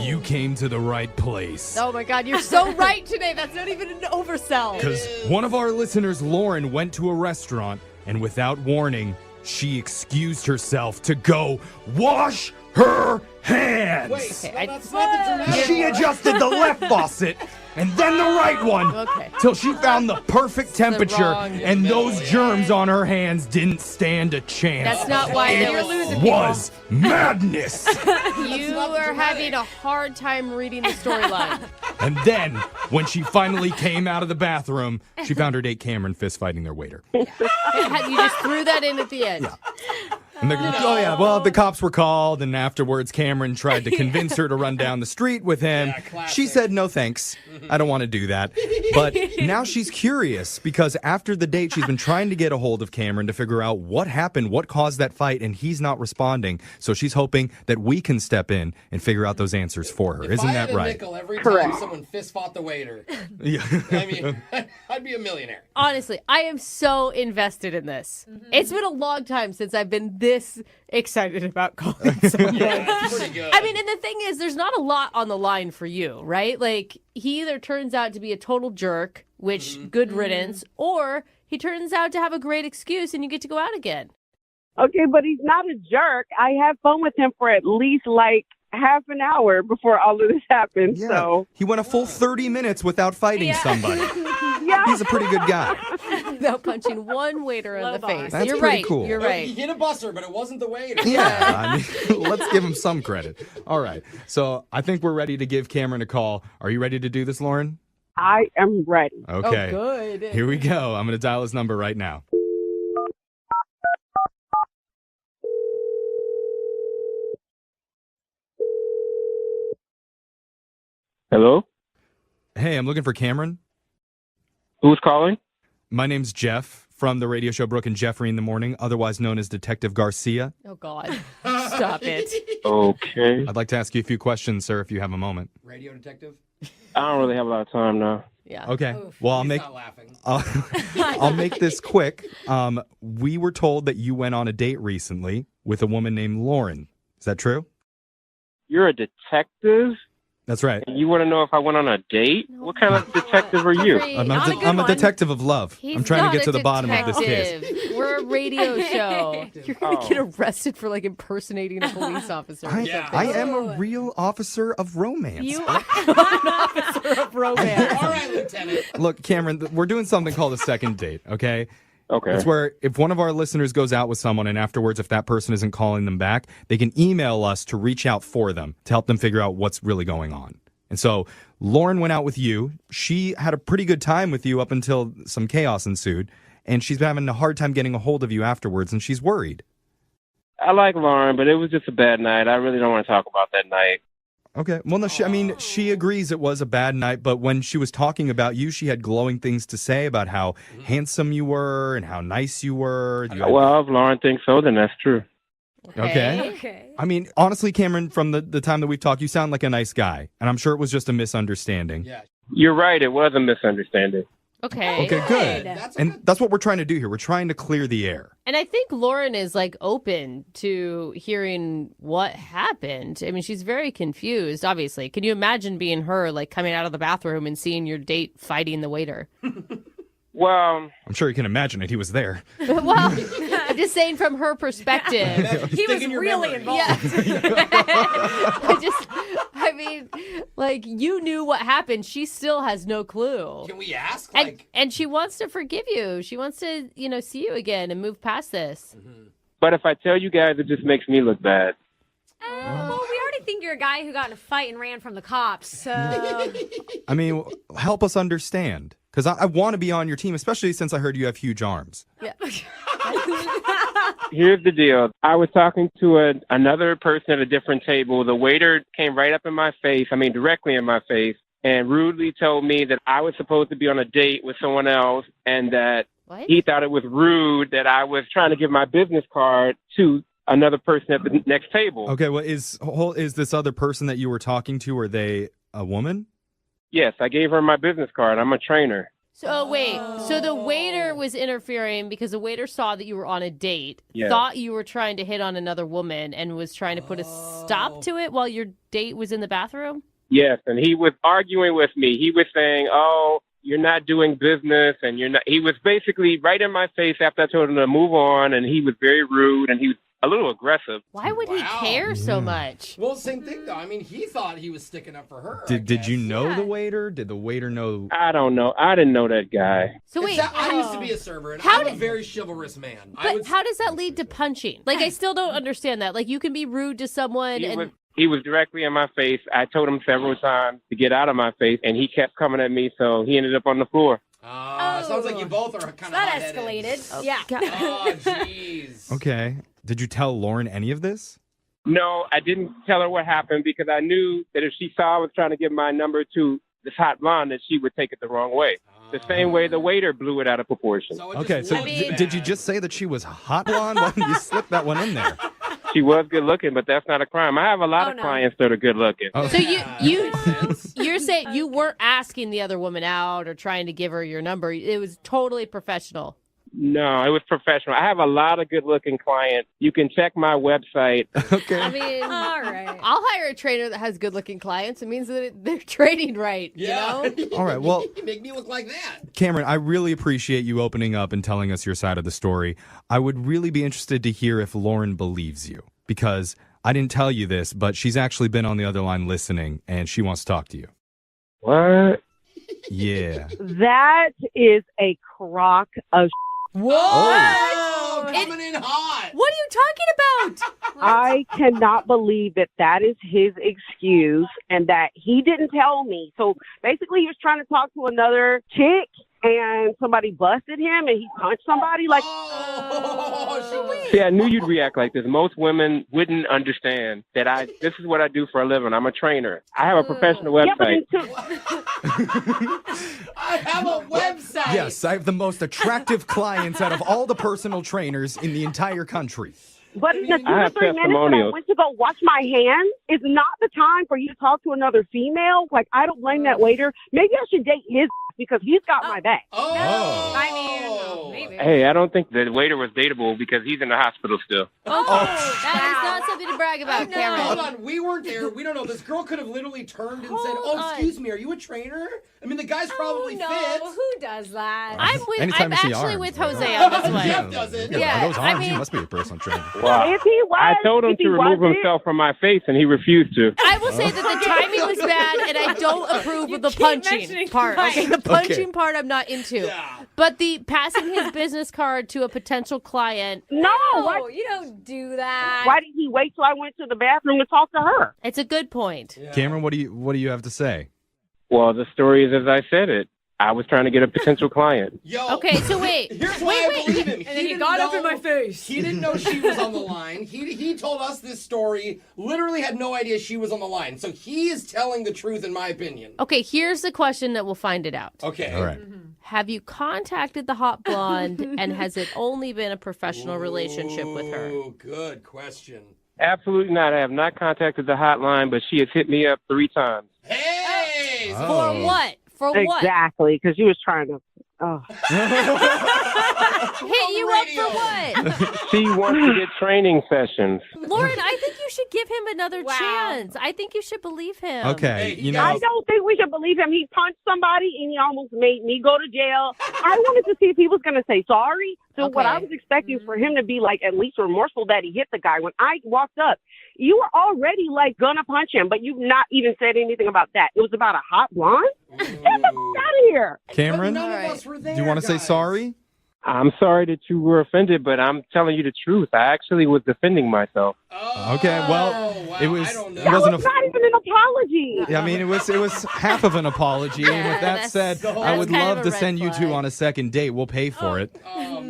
You came to the right place. Oh my God, you're so right today. That's not even an oversell. Because one of our listeners, Lauren, went to a restaurant, and without warning, she excused herself to go wash her hands. Wait, that's not the dramatic She part. adjusted the left faucet and then the right one till she found the perfect temperature, wrong and those germs on her hands didn't stand a chance. That's not why you're losing It was madness. You are having a hard time reading the storyline. And then, when she finally came out of the bathroom, she found her date Cameron fist fighting their waiter. You just threw that in at the end. And the cops were called, and afterwards Cameron tried to convince her to run down the street with him. She said, no thanks, I don't want to do that. But now she's curious, because after the date, she's been trying to get a hold of Cameron to figure out what happened, what caused that fight, and he's not responding. So she's hoping that we can step in and figure out those answers for her. Isn't that right? Nickel every time someone fist fought the waiter. Yeah. I mean, I'd be a millionaire. Honestly, I am so invested in this. It's been a long time since I've been this excited about calling someone. It's pretty good. I mean, and the thing is, there's not a lot on the line for you, right? Like, he either turns out to be a total jerk, which good riddance, or he turns out to have a great excuse and you get to go out again. Okay, but he's not a jerk. I had fun with him for at least half an hour before all of this happened. Yeah. So He went a full 30 minutes without fighting somebody. yeah. He's a pretty good guy. Without punching one waiter in the face. That's You're pretty right. cool. You're right. He hit a busser, but it wasn't the waiter. Yeah, I mean, let's give him some credit. All right, so I think we're ready to give Cameron a call. Are you ready to do this, Lauren? I am ready. Okay. Oh, good. Here we go. I'm going to dial his number right now. Hello? Hey, I'm looking for Cameron. Who's calling? My name's Jeff from the radio show Brooke and Jeffrey in the Morning, otherwise known as Detective Garcia. Oh, God. Stop it. Okay. I'd like to ask you a few questions, sir, if you have a moment. Radio detective? I don't really have a lot of time now. Yeah. Okay. Well, I'll He's make not laughing. I'll make this quick. We were told that you went on a date recently with a woman named Lauren. Is that true? You're a detective? That's right. You want to know if I went on a date? What kind of detective are you? I'm a detective of love. I'm trying to get to the bottom of this case. We're a radio show. You're going to get arrested for impersonating a police officer. I am a real officer of romance. You are an officer of romance. All right, Lieutenant. Look, Cameron, we're doing something called a second date, okay? Okay. It's where if one of our listeners goes out with someone and afterwards, if that person isn't calling them back, they can email us to reach out for them to help them figure out what's really going on. And so Lauren went out with you. She had a pretty good time with you up until some chaos ensued. And she's been having a hard time getting a hold of you afterwards, and she's worried. I like Lauren, but it was just a bad night. I really don't want to talk about that night. Okay. Well, no, she agrees it was a bad night, but when she was talking about you, she had glowing things to say about how handsome you were and how nice you were. Well, if Lauren thinks so, then that's true. Okay. I mean, honestly, Cameron, from the time that we've talked, you sound like a nice guy, and I'm sure it was just a misunderstanding. Yeah. You're right. It was a misunderstanding. Okay. Okay, good. And that's what we're trying to do here. We're trying to clear the air. And I think Lauren is like open to hearing what happened. I mean, she's very confused, obviously. Can you imagine being her, like coming out of the bathroom and seeing your date fighting the waiter? Well, I'm sure you can imagine it. He was there. Well, I'm just saying from her perspective. He was really involved. I mean, like, you knew what happened. She still has no clue. Can we ask? And she wants to forgive you. She wants to, see you again and move past this. but if I tell you guys, it just makes me look bad. Well, we already think you're a guy who got in a fight and ran from the cops, so... I mean, help us understand. Because I want to be on your team, especially since I heard you have huge arms. Yeah. Here's the deal. I was talking to another person at a different table. The waiter came right up in my face, directly in my face, and rudely told me that I was supposed to be on a date with someone else and that he thought it was rude that I was trying to give my business card to another person at the next table. Okay, well, is this other person that you were talking to, are they a woman? Yes, I gave her my business card. I'm a trainer. So wait, so the waiter was interfering because the waiter saw that you were on a date, Yes. thought you were trying to hit on another woman, and was trying to put a stop to it while your date was in the bathroom? Yes, and he was arguing with me. He was saying, "Oh, you're not doing business," and you're not. He was basically right in my face after I told him to move on, and he was very rude, and he was a little aggressive. Why would he care so much? Well, same thing, though. I mean, he thought he was sticking up for her. Did you know the waiter? Did the waiter know? I don't know. I didn't know that guy. So wait, I used to be a server, and How I'm did- a very chivalrous man. But how does that lead to punching? Like, I still don't understand that. Like, you can be rude to someone and... He was directly in my face. I told him several times to get out of my face, and he kept coming at me, so he ended up on the floor. Sounds like you both are kind of That escalated. Yeah. Oh, jeez. Okay. Did you tell Lauren any of this? No, I didn't tell her what happened because I knew that if she saw I was trying to give my number to this hot blonde, that she would take it the wrong way. The same way the waiter blew it out of proportion. Okay, so did you just say that she was hot blonde? Why didn't you slip that one in there? She was good looking, but that's not a crime. I have a lot of clients that are good looking. So you're saying you weren't asking the other woman out or trying to give her your number. It was totally professional. No, it was professional. I have a lot of good-looking clients. You can check my website. Okay. I mean, all right. I'll hire a trainer that has good-looking clients. It means that they're training right, you know? All right, well, You make me look like that. Cameron, I really appreciate you opening up and telling us your side of the story. I would really be interested to hear if Lauren believes you, because I didn't tell you this, but she's actually been on the other line listening, and she wants to talk to you. What? Yeah. That is a crock of What? Oh, coming in hot. What are you talking about? I cannot believe that is his excuse and that he didn't tell me. So basically he was trying to talk to another chick and somebody busted him and he punched somebody like See, I knew you'd react like this. Most women wouldn't understand that this is what I do for a living. I'm a trainer. I have a professional website. I have a website. Yes, I have the most attractive clients out of all the personal trainers in the entire country. But in the 2 I or have 3 minutes that I testimonials. went to go wash my hands is not the time for you to talk to another female. Like, I don't blame that waiter. Maybe I should date his because he's got my back. Oh. I mean, maybe. Hey, I don't think the waiter was dateable because he's in the hospital still. That is not something to brag about, Cameron. Hold on, we weren't there. We don't know. This girl could have literally turned and said, "Oh, excuse me, are you a trainer?" I mean, the guy's probably no, fit. who does that? I'm Anytime I'm you see actually arms, with you know. Jose on this one. Jeff doesn't. Yeah, those I arms, mean- you must be a personal trainer. Wow. If he was, I told him if he to remove wasn't- himself from my face, and he refused to. I will say that the timing was bad, and I don't approve of the keep punching mentioning part. Okay, the punch. punching part I'm not into. But the passing his business card to a potential client, No, No, why, you don't do that. why did he wait till I went to the bathroom to talk to her? it's a good point. Cameron, what do you have to say? Well, the story is as I said it. I was trying to get a potential client. Yo. Okay, so wait. Here's why I believe him. And then he got up in my face. He didn't know she was on the line. He told us this story. Literally had no idea she was on the line. So he is telling the truth, in my opinion. Okay, here's the question that will find it out. Okay. All right. Have you contacted the hot blonde, and has it only been a professional relationship with her? Oh, good question. Absolutely not. I have not contacted the hotline, but she has hit me up 3 times. Hey! For what? For what? Exactly, because you was trying to Oh. Hit you up for what? She wants to get training sessions. Lauren, I think you should give him another chance. I think you should believe him. Okay, I don't think we should believe him. He punched somebody and he almost made me go to jail. I wanted to see if he was going to say sorry. So what I was expecting for him to be like at least remorseful that he hit the guy. When I walked up, you were already like gonna punch him, but you've not even said anything about that. It was about a hot blonde. Get the fuck out of here, Cameron. None of us were there, do you want to say sorry? I'm sorry that you were offended, but I'm telling you the truth. I actually was defending myself. Okay, well, it was. It That wasn't was not even an apology. Yeah, I mean, it was half of an apology. And with that said, I would love to send you two on a second date. We'll pay for it.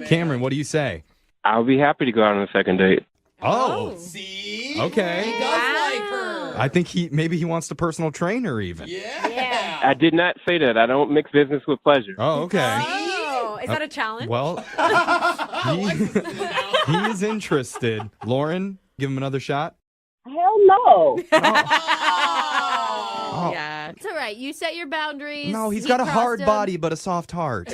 Cameron, what do you say? I'll be happy to go out on a second date. Oh. See? Okay. He does like her. I think maybe he wants the personal trainer even. Yeah. I did not say that. I don't mix business with pleasure. Oh, okay. Oh, is that a challenge? Well, he is interested. Lauren, give him another shot. Hell no. Oh. Yeah. It's all right. You set your boundaries. No, he's He got a crossed hard them. body but a soft heart.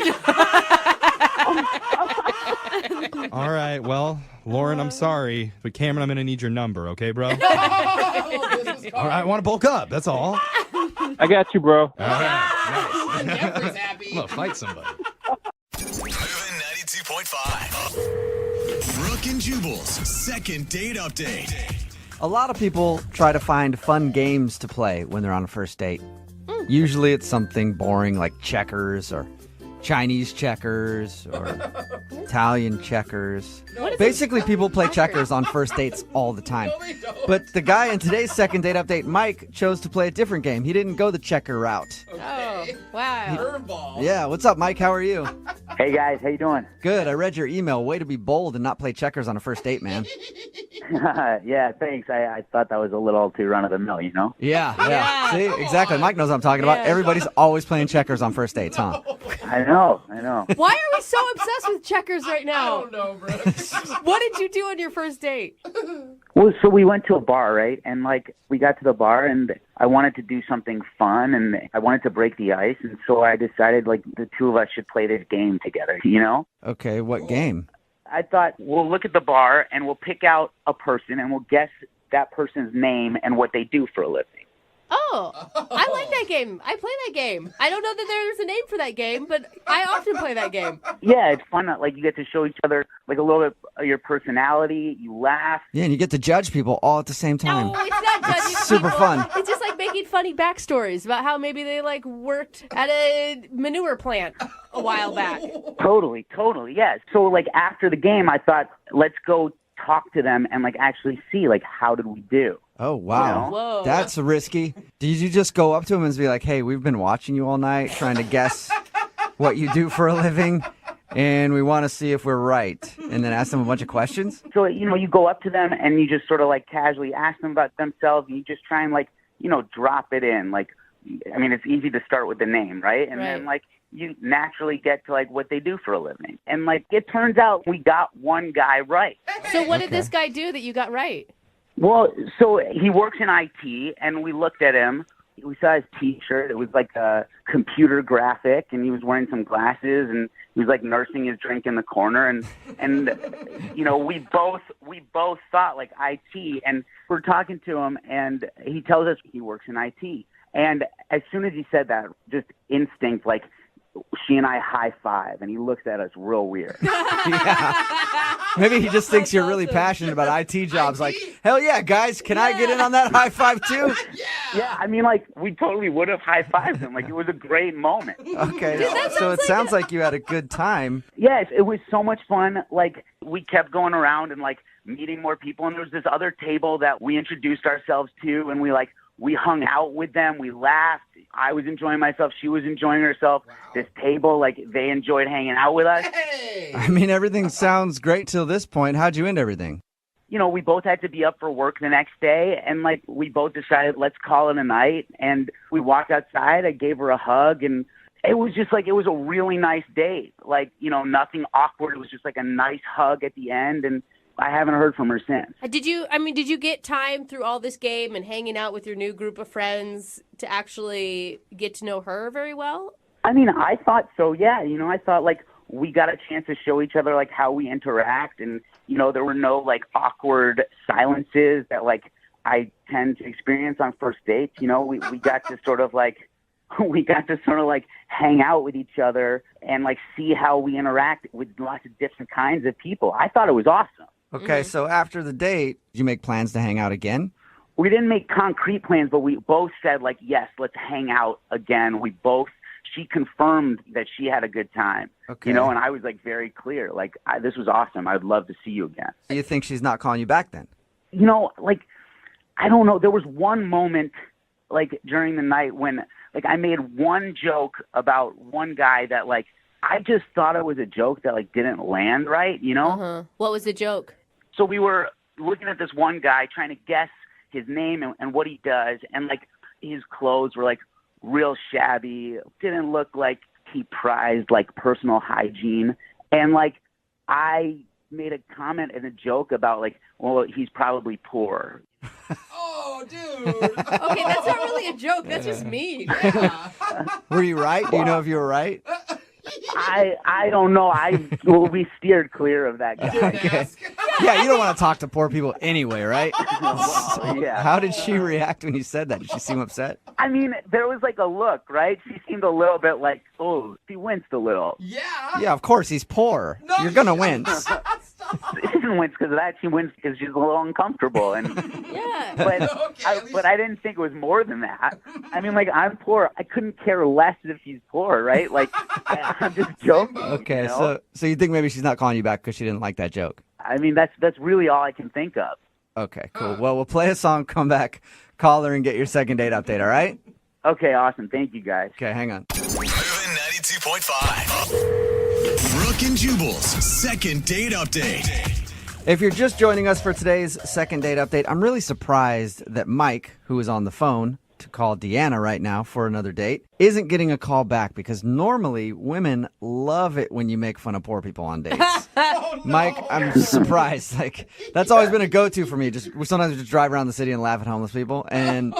All right, well, Lauren, I'm sorry, but Cameron, I'm going to need your number, okay, bro? All right, I want to bulk up, that's all. I got you, bro. All right, nice. I'm going to fight somebody. Moving 92.5. Brooke and Jubal's second date update. A lot of people try to find fun games to play when they're on a first date. Usually it's something boring like checkers or Chinese checkers or Italian checkers. Basically, people play checkers on first dates all the time. But the guy in today's second date update, Mike, chose to play a different game. He didn't go the checker route. Oh, wow. Curveball. Yeah, what's up, Mike? How are you? Hey, guys. How you doing? Good. I read your email. Way to be bold and not play checkers on a first date, man. Yeah, thanks. I thought that was a little too run-of-the-mill, you know? Yeah. See, exactly. Mike knows what I'm talking about. Everybody's always playing checkers on first dates, huh? I know. Why are we so obsessed with checkers right now? I don't know, bro. What did you do on your first date? Well, so we went to a bar, right? And, we got to the bar, and I wanted to do something fun, and I wanted to break the ice. And so I decided, the two of us should play this game together, you know? Okay, what game? I thought we'll look at the bar, and we'll pick out a person, and we'll guess that person's name and what they do for a living. Oh, I like that game. I play that game. I don't know that there's a name for that game, but I often play that game. Yeah, it's fun. You get to show each other, a little bit of your personality. You laugh. Yeah, and you get to judge people all at the same time. No, it's not judging super people. fun. It's just like making funny backstories about how maybe they worked at a manure plant a while back. Totally, yes. So after the game, I thought, let's go talk to them and actually see how did we do. Oh, wow. Whoa. That's risky. Did you just go up to him and be like, hey, we've been watching you all night trying to guess what you do for a living, and we want to see if we're right, and then ask them a bunch of questions? So, you go up to them and you just sort of casually ask them about themselves, and you just try and drop it in. It's easy to start with the name, right? And then you naturally get to what they do for a living. And it turns out we got one guy right. So what did this guy do that you got right? Well, so he works in IT, and we looked at him. We saw his T-shirt. It was a computer graphic, and he was wearing some glasses, and he was nursing his drink in the corner. And we both thought IT, and we're talking to him, and he tells us he works in IT. And as soon as he said that, just instinct, she and I high five, and he looks at us real weird. Maybe he just thinks you're really passionate about IT jobs. Hell yeah, guys, can I get in on that high five too? Yeah, we totally would have high fived him. It was a great moment. Okay, so it sounds like you had a good time. Yes, it was so much fun. We kept going around and meeting more people, and there was this other table that we introduced ourselves to, and we hung out with them. We laughed. I was enjoying myself. She was enjoying herself. Wow. This table, they enjoyed hanging out with us. Hey! I mean, everything sounds great till this point. How'd you end everything? We both had to be up for work the next day, and we both decided, let's call it a night. And we walked outside. I gave her a hug, and it was just it was a really nice date. Nothing awkward. It was just a nice hug at the end, and I haven't heard from her since. Did you get time through all this game and hanging out with your new group of friends to actually get to know her very well? I mean, I thought so, yeah. You know, I thought, like, we got a chance to show each other, like, how we interact. And, you know, there were no, like, awkward silences that, like, I tend to experience on first dates. You know, we got to sort of, like, hang out with each other and, like, see how we interact with lots of different kinds of people. I thought it was awesome. Okay, so after the date, did you make plans to hang out again? We didn't make concrete plans, but we both said, like, yes, let's hang out again. She confirmed that she had a good time, Okay. you know, and I was, like, very clear. Like, this was awesome. I'd love to see you again. You think she's not calling you back then? You know, like, I don't know. There was one moment, like, during the night when, like, I made one joke about one guy that, like, I just thought it was a joke that, like, didn't land right, you know? Uh-huh. What was the joke? So we were looking at this one guy trying to guess his name and what he does, and, like, his clothes were, like, real shabby, didn't look like he prized, like, personal hygiene. And, like, I made a comment and a joke about, like, well, he's probably poor. Oh, dude. Okay, that's not really a joke. That's just mean. Were you right? Do you know if you were right? I don't know. We steered clear of that guy. Okay. Yeah, you don't want to talk to poor people anyway, right? Well, yeah. How did she react when you said that? Did she seem upset? I mean, there was, like, a look, right? She seemed a little bit like, oh, she winced a little. Yeah, of course, he's poor. You're going to wince. She didn't wince because of that. She winced because she's a little uncomfortable. And yeah. But I didn't think it was more than that. I mean, like, I'm poor. I couldn't care less if he's poor, right? Like, I'm just joking. Okay, you know? so you think maybe she's not calling you back because she didn't like that joke? I mean, that's really all I can think of. Okay, cool. Well, we'll play a song, come back, call her, and get your second date update, all right? Okay, awesome. Thank you, guys. Okay, hang on. Moving 92.5. Brooke and Jubal's second date update. If you're just joining us for today's second date update, I'm really surprised that Mike, who is on the phone to call Deanna right now for another date, isn't getting a call back because normally women love it when you make fun of poor people on dates. Oh, no. Mike, I'm surprised. Like, that's always been a go-to for me. Sometimes we just drive around the city and laugh at homeless people, and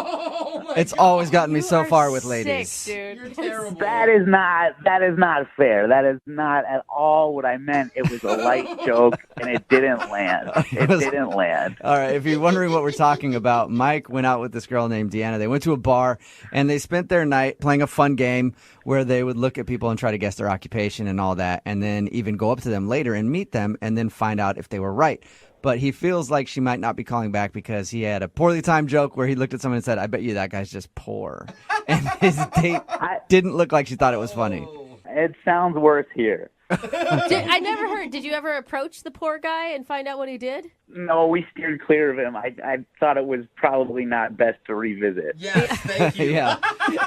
it's always gotten me so far with ladies. Sick, dude. You're terrible. That is not fair. That is not at all what I meant. It was a light joke, and it didn't land. It didn't land. All right, if you're wondering what we're talking about, Mike went out with this girl named Deanna. They went to a bar, and they spent their night playing a fun game where they would look at people and try to guess their occupation and all that, and then even go up to them later and meet them and then find out if they were right. But he feels like she might not be calling back because he had a poorly timed joke where he looked at someone and said, I bet you that guy's just poor. And his date didn't look like she thought it was funny. It sounds worse here. I never heard. Did you ever approach the poor guy and find out what he did? No, we steered clear of him. I thought it was probably not best to revisit. Yes, thank you. Yeah,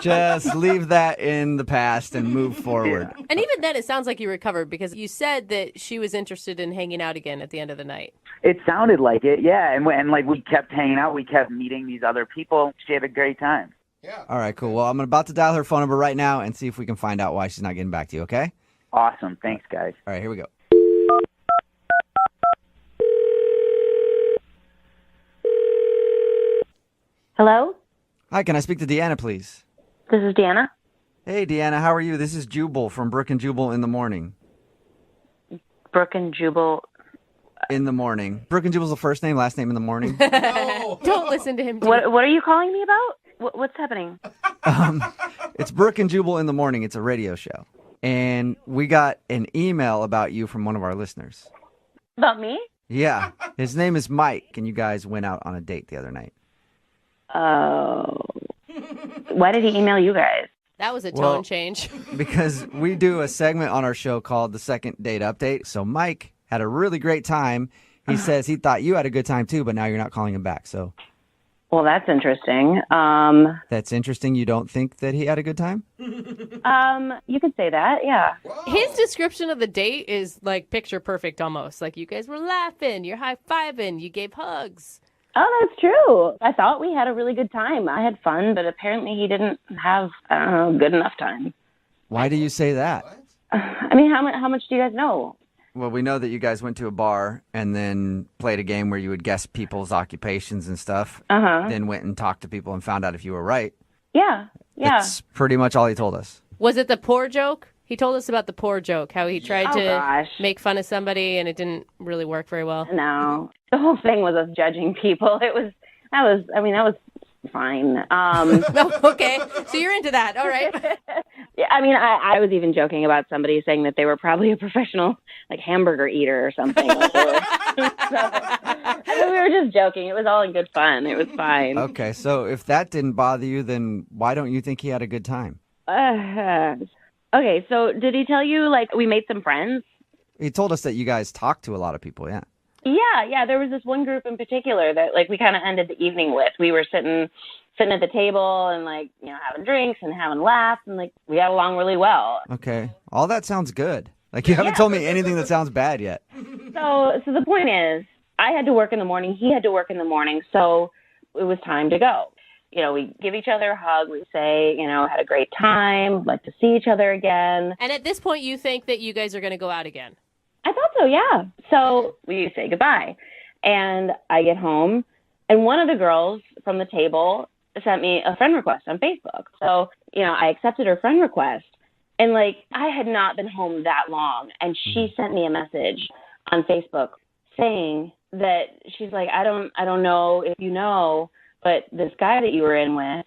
just leave that in the past and move forward. And even then, it sounds like you recovered because you said that she was interested in hanging out again at the end of the night. It sounded like it, yeah. And like we kept hanging out. We kept meeting these other people. She had a great time. Yeah. All right, cool. Well, I'm about to dial her phone number right now and see if we can find out why she's not getting back to you, okay? Awesome. Thanks, guys. All right, here we go. Hello? Hi, can I speak to Deanna, please? This is Deanna. Hey, Deanna, how are you? This is Jubal from Brooke and Jubal in the morning. Brooke and Jubal. In the morning. Brooke and Jubal's the first name, last name in the morning. Don't listen to him. What are you calling me about? What's happening? It's Brooke and Jubal in the morning. It's a radio show. And we got an email about you from one of our listeners. About me? Yeah. His name is Mike, and you guys went out on a date the other night. Oh. Why did he email you guys? That was a tone change. Because we do a segment on our show called the Second Date Update. So Mike had a really great time. He says he thought you had a good time too, but now you're not calling him back. So, well, that's interesting. That's interesting. You don't think that he had a good time? You could say that, yeah. His description of the date is like picture perfect almost. Like you guys were laughing, you're high-fiving, you gave hugs. Oh, that's true. I thought we had a really good time. I had fun, but apparently he didn't have, good enough time. Why do you say that? I mean, how much do you guys know? Well, we know that you guys went to a bar and then played a game where you would guess people's occupations and stuff. Uh-huh. Then went and talked to people and found out if you were right. Yeah. That's pretty much all he told us. Was it the poor joke? He told us about the poor joke, how he tried to gosh. make fun of somebody and it didn't really work very well. No, the whole thing was us judging people. That was fine. Okay, so you're into that. All right. Yeah, I mean, I was even joking about somebody saying that they were probably a professional, like, hamburger eater or something. Like we were just joking. It was all in good fun. It was fine. Okay, so if that didn't bother you, then why don't you think he had a good time? Okay, so did he tell you, like, we made some friends? He told us that you guys talked to a lot of people, yeah. Yeah, there was this one group in particular that, like, we kind of ended the evening with. We were sitting at the table and, like, you know, having drinks and having laughs, and, like, we got along really well. Okay, all that sounds good. Like, you haven't told me anything that sounds bad yet. So the point is, I had to work in the morning, he had to work in the morning, so it was time to go. You know, we give each other a hug. We say, you know, had a great time, like to see each other again. And at this point, you think that you guys are going to go out again? I thought so, yeah. So we say goodbye. And I get home, and one of the girls from the table sent me a friend request on Facebook. So, you know, I accepted her friend request. And, like, I had not been home that long. And she sent me a message on Facebook saying that she's like, I don't know if you know, but this guy that you were in with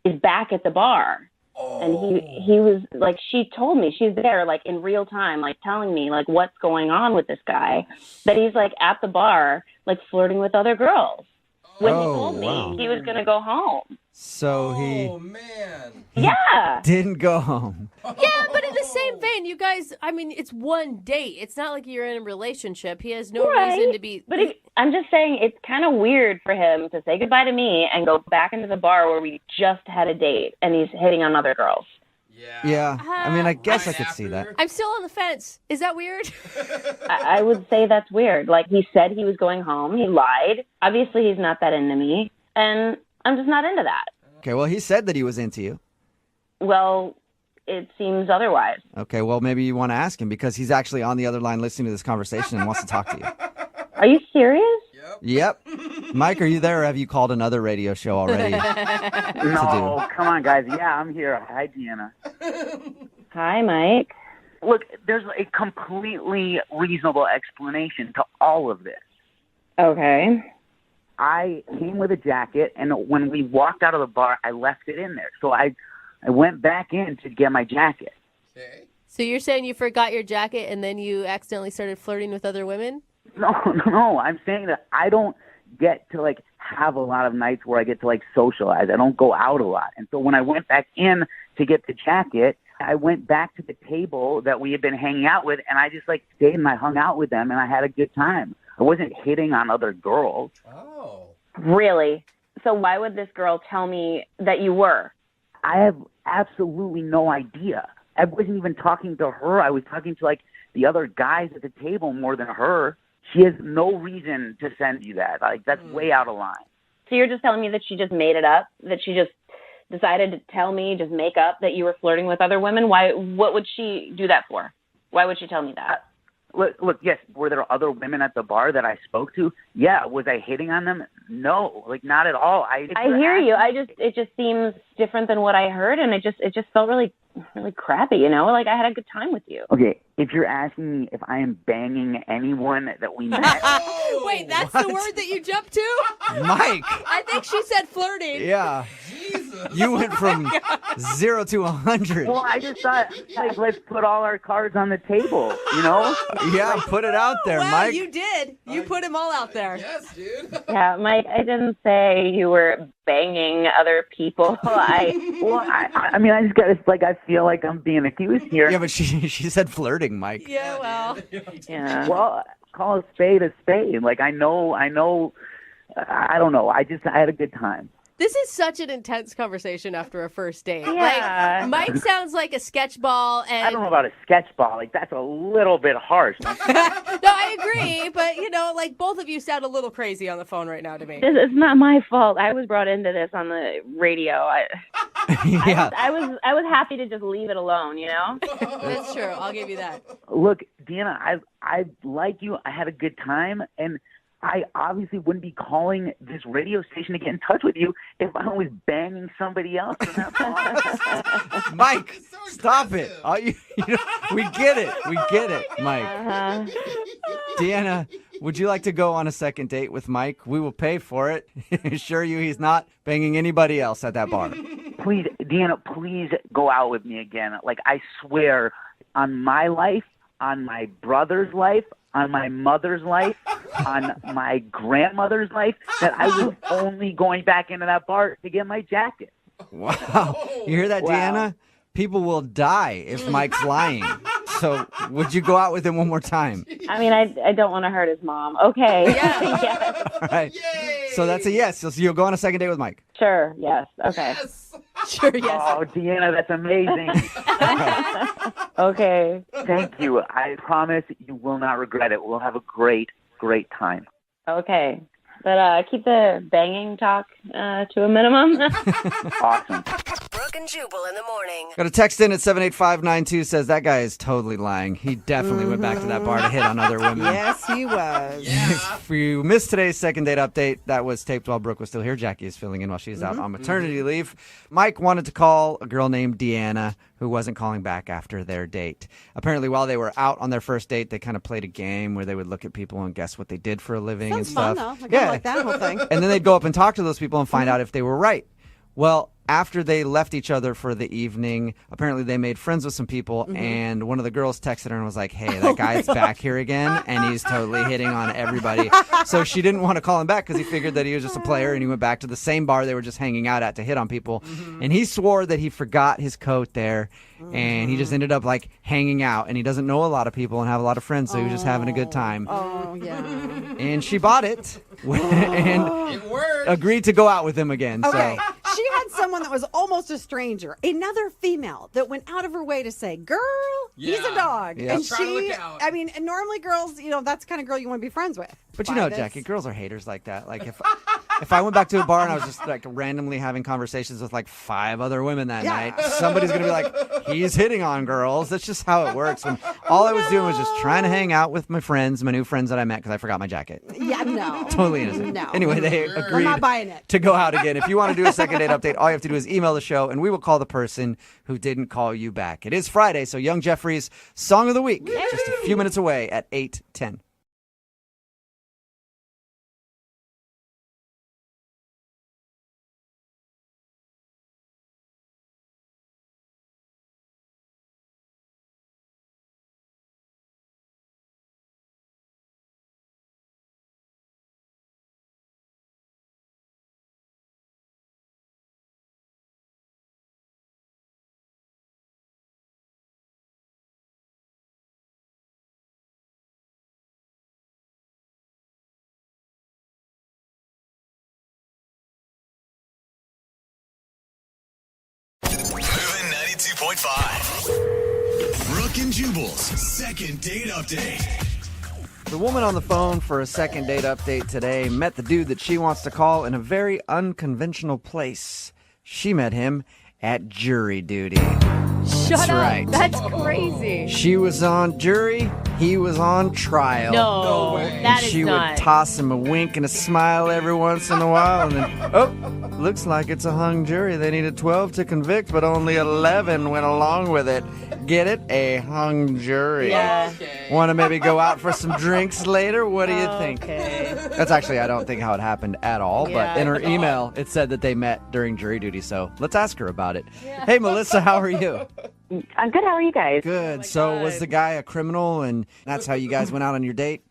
is back at the bar. Oh. And he was, like, she told me, she's there, like, in real time, like, telling me, like, what's going on with this guy, that he's, like, at the bar, like, flirting with other girls. When he told me he was going to go home. So Yeah. didn't go home. Yeah, but in the same vein, you guys, I mean, it's one date. It's not like you're in a relationship. He has no reason to be... But I'm just saying, it's kind of weird for him to say goodbye to me and go back into the bar where we just had a date, and he's hitting on other girls. Yeah, I mean, I guess I could see that. I'm still on the fence. Is that weird? I would say that's weird. Like, he said he was going home. He lied. Obviously, he's not that into me, and I'm just not into that. Okay, well, he said that he was into you. Well, it seems otherwise. Okay, well, maybe you want to ask him because he's actually on the other line listening to this conversation and wants to talk to you. Are you serious? Yep. Mike, are you there, or have you called another radio show already? No, come on, guys. Yeah, I'm here. Hi, Deanna. Hi, Mike. Look, there's a completely reasonable explanation to all of this. Okay. I came with a jacket, and when we walked out of the bar, I left it in there. So I went back in to get my jacket. So you're saying you forgot your jacket and then you accidentally started flirting with other women? No. I'm saying that I don't get to, like, have a lot of nights where I get to, like, socialize. I don't go out a lot. And so when I went back in to get the jacket, I went back to the table that we had been hanging out with, and I just, like, stayed and I hung out with them, and I had a good time. I wasn't hitting on other girls. Oh. Really? So why would this girl tell me that you were? I have absolutely no idea. I wasn't even talking to her. I was talking to, like, the other guys at the table more than her. She has no reason to send you that. Like, that's way out of line. So you're just telling me that she just made it up? That she just decided to tell me, just make up that you were flirting with other women? Why? What would she do that for? Why would she tell me that? Look, yes, were there other women at the bar that I spoke to? Yeah. Was I hitting on them? No, like, not at all. I hear you. It just seems different than what I heard, and it just felt really, really crappy, you know? Like, I had a good time with you. Okay, if you're asking me if I am banging anyone that we met... Wait, that's the word that you jumped to? Mike! I think she said flirting. Yeah. You went from 0 to 100. Well, I just thought, like, let's put all our cards on the table, you know? Yeah, put it out there, wow, Mike. You did. You put them all out there. Yes, dude. Yeah, Mike, I didn't say you were banging other people. I mean, I just got to, like, I feel like I'm being accused here. Yeah, but she said flirting, Mike. Yeah, well. Yeah. Well, call a spade a spade. Like, I know, I don't know. I had a good time. This is such an intense conversation after a first date. Yeah. Like, Mike sounds like a sketch ball, and I don't know about a sketch ball. Like, that's a little bit harsh. No, I agree, but, you know, like, both of you sound a little crazy on the phone right now to me. It's not my fault. I was brought into this on the radio. Yeah. I was happy to just leave it alone, you know? That's true. I'll give you that. Look, Deanna, I like you. I had a good time, and I obviously wouldn't be calling this radio station to get in touch with you if I was banging somebody else in that bar. Mike, stop it. We get it. We get it, Mike. Deanna, would you like to go on a second date with Mike? We will pay for it. Assure you he's not banging anybody else at that bar. Please, Deanna, please go out with me again. Like, I swear on my life, on my brother's life, on my mother's life, on my grandmother's life, that I was only going back into that bar to get my jacket. Wow. You hear that, Deanna? People will die if Mike's lying. So would you go out with him one more time? I mean, I don't want to hurt his mom. Okay. Yes. All right. So that's a yes. So you'll go on a second date with Mike? Sure. Yes. Okay. Sure, yes. Oh, Deanna, that's amazing. Okay. Thank you. I promise you will not regret it. We'll have a great, great time. Okay. But keep the banging talk to a minimum. Awesome. Brooke and Jubal in the morning. Got a text in at 78592 says that guy is totally lying. He definitely went back to that bar to hit on other women. Yes, he was. If you missed today's second date update, that was taped while Brooke was still here. Jackie is filling in while she's out on maternity leave. Mike wanted to call a girl named Deanna who wasn't calling back after their date. Apparently, while they were out on their first date, they kind of played a game where they would look at people and guess what they did for a living and stuff. Sounds fun, though. I like that whole thing. And then they'd go up and talk to those people and find out if they were right. Well, after they left each other for the evening, apparently they made friends with some people, and one of the girls texted her and was like, hey, that guy's back here again, and he's totally hitting on everybody. So she didn't want to call him back because he figured that he was just a player, and he went back to the same bar they were just hanging out at to hit on people. And he swore that he forgot his coat there, and he just ended up, like, hanging out, and he doesn't know a lot of people and have a lot of friends, so he was just having a good time. Oh, yeah. And she bought it and agreed to go out with him again. Okay. So. She had someone that was almost a stranger, another female that went out of her way to say, girl, he's a dog. Yeah. And Try to look out. I mean, and normally girls, that's the kind of girl you want to be friends with. But you know, Jackie, girls are haters like that. Like if I went back to a bar and I was just like randomly having conversations with like 5 other women that night, somebody's going to be like, he's hitting on girls. That's just how it works. When all I was doing was just trying to hang out with my friends, my new friends that I met because I forgot my jacket. Yeah, no. Totally innocent. No. Anyway, they agreed I'm not buying it. to go out again. If you want to do a second date update, all you have to do is email the show and we will call the person who didn't call you back. It is Friday, so Young Jeffrey's Song of the Week, just a few minutes away at 8:10. Moving 92.5. Brooke and Jubal's second date update. The woman on the phone for a second date update today met the dude that she wants to call in a very unconventional place. She met him at jury duty. Shut up. Right. That's crazy. She was on jury, he was on trial. No, And that is she not. would toss him a wink and a smile every once in a while, and then, looks like it's a hung jury. They needed 12 to convict, but only 11 went along with it. Get it? A hung jury. Yeah. Want to maybe go out for some drinks later? What do you think? Okay. That's actually, I don't think how it happened at all, Yeah. but in her email, it said that they met during jury duty, so let's ask her about it. Hey, Melissa, how are you? I'm good. How are you guys? Good. So was the guy a criminal, and that's how you guys went out on your date?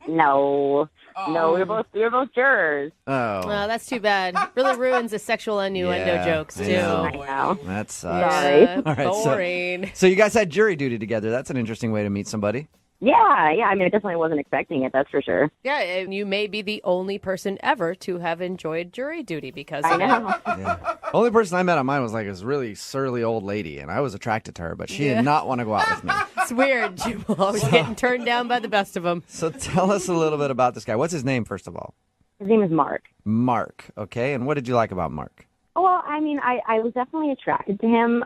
No. No, we were both jurors. Oh. Well, that's too bad. Really ruins the sexual innuendo Yeah, jokes, I too. know. I know. That sucks. Sorry. All right, boring. So you guys had jury duty together. That's an interesting way to meet somebody. Yeah. I mean, I definitely wasn't expecting it. That's for sure. Yeah, and you may be the only person ever to have enjoyed jury duty because I of know. Yeah. Only person I met on mine was like this really surly old lady, and I was attracted to her, but she Yeah. did not want to go out with me. It's weird. You always getting turned down by the best of them. So tell us a little bit about this guy. What's his name, first of all? His name is Mark. Mark. Okay, and what did you like about Mark? Well, I mean, I was definitely attracted to him.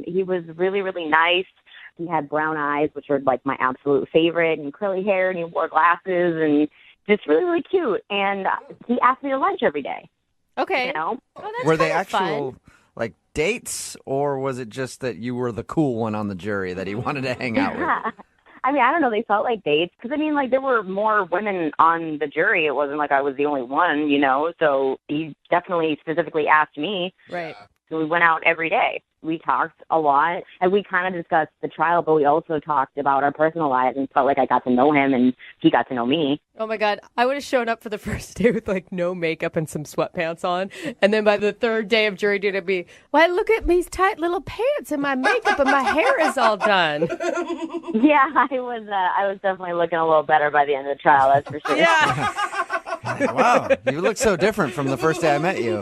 He was really, really nice. He had brown eyes, which were like my absolute favorite, and curly hair, and he wore glasses, and just really, really cute. And he asked me to lunch every day. Okay. You know? Were they actual like dates, or was it just that you were the cool one on the jury that he wanted to hang out with? I mean, I don't know. They felt like dates because, I mean, like, there were more women on the jury. It wasn't like I was the only one, you know? So he definitely specifically asked me. Right. So we went out every day. We talked a lot, and we kind of discussed the trial, but we also talked about our personal lives and felt like I got to know him and he got to know me. Oh my God. I would have shown up for the first day with like no makeup and some sweatpants on. And then by the third day of jury duty, it'd be, why, look at these tight little pants and my makeup and my hair is all done. Yeah, I was definitely looking a little better by the end of the trial, that's for sure. Yeah. Wow, you look so different from the first day I met you.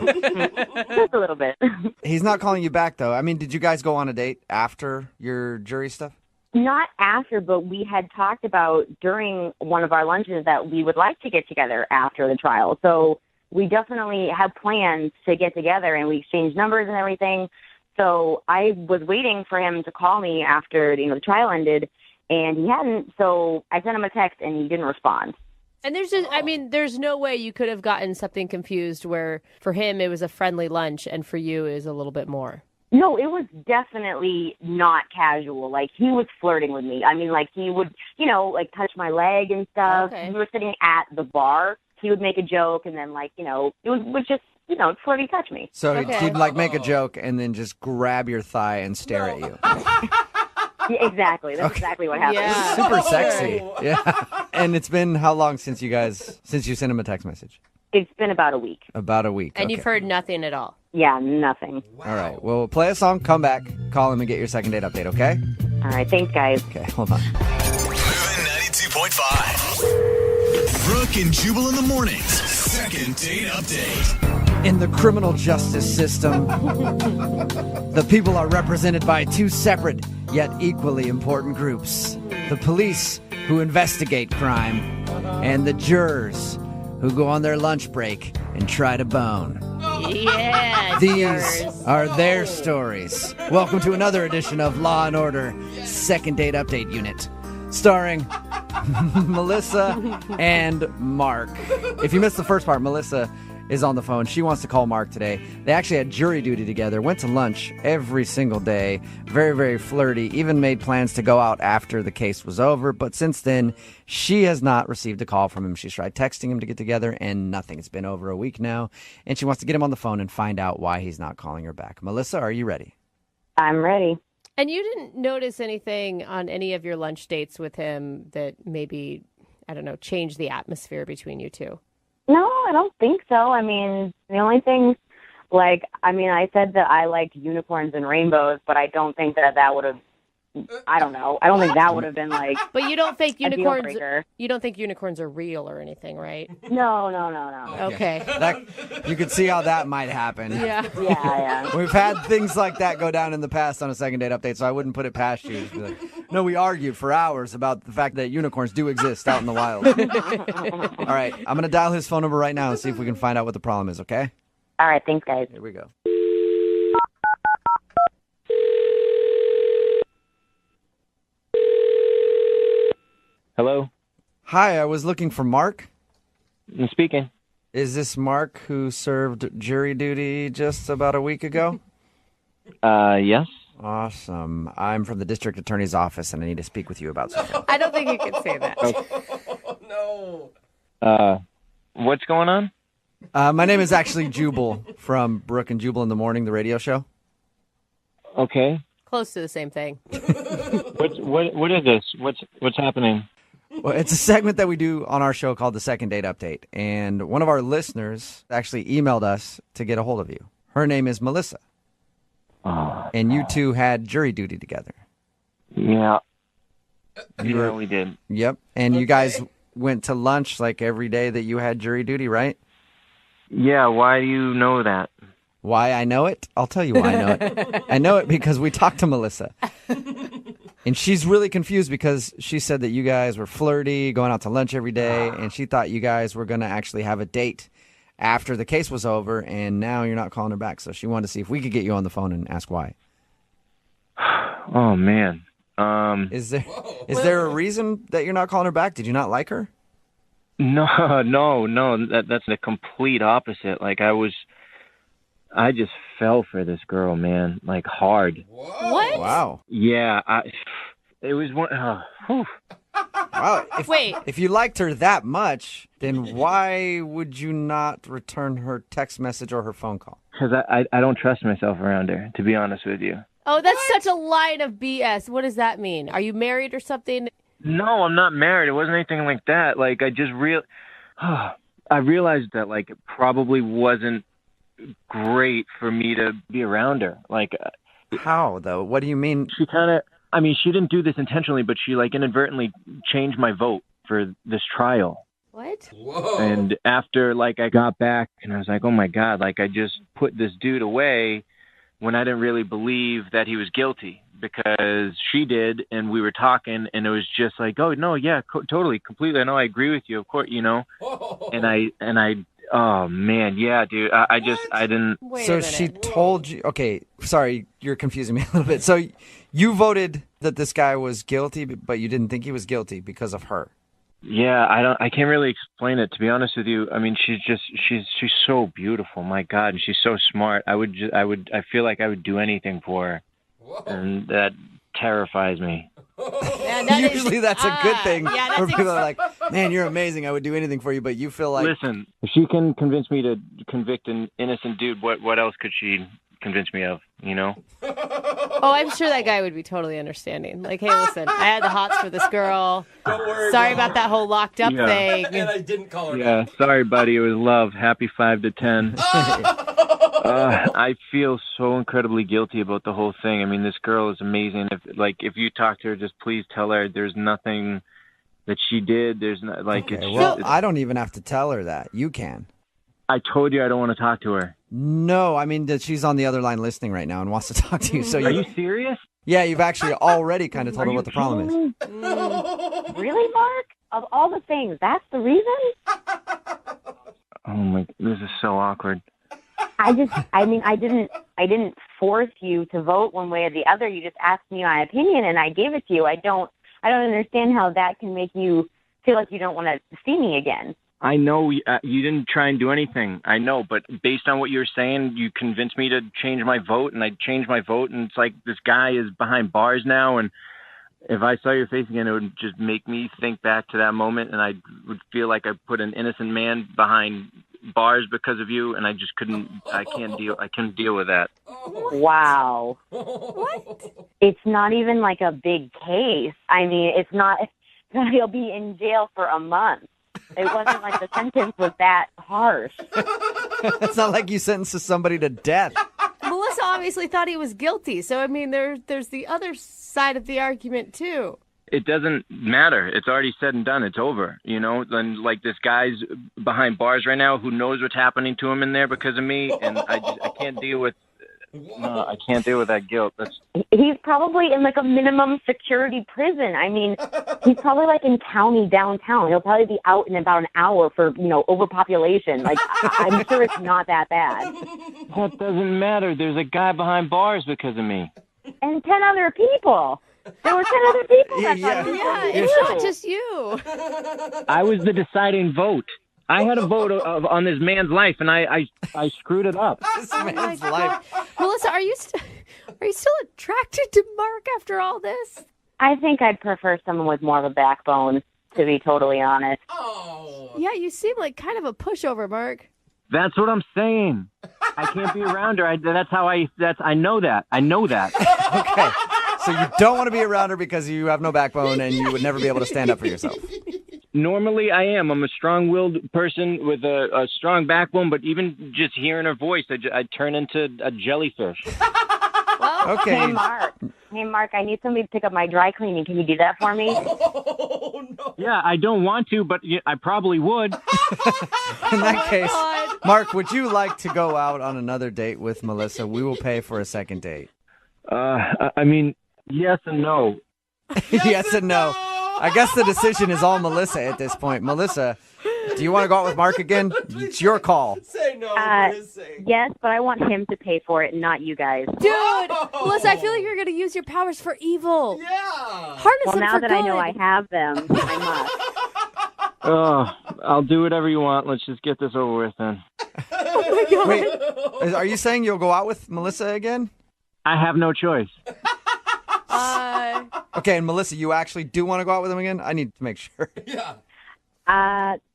Just a little bit. He's not calling you back, though. I mean, did you guys go on a date after your jury stuff? Not after, but we had talked about during one of our lunches that we would like to get together after the trial. So we definitely have plans to get together, and we exchanged numbers and everything. So I was waiting for him to call me after, you know, the trial ended, and he hadn't. So I sent him a text, and he didn't respond. And there's just, I mean, there's no way you could have gotten something confused where for him it was a friendly lunch and for you it was a little bit more. No, it was definitely not casual. Like, he was flirting with me. I mean, like, he would, you know, like, touch my leg and stuff. Okay. We were sitting at the bar. He would make a joke, and then, like, you know, it was just, you know, flirty touch me. So he'd, like, make a joke and then just grab your thigh and stare at you. Yeah, exactly. That's exactly what happened. Yeah. Super sexy. Yeah. And it's been how long since you sent him a text message? It's been about a week. About a week. And okay. you've heard nothing at all. Yeah, nothing. All right. Well, play a song, come back, call him, and get your second date update, okay? All right. Thanks, guys. Okay, hold on. Moving 92.5. Brooke and Jubal in the mornings. Second date update. In the criminal justice system, the people are represented by two separate yet equally important groups. The police, who investigate crime, and the jurors, who go on their lunch break and try to bone. Yeah. These are their stories. Welcome to another edition of Law and Order Second Date Update Unit, starring Melissa and Mark. If you missed the first part, Melissa is on the phone. She wants to call Mark today. They actually had jury duty together, went to lunch every single day, very, very flirty, even made plans to go out after the case was over. But since then, she has not received a call from him. She's tried texting him to get together, and nothing. It's been over a week now, and she wants to get him on the phone and find out why he's not calling her back. Melissa, are you ready? I'm ready. And you didn't notice anything on any of your lunch dates with him that maybe, I don't know, changed the atmosphere between you two? No, I don't think so. I mean, the only thing, like, I mean, I said that I liked unicorns and rainbows, but I don't think that would have, I don't know. I don't think that would have been like. But you don't think a deal unicorns? breaker. You don't think unicorns are real or anything, right? No. Okay. You could see how that might happen. Yeah. Yeah. We've had things like that go down in the past on a second date update, so I wouldn't put it past you. Just be like, no, we argued for hours about the fact that unicorns do exist out in the wild. All right, I'm going to dial his phone number right now and see if we can find out what the problem is, okay? All right, thanks, guys. Here we go. Hello? Hi, I was looking for Mark. I'm speaking. Is this Mark who served jury duty just about a week ago? Yes. Awesome. I'm from the district attorney's office, and I need to speak with you about something. I don't think you can say that. No. What's going on? My name is actually Jubal from Brooke and Jubal in the Morning, the radio show. Okay. Close to the same thing. What is this? What's happening? Well, it's a segment that we do on our show called the Second Date Update, and one of our listeners actually emailed us to get a hold of you. Her name is Melissa, and you two had jury duty together. Yeah. Yeah, we did. Yep, and you guys went to lunch like every day that you had jury duty, right? Yeah, why do you know that? Why I know it? I'll tell you why I know it. I know it because we talked to Melissa. And she's really confused because she said that you guys were flirty, going out to lunch every day, and she thought you guys were going to actually have a date after the case was over, and now you're not calling her back. So she wanted to see if we could get you on the phone and ask why. Oh, man. Is there a reason that you're not calling her back? Did you not like her? No. That's the complete opposite. Like I just fell for this girl, man. Like hard. What? Wow. Yeah. It was one. Wow. Wait. If you liked her that much, then why would you not return her text message or her phone call? Because I don't trust myself around her, to be honest with you. Oh, that's such a line of BS. What does that mean? Are you married or something? No, I'm not married. It wasn't anything like that. Like I just I realized that like it probably wasn't great for me to be around her. Like how though? What do you mean? She she didn't do this intentionally, but she like inadvertently changed my vote for this trial. What? Whoa. And after like I got back and I was like, oh my God, like I just put this dude away when I didn't really believe that he was guilty, because she did, and we were talking, and it was just like, oh no, yeah, totally, completely. I know, I agree with you, of course, you know. And I, oh man, yeah, dude, I didn't. So she told you? Okay, sorry, you're confusing me a little bit. So you voted that this guy was guilty, but you didn't think he was guilty because of her. Yeah, I can't really explain it, to be honest with you. I mean, she's so beautiful, my God, and she's so smart. I feel like I would do anything for her. Whoa. And that terrifies me. Usually that's a good thing. Where people are like, man, you're amazing. I would do anything for you, but you feel like... Listen, if she can convince me to convict an innocent dude, what else could she convince me of, you know? Oh, I'm sure that guy would be totally understanding. Like, hey, listen, I had the hots for this girl. Don't worry. Sorry about that whole locked up thing. And I didn't call her. Yeah, sorry, buddy. It was love. Happy 5 to 10. I feel so incredibly guilty about the whole thing. I mean, this girl is amazing. If you talk to her, just please tell her there's nothing that she did. There's not like okay, well, I don't even have to tell her that. You can. I told you I don't want to talk to her. No, I mean that she's on the other line listening right now and wants to talk to you. So are you serious? Yeah, you've actually already kind of told her what the problem is. Really, Mark? Of all the things, that's the reason? Oh my, this is so awkward. I didn't force you to vote one way or the other. You just asked me my opinion, and I gave it to you. I don't understand how that can make you feel like you don't want to see me again. I know you didn't try and do anything. I know, but based on what you were saying, you convinced me to change my vote, and I changed my vote, and it's like this guy is behind bars now, and if I saw your face again, it would just make me think back to that moment, and I would feel like I put an innocent man behind bars because of you, and I just couldn't deal with that. Wow. What? It's not even like a big case. I mean, it's not, he'll be in jail for a month. It wasn't like the sentence was that harsh. It's not like you sentenced somebody to death. Melissa obviously thought he was guilty. So, I mean, there's the other side of the argument, too. It doesn't matter. It's already said and done. It's over, you know? And, like, this guy's behind bars right now who knows what's happening to him in there because of me, and I can't deal with... No, I can't deal with that guilt. He's probably in like a minimum security prison. I mean, he's probably like in county downtown. He'll probably be out in about an hour for, overpopulation. Like, I'm sure it's not that bad. That doesn't matter. There's a guy behind bars because of me. And 10 other people. There were 10 other people that thought it's not just you. I was the deciding vote. I had a vote on this man's life, and I screwed it up. This man's life. Melissa, are you still attracted to Mark after all this? I think I'd prefer someone with more of a backbone, to be totally honest. Oh. Yeah, you seem like kind of a pushover, Mark. That's what I'm saying. I can't be around her. I know that. Okay. So you don't want to be around her because you have no backbone and you would never be able to stand up for yourself. Normally I am. I'm a strong-willed person with a strong backbone, but even just hearing her voice, I turn into a jellyfish. Well, okay. Hey, Mark, I need somebody to pick up my dry cleaning. Can you do that for me? Oh, no. Yeah, I don't want to, but I probably would. In that case, Mark, would you like to go out on another date with Melissa? We will pay for a second date. I mean, yes and no. Yes and no. I guess the decision is all Melissa at this point. Melissa, do you want to go out with Mark again? It's your call. Say no. Yes, but I want him to pay for it, not you guys. Dude, Melissa, I feel like you're going to use your powers for evil. Yeah. Harness well, them now for that good. I know I have them, I must. Oh, I'll do whatever you want. Let's just get this over with then. Oh my God. Wait, are you saying you'll go out with Melissa again? I have no choice. Okay, and Melissa, you actually do want to go out with him again? I need to make sure. Yeah.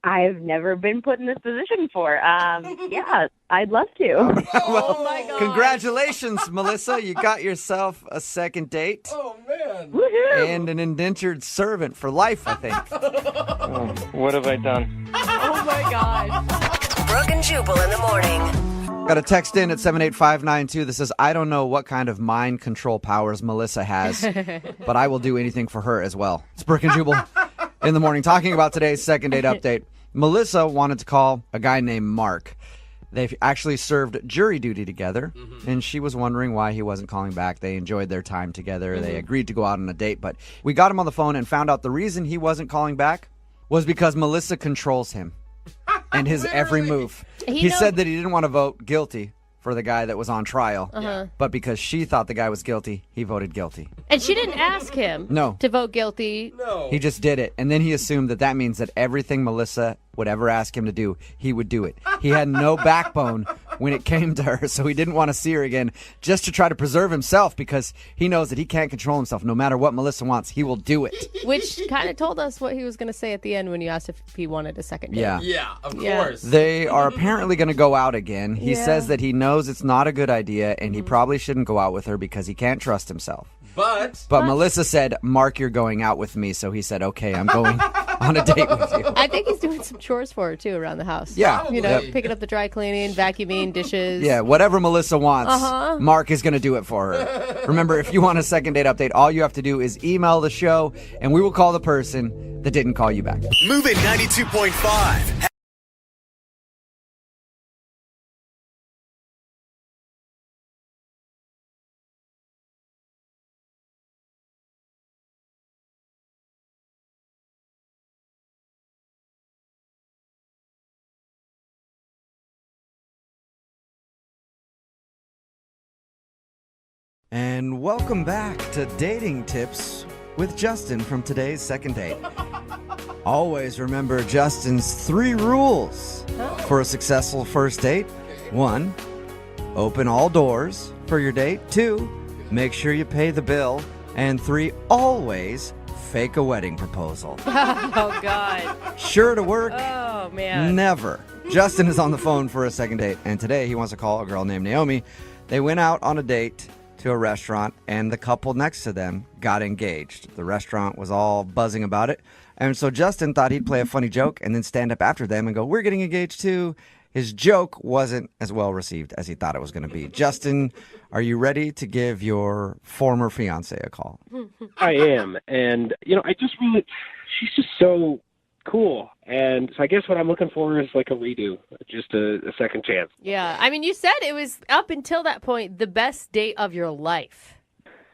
I've never been put in this position before. Yeah, I'd love to. Oh my God. Congratulations, Melissa. You got yourself a second date. Oh, man. Woohoo! And an indentured servant for life, I think. Oh, what have I done? Oh my God. Brooke and Jubal in the morning. Got a text in at 78592 that says, I don't know what kind of mind control powers Melissa has, but I will do anything for her as well. It's Brooke and Jubal in the morning, talking about today's second date update. Melissa wanted to call a guy named Mark. They've actually served jury duty together, and she was wondering why he wasn't calling back. They enjoyed their time together. They agreed to go out on a date, but we got him on the phone and found out the reason he wasn't calling back was because Melissa controls him and his every move. He said that he didn't want to vote guilty for the guy that was on trial, but because she thought the guy was guilty, he voted guilty. And she didn't ask him to vote guilty. No. He just did it, and then he assumed that that means that everything Melissa would ever ask him to do, he would do it. He had no backbone when it came to her, so he didn't want to see her again just to try to preserve himself because he knows that he can't control himself. No matter what Melissa wants, he will do it. Which kind of told us what he was going to say at the end when you asked if he wanted a second date. Yeah. Yeah, of course. They are apparently going to go out again. He says that he knows it's not a good idea, and he probably shouldn't go out with her because he can't trust himself. But Melissa said, Mark, you're going out with me. So he said, okay, I'm going on a date with you. I think he's doing some chores for her, too, around the house. Yeah. You know, picking up the dry cleaning, vacuuming, dishes. Yeah, whatever Melissa wants, Mark is going to do it for her. Remember, if you want a second date update, all you have to do is email the show, and we will call the person that didn't call you back. Moving 92.5. And welcome back to Dating Tips with Justin from today's second date. Always remember Justin's 3 rules for a successful first date. 1, open all doors for your date. 2, make sure you pay the bill. And 3, always fake a wedding proposal. Oh, God. Sure to work? Oh, man. Never. Justin is on the phone for a second date, and today he wants to call a girl named Naomi. They went out on a date to a restaurant, and the couple next to them got engaged. The restaurant was all buzzing about it, and so Justin thought he'd play a funny joke and then stand up after them and go, we're getting engaged too. His joke wasn't as well received as he thought it was going to be. Justin, are you ready to give your former fiance a call? I am, and she's just so cool. And so I guess what I'm looking for is like a redo, just a second chance. Yeah. I mean, you said it was, up until that point, the best date of your life.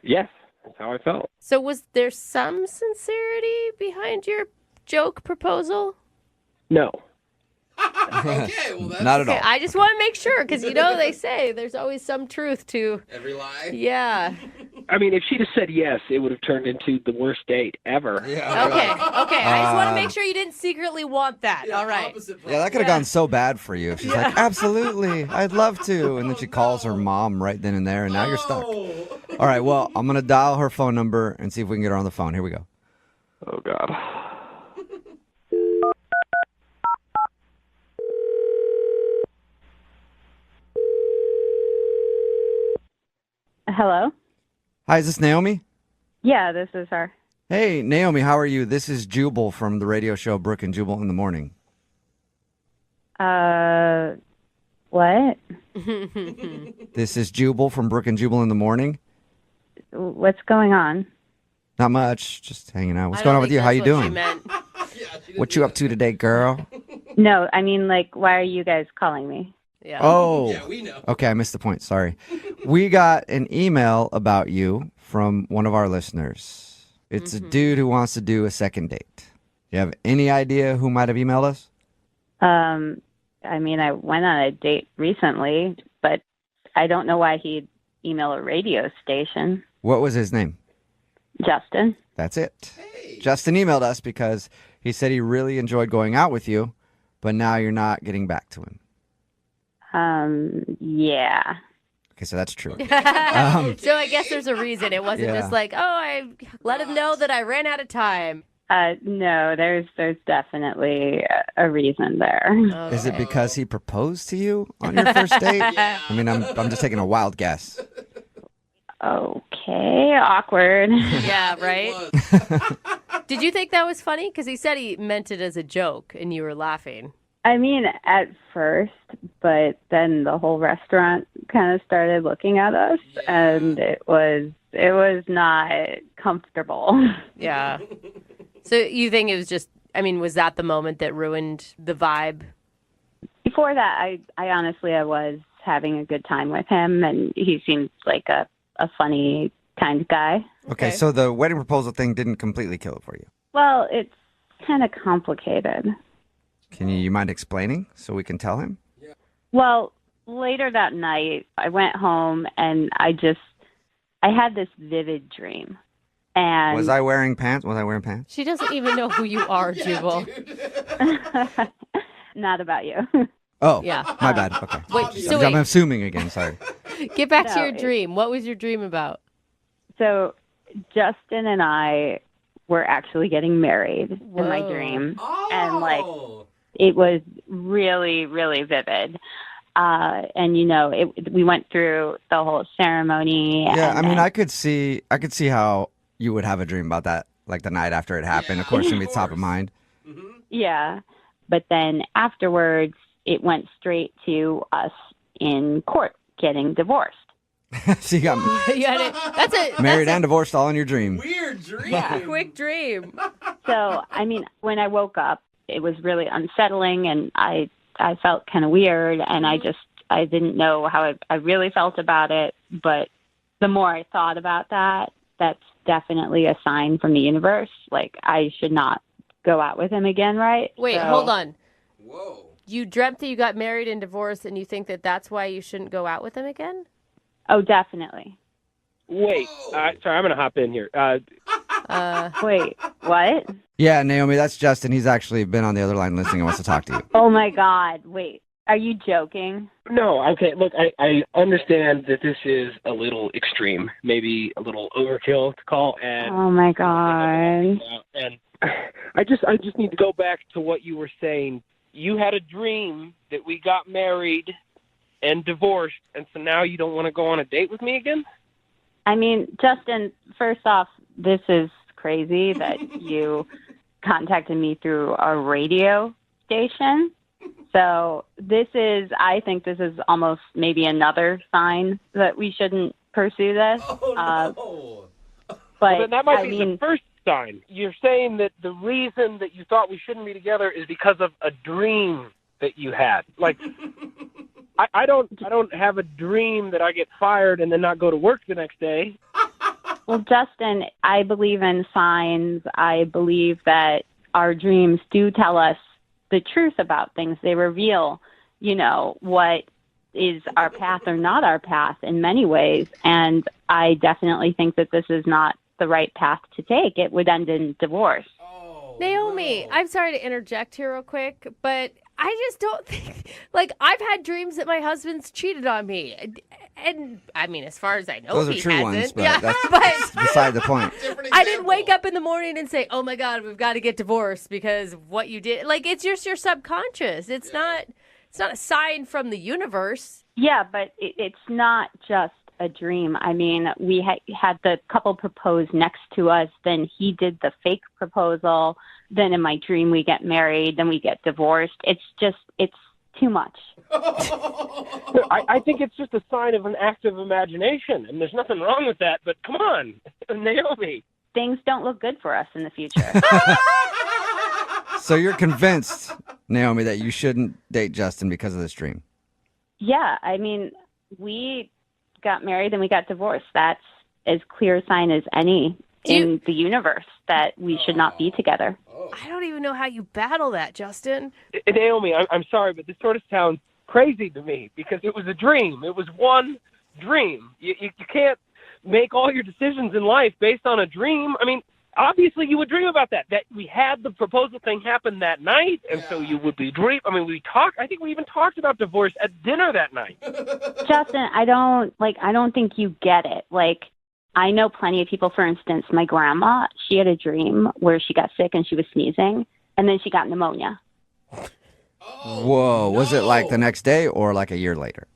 Yes, that's how I felt. So was there some sincerity behind your joke proposal? No. Okay, well, that's Not at all. I just want to make sure, because they say there's always some truth to every lie. Yeah. I mean, if she'd have said yes, it would have turned into the worst date ever. Yeah. Okay. I just want to make sure you didn't secretly want that. Yeah, all right. Yeah, that could have gone so bad for you. If she's like, absolutely, I'd love to. And then she calls her mom right then and there, and now you're stuck. All right, well, I'm going to dial her phone number and see if we can get her on the phone. Here we go. Oh, God. Hello? Hi, is this Naomi? Yeah, this is her. Hey, Naomi, how are you? This is Jubal from the radio show Brooke and Jubal in the morning. What? This is Jubal from Brooke and Jubal in the morning. What's going on? Not much, just hanging out. What's going on with you? How you doing? What you up to today, girl? No, I mean, why are you guys calling me? Yeah. Oh. Yeah, we know. Okay, I missed the point. Sorry. We got an email about you from one of our listeners. It's a dude who wants to do a second date. Do you have any idea who might have emailed us? I mean, I went on a date recently, but I don't know why he'd email a radio station. What was his name? Justin. That's it. Justin emailed us because He said he really enjoyed going out with you, but now you're not getting back to him. Yeah. Okay, so that's true. So I guess there's a reason. It wasn't Yeah. just like, oh, I let him know that I ran out of time. No, there's definitely a reason there. Is it because he proposed to you on your first date? I mean, I'm just taking a wild guess. Okay, awkward. Yeah, right? Did you think that was funny? Because he said he meant it as a joke and you were laughing. I mean, at first, but then the whole restaurant kind of started looking at us, and it was not comfortable. Yeah. So you think it was just, I mean, was that the moment that ruined the vibe? Before that, I honestly, I was having a good time with him, and he seemed like a funny kind of guy. Okay, so the wedding proposal thing didn't completely kill it for you. Well, it's kind of complicated. Can you mind explaining so we can tell him? Well, later that night, I went home and I had this vivid dream. And Was I wearing pants? She doesn't even know who you are, Jubal. Not about you. Oh, Yeah. my bad. Okay. Wait, I'm assuming again, sorry. Get back to No, your dream. What was your dream about? So Justin and I were actually getting married in my dream. And like, it was really, really vivid. And we went through the whole ceremony. Yeah, and I mean, then- I could see how you would have a dream about that, like the night after it happened. Of course, it's gonna be top of mind. Yeah. But then afterwards, it went straight to us in court getting divorced. So you got That's it. married and divorced all in your dream. Weird dream. Yeah. Quick dream. So, I mean, when I woke up, it was really unsettling, and I felt kind of weird, and I didn't know how I really felt about it. But the more I thought about that, that's definitely a sign from the universe. Like, I should not go out with him again, right? Wait, So- hold on. Whoa. You dreamt that you got married and divorced, and you think that that's why you shouldn't go out with him again? Oh, definitely. Wait, sorry, I'm going to hop in here. Wait, what? Yeah, Naomi, that's Justin. He's actually been on the other line listening and wants to talk to you. Oh, my God. Wait, are you joking? No, okay, look, I understand that this is a little extreme, maybe a little overkill to call, and Oh, my God. and I just need to go back to what you were saying. You had a dream that we got married and divorced, and so now you don't want to go on a date with me again? I mean, Justin, first off, this is crazy that you contacted me through a radio station. So I think this is almost maybe another sign that we shouldn't pursue this. But Well, then that might be mean, the first sign. You're saying that the reason that you thought we shouldn't be together is because of a dream that you had. Like, I don't have a dream that I get fired and then not go to work the next day. well, Justin, I believe in signs. I believe that our dreams do tell us the truth about things. They reveal, what is our path or not our path in many ways. And I definitely think that this is not the right path to take. It would end in divorce. Naomi, I'm sorry to interject here real quick, but I just don't think, I've had dreams that my husband's cheated on me. And I mean, as far as I know, Those are he true hasn't. ones, but yeah, that's beside the point. I didn't wake up in the morning and say, oh my God, we've got to get divorced because of what you did. It's just your subconscious. It's not a sign from the universe. Yeah, but it's not just a dream. I mean, we had the couple propose next to us. Then he did the fake proposal. Then in my dream, we get married. Then we get divorced. It's too much. I think it's just a sign of an active imagination, and there's nothing wrong with that. But come on, Naomi. Things don't look good for us in the future. So you're convinced, Naomi, that you shouldn't date Justin because of this dream? Yeah, I mean, we got married and we got divorced. That's as clear a sign as any in the universe that we should not be together. I don't even know how you battle that, Justin. Naomi, I'm sorry, but this sort of sounds crazy to me because it was a dream. It was one dream. You can't make all your decisions in life based on a dream. I mean, obviously you would dream about that we had the proposal thing happen that night, and so you would be dream. I mean, I think we even talked about divorce at dinner that night. Justin, I don't think you get it. Like, I know plenty of people. For instance, my grandma, she had a dream where she got sick and she was sneezing, and then she got pneumonia. Whoa. Was it like the next day or like a year later?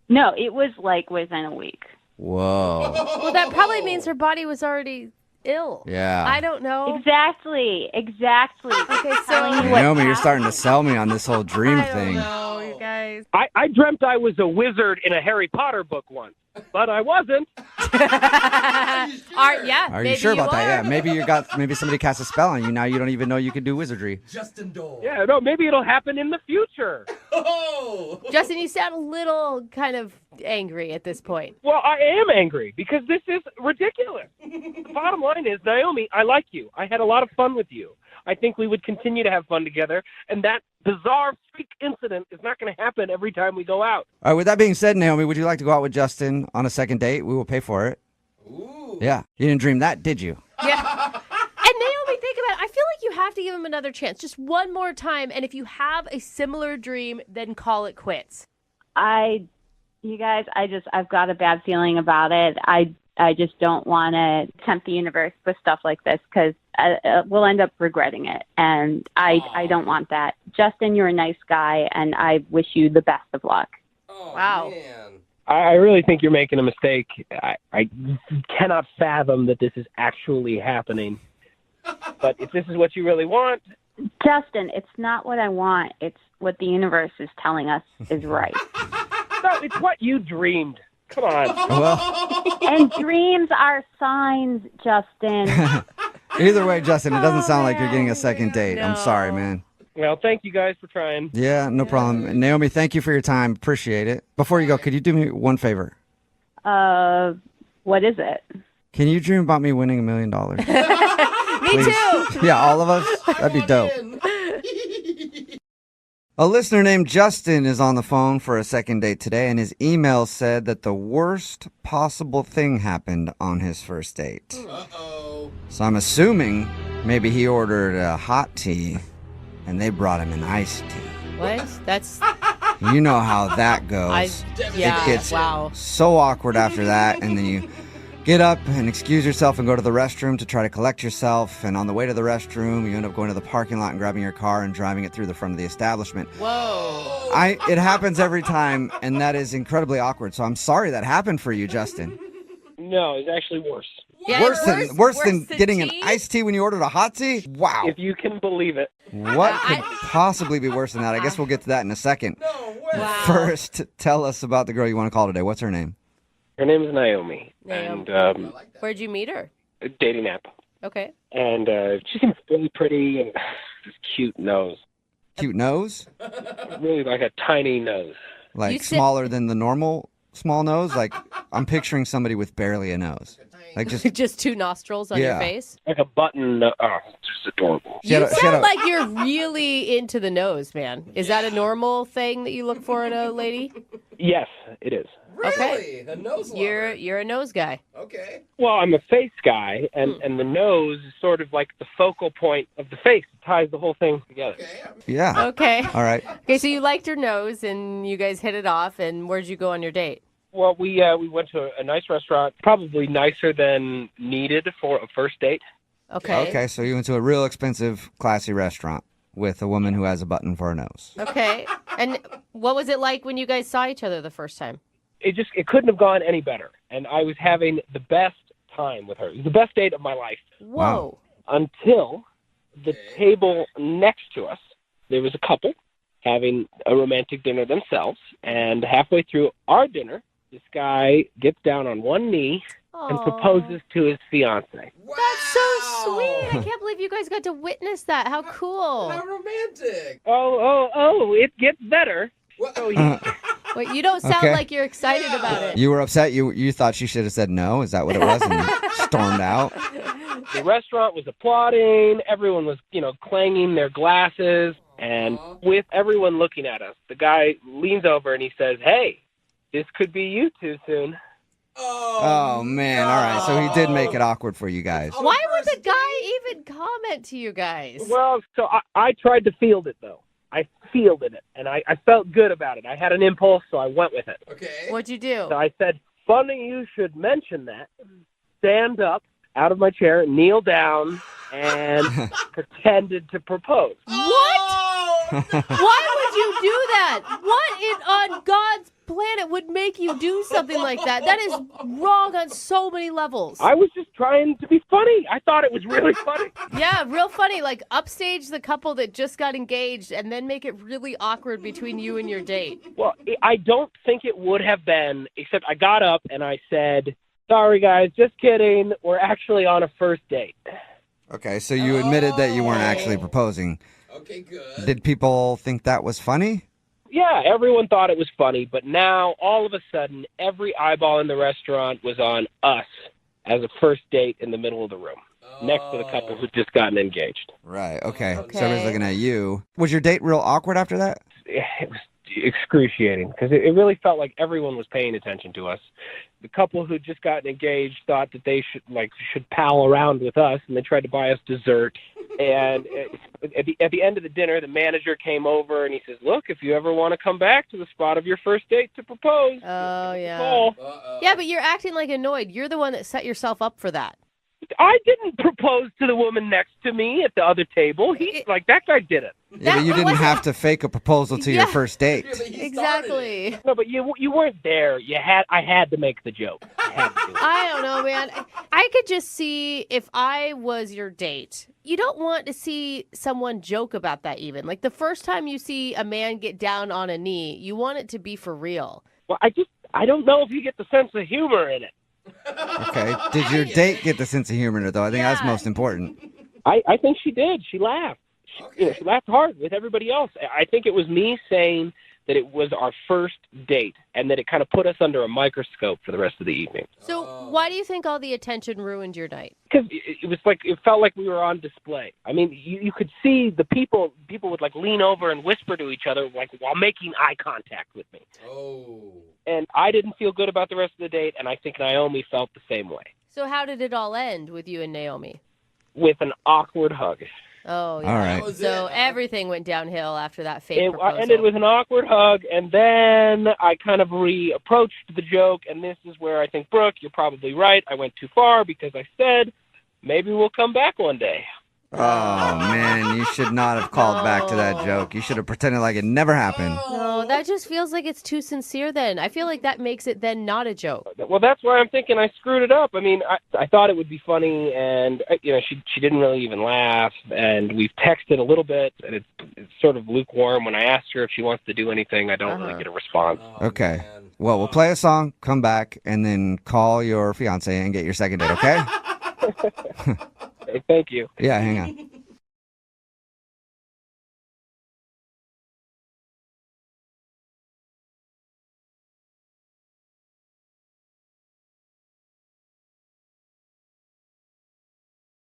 No, it was like within a week. Whoa. Well, that probably means her body was already ill. Yeah. I don't know. Exactly. Okay, so Naomi, you're starting to sell me on this whole dream thing. no, you guys. I dreamt I was a wizard in a Harry Potter book once, but I wasn't. Are you sure about that? Yeah. Maybe somebody cast a spell on you. Now you don't even know you can do wizardry. Justin Dole. Yeah, no, maybe it'll happen in the future. Justin, you sound a little kind of angry at this point. Well, I am angry because this is ridiculous. The bottom line is, Naomi, I like you. I had a lot of fun with you. I think we would continue to have fun together, and that bizarre freak incident is not going to happen every time we go out. All right, with that being said, Naomi, would you like to go out with Justin on a second date? We will pay for it. Ooh. Yeah. You didn't dream that, did you? Yeah. And Naomi, think about it. I feel like you have to give him another chance. Just one more time. And if you have a similar dream, then call it quits. You guys, I've got a bad feeling about it. I just don't want to tempt the universe with stuff like this because we'll end up regretting it. And I don't want that. Justin, you're a nice guy, and I wish you the best of luck. Oh, wow. Man. I really think you're making a mistake. I cannot fathom that this is actually happening. But if this is what you really want... Justin, it's not what I want. It's what the universe is telling us is right. No, it's what you dreamed. Come on. Well, and dreams are signs, Justin. Either way, Justin, it doesn't sound like you're getting a second date. I'm sorry, man. Well, thank you guys for trying. Yeah, no problem. And Naomi, thank you for your time. Appreciate it. Before you go, could you do me one favor? What is it? Can you dream about me winning $1 million? Me too. Yeah, all of us. That'd be dope. A listener named Justin is on the phone for a second date today, and his email said that the worst possible thing happened on his first date. Uh-oh. So I'm assuming maybe he ordered a hot tea, and they brought him an iced tea. What? That's... You know how that goes. It gets so awkward after that, and then you get up and excuse yourself and go to the restroom to try to collect yourself, and on the way to the restroom, you end up going to the parking lot and grabbing your car and driving it through the front of the establishment. Whoa. It happens every time, and that is incredibly awkward, so I'm sorry that happened for you, Justin. No, it's actually worse. Yeah, Worse than getting tea? an iced tea when you ordered a hot tea? Wow. If you can believe it. What could possibly be worse than that? I guess we'll get to that in a second. No way. Wow. First, tell us about the girl you want to call today. What's her name? Her name is Naomi. And Where'd you meet her? a dating app. Okay. And she seems really pretty and this cute nose. Cute nose? Really like a tiny nose. Like smaller than the normal small nose? Like, I'm picturing somebody with barely a nose. Like just two nostrils on your face? Like a button. Oh, just adorable. You sound like you're really into the nose, man. Is that a normal thing that you look for in a lady? Yes, it is. Really? Okay. A nose lover. You're a nose guy. Okay. Well, I'm a face guy, and the nose is sort of like the focal point of the face. It ties the whole thing together. Yeah. Okay. All right. Okay, so you liked her nose, and you guys hit it off, and where'd you go on your date? Well, we went to a nice restaurant, probably nicer than needed for a first date. Okay. Okay, so you went to a real expensive, classy restaurant with a woman who has a button for a nose. Okay. And what was it like when you guys saw each other the first time? It couldn't have gone any better. And I was having the best time with her. It was the best date of my life. Whoa. Until the table next to us, there was a couple having a romantic dinner themselves. And halfway through our dinner, this guy gets down on one knee and proposes to his fiancée. Wow. That's so sweet. I can't believe you guys got to witness that. How cool. How romantic. Oh, it gets better. So Wait, you don't sound like you're excited about it. You were upset? You thought she should have said no? Is that what it was? And you stormed out? The restaurant was applauding. Everyone was, clanging their glasses. And with everyone looking at us, the guy leans over and he says, "Hey, this could be you two soon." Oh, man. All right. So he did make it awkward for you guys. Why would the guy even comment to you guys? Well, so I tried to field it, though. I fielded it, and I felt good about it. I had an impulse, so I went with it. Okay. What'd you do? So I said, funny you should mention that. Stand up out of my chair, kneel down, and pretended to propose. What? Why would you do that? What on God's planet would make you do something like that? That is wrong on so many levels. I was just trying to be funny. I thought it was really funny. Yeah, real funny. Like, upstage the couple that just got engaged and then make it really awkward between you and your date. Well, I don't think it would have been, except I got up and I said, sorry, guys, just kidding. We're actually on a first date. Okay, so you admitted that you weren't actually proposing. Okay, good. Did people think that was funny? Yeah, everyone thought it was funny, but now, all of a sudden, every eyeball in the restaurant was on us as a first date in the middle of the room, next to the couple who'd just gotten engaged. Right, okay. So everyone's looking at you. Was your date real awkward after that? It was excruciating, because it really felt like everyone was paying attention to us. The couple who'd just gotten engaged thought that they should pal around with us, and they tried to buy us dessert. And at the end of the dinner, the manager came over and he says, look, if you ever want to come back to the spot of your first date to propose. Oh, yeah. Call. Yeah, but you're acting like annoyed. You're the one that set yourself up for that. I didn't propose to the woman next to me at the other table. That guy did it. Yeah, but you didn't have to fake a proposal to your first date. Exactly. No, but you weren't there. I had to make the joke. I don't know, man. I could just see if I was your date. You don't want to see someone joke about that even. Like the first time you see a man get down on a knee, you want it to be for real. Well, I don't know if you get the sense of humor in it. Okay. Did your date get the sense of humor in it, though? I think that's most important. I think she did. She laughed. She laughed hard with everybody else. I think it was me saying that it was our first date and that it kind of put us under a microscope for the rest of the evening. So why do you think all the attention ruined your night? Because it felt like we were on display. I mean, you could see the people would like lean over and whisper to each other like while making eye contact with me. Oh. And I didn't feel good about the rest of the date, and I think Naomi felt the same way. So how did it all end with you and Naomi? With an awkward hug. Oh, yeah. All right. So everything went downhill after that fake It proposal. ended with an awkward hug, and then I kind of reapproached the joke, and this is where I think, Brooke, you're probably right. I went too far because I said, maybe we'll come back one day. Oh, man, you should not have called back to that joke. You should have pretended like it never happened. No, that just feels like it's too sincere then. I feel like that makes it then not a joke. Well, that's why I'm thinking I screwed it up. I mean, I thought it would be funny, and she didn't really even laugh, and we've texted a little bit, and it's sort of lukewarm. When I asked her if she wants to do anything, I don't really get a response. Okay. Well, we'll play a song, come back, and then call your fiance and get your second date, okay? Hey, thank you. Yeah, hang on.